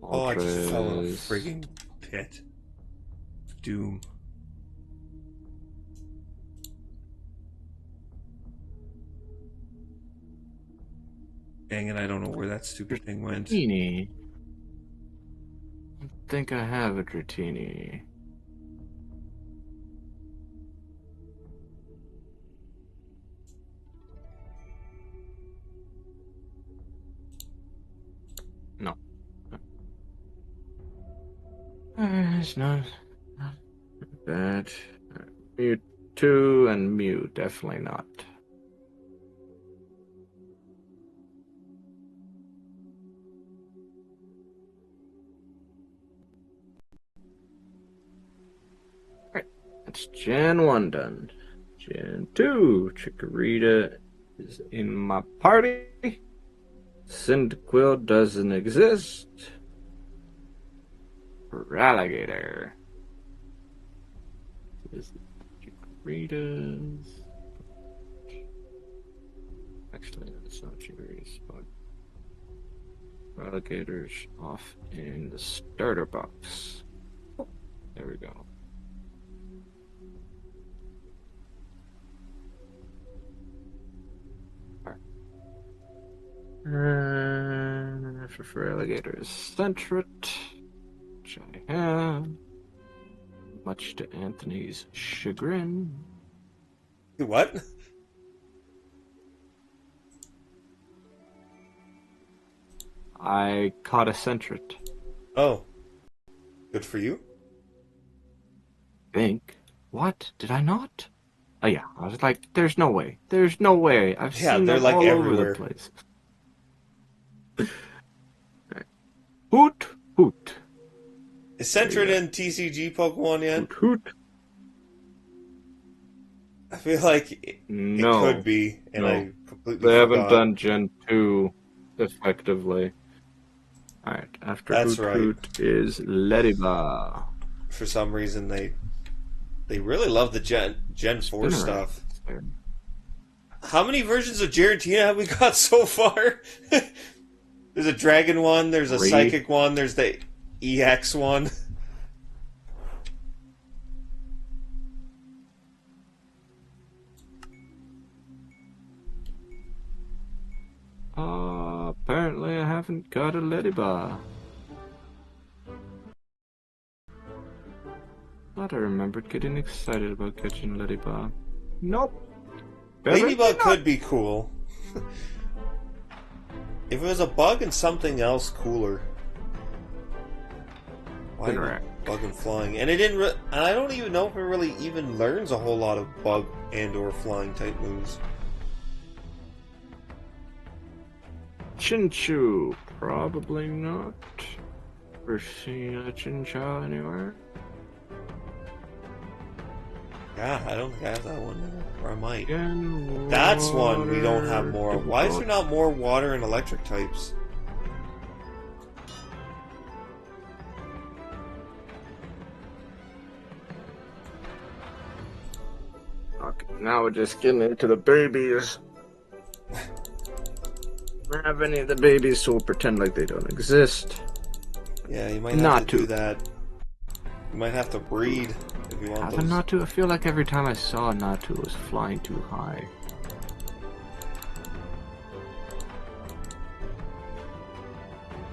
Oh, I just fell in a Moltres. frigging pit. Doom. Dang it, I don't know where that stupid thing went. Dratini. I think I have a Dratini. No. It's not bad. Mewtwo and Mew, definitely not. Alright, that's Gen 1 done. Gen 2, Chikorita is in my party. Cyndaquil doesn't exist. Ralligator. Is Chikorita's. Actually, that's not Chikorita's, but Ralligator's off in the starter box. There we go. For Alligator's Centret, which I have, much to Anthony's chagrin. What? I caught a Centret. Oh. Good for you? Think. What? Did I not? Oh yeah, I was like, there's no way. There's no way. I've Yeah, seen they're them like all over the everywhere. place. Hoot, hoot. Is There you Centred go. in TCG Pokemon yet? Hoot, hoot. I feel like it could No, be, and no. I completely They haven't forgot. done Gen 2 effectively. Alright, after That's Hoot right. Hoot is Ladybug. For some reason, they really love the Gen 4 Spinner. stuff. How many versions of Giratina have we got so far? There's a Dragon one, there's a 3. Psychic one, there's the EX one. Apparently I haven't got a Ladybug. Thought I remembered getting excited about catching Ladybug. Nope. Apparently Ladybug not. could be cool. If it was a bug and something else cooler. Why Spinner. bug and flying? And it didn't. And I don't even know if it really even learns a whole lot of bug and/or flying type moves. Chinchu. Probably not. We're seeing a Chinchou anywhere. Yeah, I don't think I have that one. Or I might. Again, That's one we don't have more. water, Why is there not more water and electric types? Okay, now we're just getting into the babies. We have any of the babies, so we'll pretend like they don't exist. Yeah, you might have Not to do to. that. You might have to breed if you want Have a those. Natu? I feel like every time I saw a Natu, it was flying too high.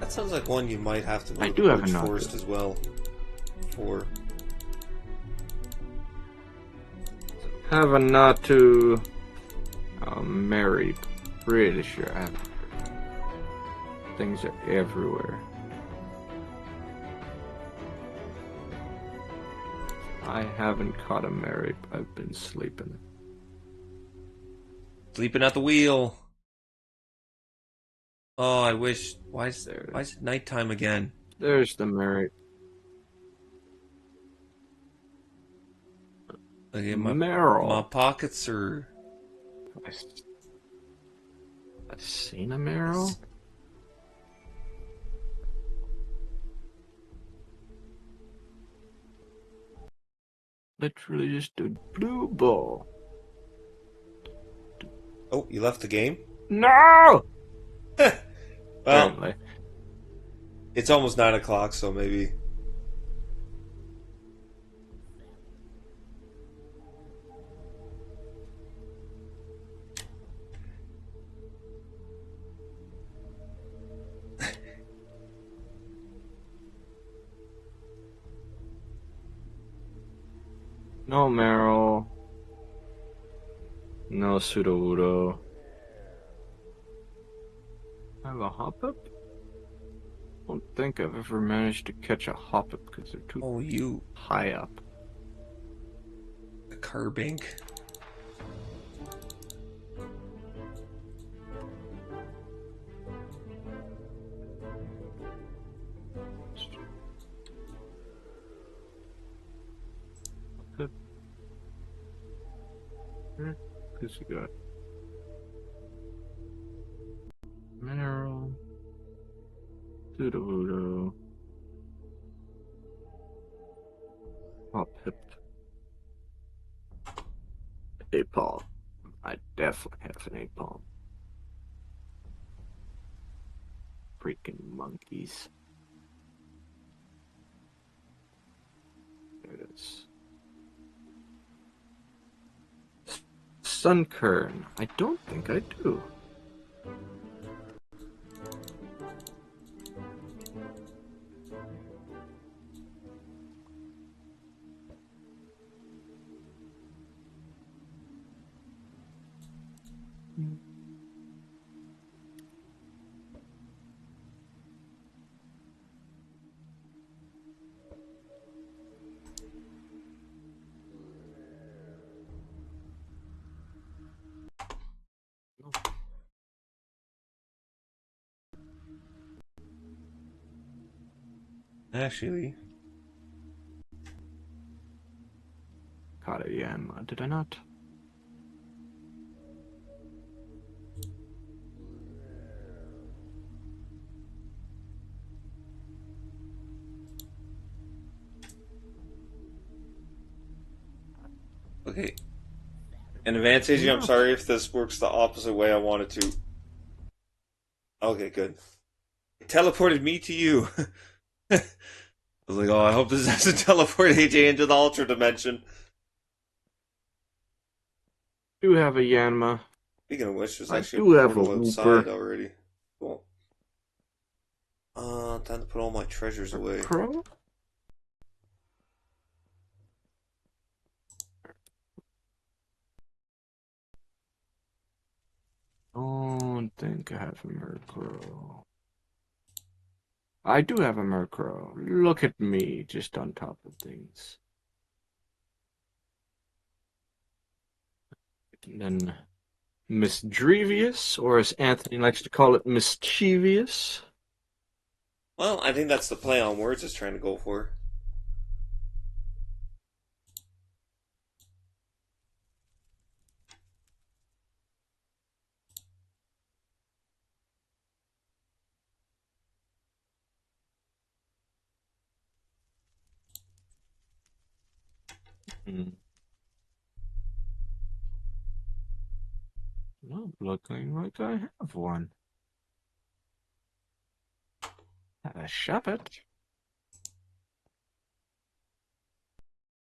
That sounds like one you might have to go I to do the have a Birch Natu. Forest as well. For Have a Natu. Mary. Pretty sure I have. Things are everywhere. I haven't caught a Mary. I've been sleeping. sleeping at the wheel. Oh, I wish. Why is it nighttime again? There's the Mary. Like my Meryl. pockets are. I've seen a Meryl? Literally just a blue ball. Oh, you left the game? No! Well, Apparently. it's almost 9 o'clock, so maybe. No Meryl. No Sudowoodo. I have a Hoppip? Don't think I've ever managed to catch a Hoppip because they're too Oh, you. high up. A Carbink. Because you got Mineral, Sudowoodo, Hoppip, Apalm. I definitely have an Apalm. Freaking monkeys. There it is. Sunkern. I don't think I do. Actually, Caught a Yanma, did I not? okay. In advance, AJ, I'm Not. sorry if this works the opposite way I wanted to. Okay, good. It teleported me to you. I was like, oh, I hope this doesn't teleport AJ into the Ultra Dimension. Do have a Yanma. Speaking of which, there's I actually a do have a portal outside Wooper. already. Cool. Time to put all my treasures away. Crow? Don't think I have a Murkrow. I do have a Murkrow. Look at me, just on top of things. And then Misdrevious, or as Anthony likes to call it, Mischievous. Well, I think that's the play on words it's trying to go for. Hmm. Not looking like I have one. Have a Shuppet.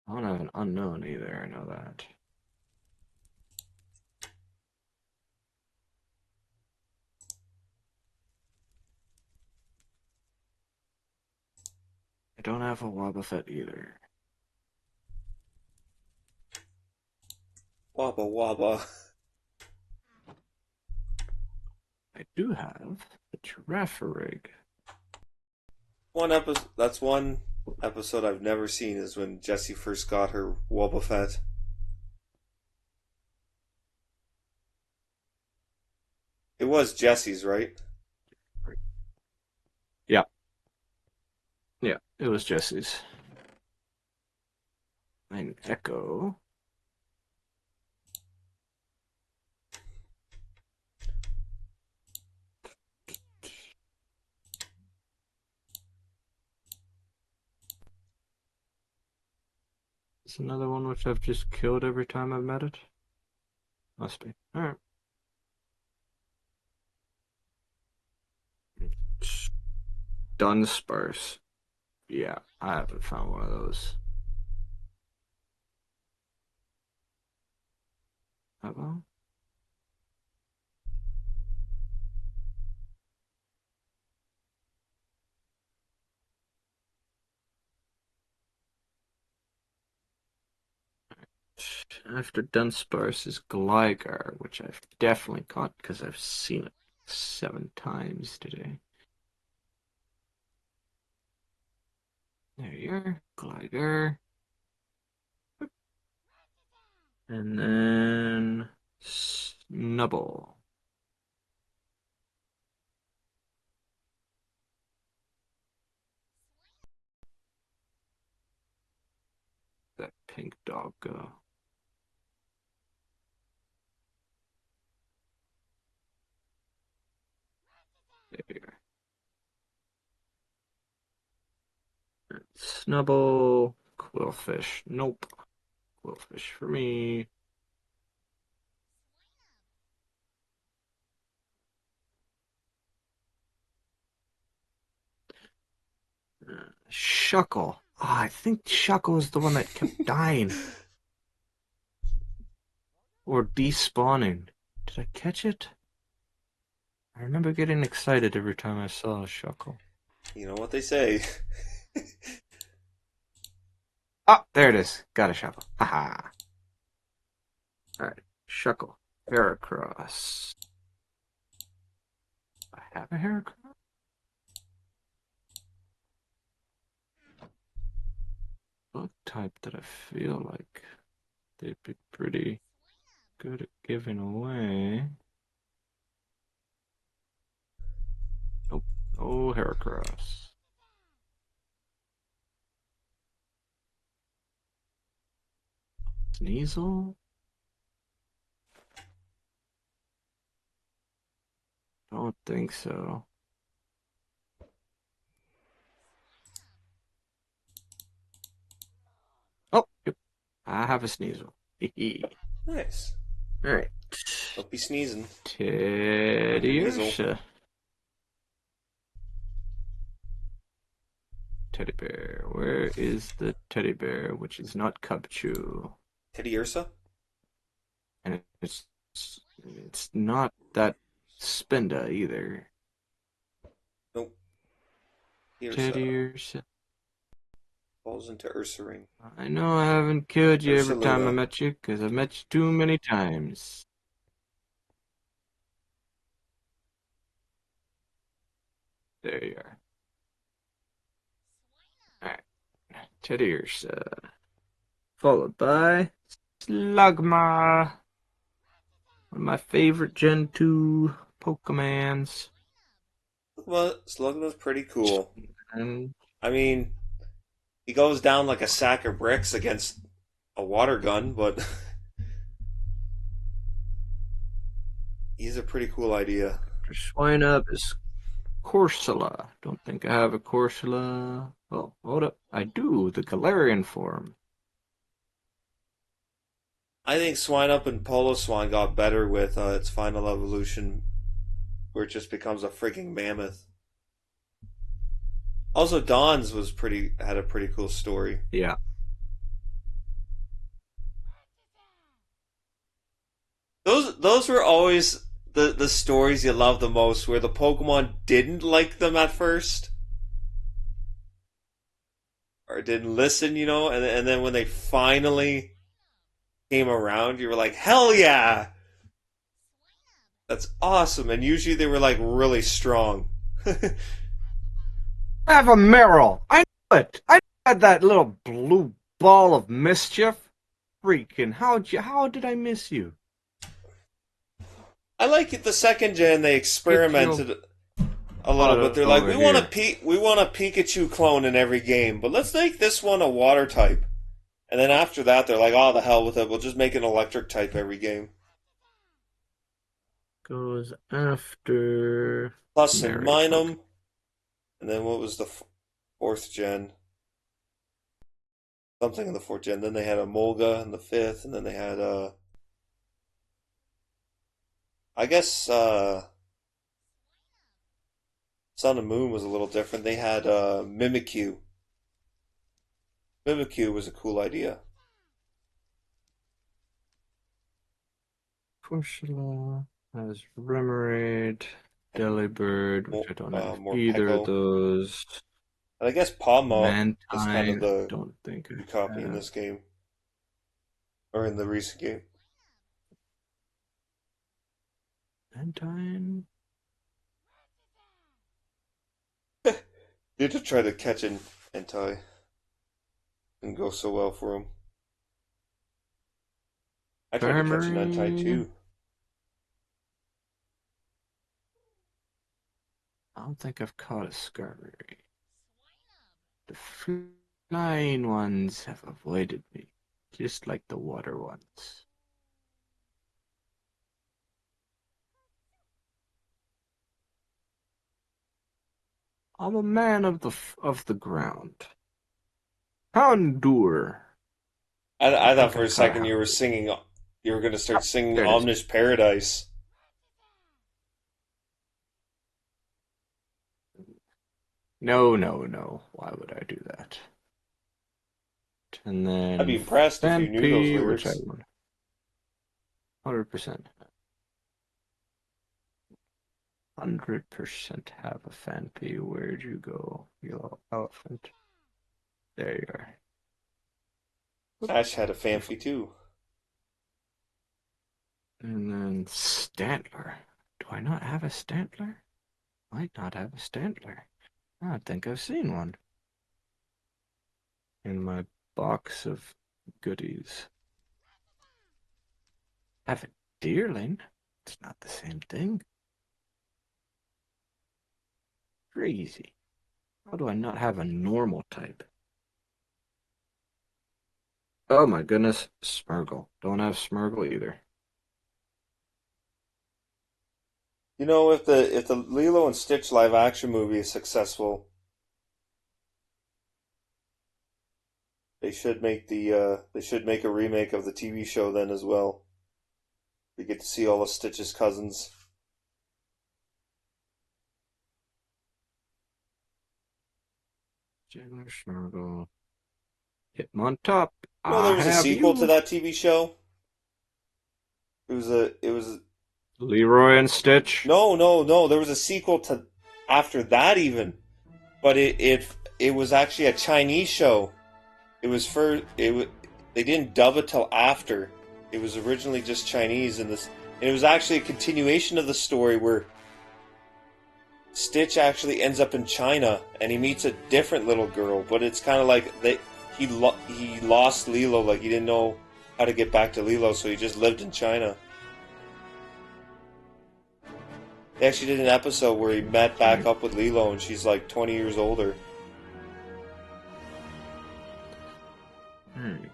I don't have an unknown either, I know that. I don't have a Wobbuffet either. Wabba wabba. I do have a Girafarig. One episode. That's one episode I've never seen. Is when Jessie first got her Wobbuffet. It was Jessie's, right? Yeah, yeah, it was Jesse's. An Echo. It's another one which I've just killed every time I've met it. Must be. Alright. Dunsparce. Yeah, I haven't found one of those. Have I? After Dunsparce is Gligar, which I've definitely caught because I've seen it 7 times today. There you are, Gligar. And then Snubble. That pink dog go. There you are. Snubble. Quillfish. Nope. Quillfish for me. Shuckle. Ah, I think Shuckle is the one that kept dying or despawning. Did I catch it? I remember getting excited every time I saw a Shuckle. You know what they say. Ah, there it is. Got a Shuckle. Haha. Alright, Shuckle. Heracross. I have a Heracross? Bug type that I feel like they'd be pretty good at giving away. Nope. Oh, Heracross. Sneasel? Don't think so. Oh, yep. I have a Sneasel. Nice. All right. Don't be sneezing on your Teddy nasal. Ursa. Teddy bear. Where is the teddy bear, which is not Cubchoo? Teddy Ursa? And it's not that Spinda either. Nope. Ursa. Teddy Ursa. Falls into Ursa Ring. I know I haven't killed you Ursa every time I Luna. met you, because I've met you too many times. There you are. Alright. Teddy Ursa. Followed by Slugma. One of my favorite Gen 2 Pokemons. Well, Slugma's pretty cool. And I mean, he goes down like a sack of bricks against a water gun, but he's a pretty cool idea. swine up is Corsola. Don't think I have a Corsola. Oh, hold up. I do. The Galarian form. I think Swineup and Polo Swan got better with its final evolution, where it just becomes a freaking mammoth. Also, Dawn's had a pretty cool story. Yeah. Those were always the stories you love the most, where the Pokemon didn't like them at first, or didn't listen, and then when they finally came around, you were like, hell yeah, that's awesome. And usually they were like really strong. Have a Meryl. I knew it. I had that little blue ball of mischief. Freaking, how did I miss you? I like it. The second gen they Get your experimented a little bit. butt They're like, over here. we want a Pikachu clone in every game, but let's make this one a water type. And then after that, they're like, oh, the hell with it. We'll just make an electric type every game. Goes after Plus some Mary Pokemon. Minum. And then what was the fourth gen? Something in the fourth gen. Then they had a Molga in the fifth, and then they had I guess Sun and Moon was a little different. They had Mimikyu. Mimikyu was a cool idea. Corsola has Remoraid, Delibird, which I don't have either of Morpeko. those. And I guess Palma is kind of Mantine, the don't think new I copy in have. this game. Or in the recent game. Mantine? You had to try to catch an Entei. Didn't go so well for him. I tried to catch an Entei Charmery? too. I don't think I've caught a Skarmory. The flying ones have avoided me, just like the water ones. I'm a man of the ground. Houndour. I I thought think for I a caught a second Houndour. you were going to start singing There it is. Omnish Paradise. No, no, no. Why would I do that? And I'd be then impressed if you knew those Fanpy, which I lyrics. would 100%. 100% have a Fanpy. Where'd you go, you elephant? There you are. Ash had a Fanfi too. And then Stantler. Do I not have a Stantler? Might not have a Stantler. I don't think I've seen one in my box of goodies. I have a Deerling. It's not the same thing. Crazy. How do I not have a normal type? Oh my goodness, Smurgle. Don't have Smurgle either. You know, if the Lilo and Stitch live action movie is successful, they should make a remake of the TV show then as well. We get to see all of Stitch's cousins. Chandler Smurgle. Hit 'em on top. You know, there I was a have sequel to you. that TV show. It was Leroy and Stitch. no. There was a sequel to after that even, but it was actually a Chinese show. It was for it. They didn't dub it till after. It was originally just Chinese, and it was actually a continuation of the story where Stitch actually ends up in China and he meets a different little girl. But it's kind of like he lost Lilo, like he didn't know how to get back to Lilo, so he just lived in China. They actually did an episode where he met back up with Lilo, and she's like 20 years older.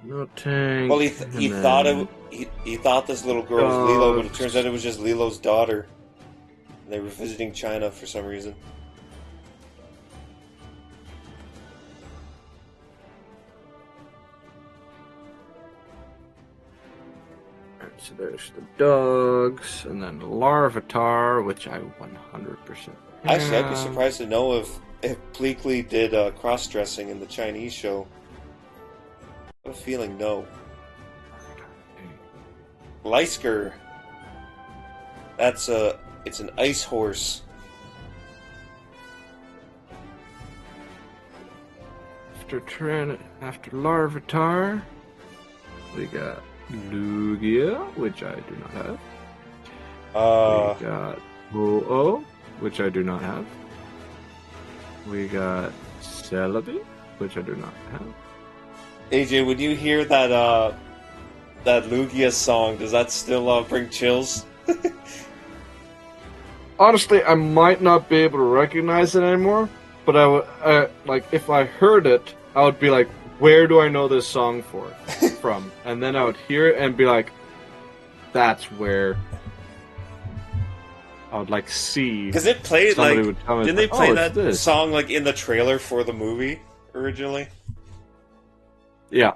No tank. Well, he thought this little girl was Lilo, but it turns out it was just Lilo's daughter. And they were visiting China for some reason. So there's the dogs, and then Larvitar, which I 100% Actually, I'd be have. surprised to know if Bleakley did cross-dressing in the Chinese show. I have a feeling no. Lysker. It's an ice horse. After Larvitar, we got Lugia, which I do not have. We got Ho-Oh, which I do not have. We got Celebi, which I do not have. AJ, when you hear that Lugia song, does that still bring chills? Honestly, I might not be able to recognize it anymore, but I would, like, if I heard it, I would be like, where do I know this song from? And then I would hear it and be like, that's where I would like see. Because it played somebody like, would tell me, didn't they like, play oh, that this song like in the trailer for the movie originally? Yeah.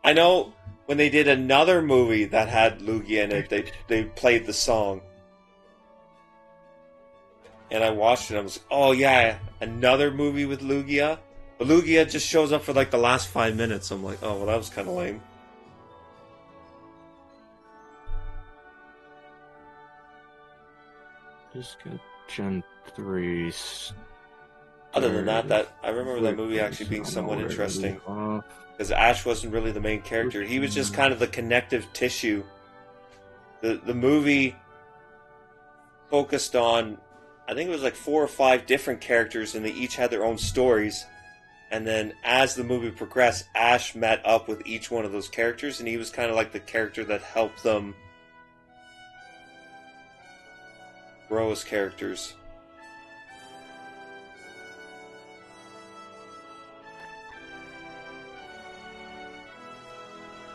I know when they did another movie that had Lugia in it, they played the song. And I watched it and I was like, oh yeah, another movie with Lugia? But Lugia just shows up for like the last 5 minutes. I'm like, oh, well, that was kind of lame. Just got Gen 3. Other than that I remember that movie actually being somewhat interesting. Because Ash wasn't really the main character. He was just kind of the connective tissue. The movie focused on, I think it was like 4 or 5 different characters, and they each had their own stories. And then as the movie progressed, Ash met up with each one of those characters, and he was kind of like the character that helped them grow as characters.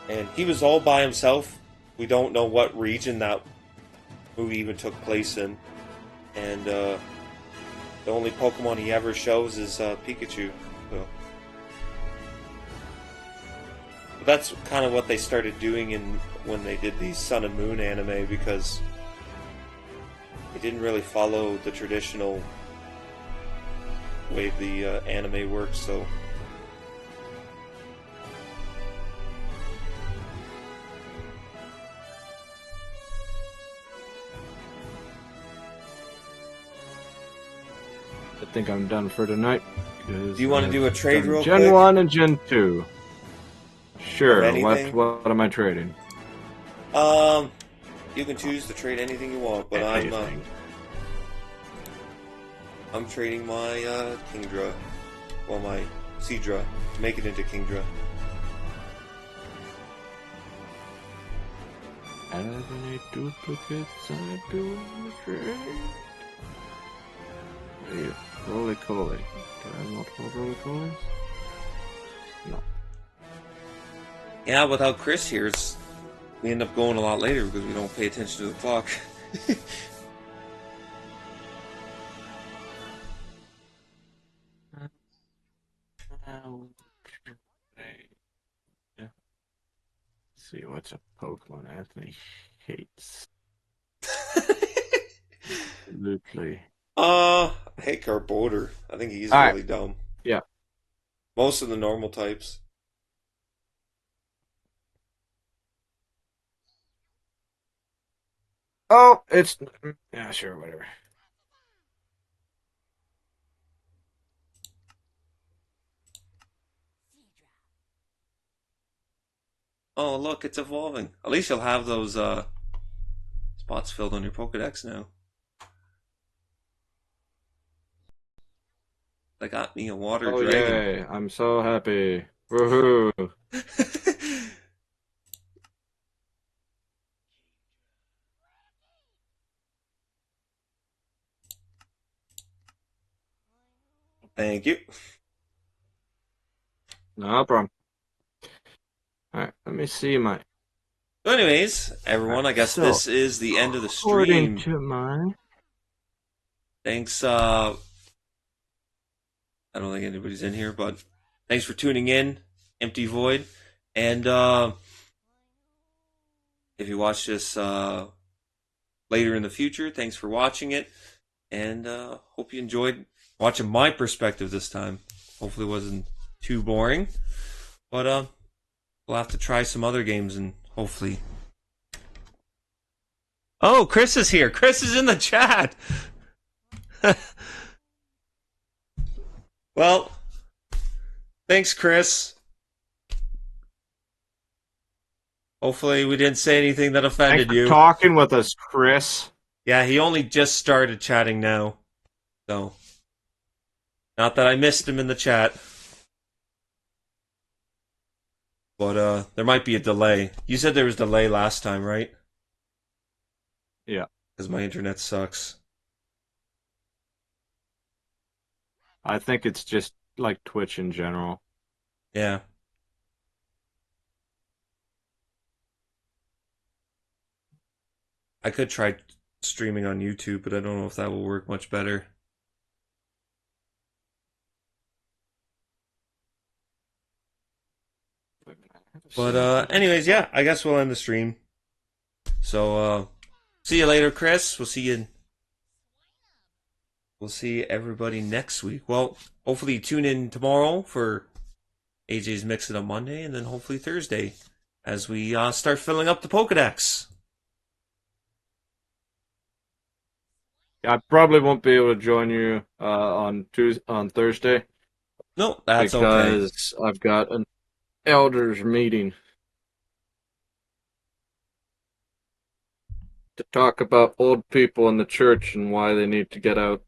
And he was all by himself. We don't know what region that movie even took place in. And the only Pokemon he ever shows is Pikachu. So. But that's kind of what they started doing when they did the Sun and Moon anime, because they didn't really follow the traditional way the anime works, so... I think I'm done for tonight. Do you want to do a trade real Gen quick? 1 and Gen 2. Sure. Anything? What am I trading? You can choose to trade anything you want, but I'm trading my Kingdra, well, my Seadra, to make it into Kingdra. Any duplicates I do trade? Yeah, roly-coly. Do I have multiple roly-colies? No. Yeah, without Chris here, we end up going a lot later because we don't pay attention to the clock. Yeah. See what's a Pokemon Anthony hates. Absolutely. I hate Carbodor. I think he's All right. really dumb. Yeah. Most of the normal types. Oh, it's yeah, sure, whatever. Oh, look, it's evolving. At least you'll have those spots filled on your Pokedex now. They got me a water Oh dragon. yay! I'm so happy. Woohoo! Thank you. No problem. All right, let me see my. So anyways, All right, everyone, I guess so this is the end of the according stream. to my. Thanks, I don't think anybody's in here, but thanks for tuning in, Empty Void. And if you watch this later in the future, thanks for watching it. And hope you enjoyed watching my perspective this time. Hopefully it wasn't too boring. But we'll have to try some other games and hopefully. Oh, Chris is here. Chris is in the chat. Well, thanks, Chris. Hopefully we didn't say anything that Thanks offended for you. talking with us, Chris. Yeah, he only just started chatting now. So, not that I missed him in the chat. But there might be a delay. You said there was delay last time, right? Yeah, Because my internet sucks. I think it's just like Twitch in general. Yeah. I could try streaming on YouTube, but I don't know if that will work much better. But anyways, yeah, I guess we'll end the stream. So see you later, Chris. We'll see everybody next week. Well, hopefully tune in tomorrow for AJ's Mix It Up Monday, and then hopefully Thursday as we start filling up the Pokedex. I probably won't be able to join you on Thursday No, that's okay. because I've got an elders meeting to talk about old people in the church and why they need to get out.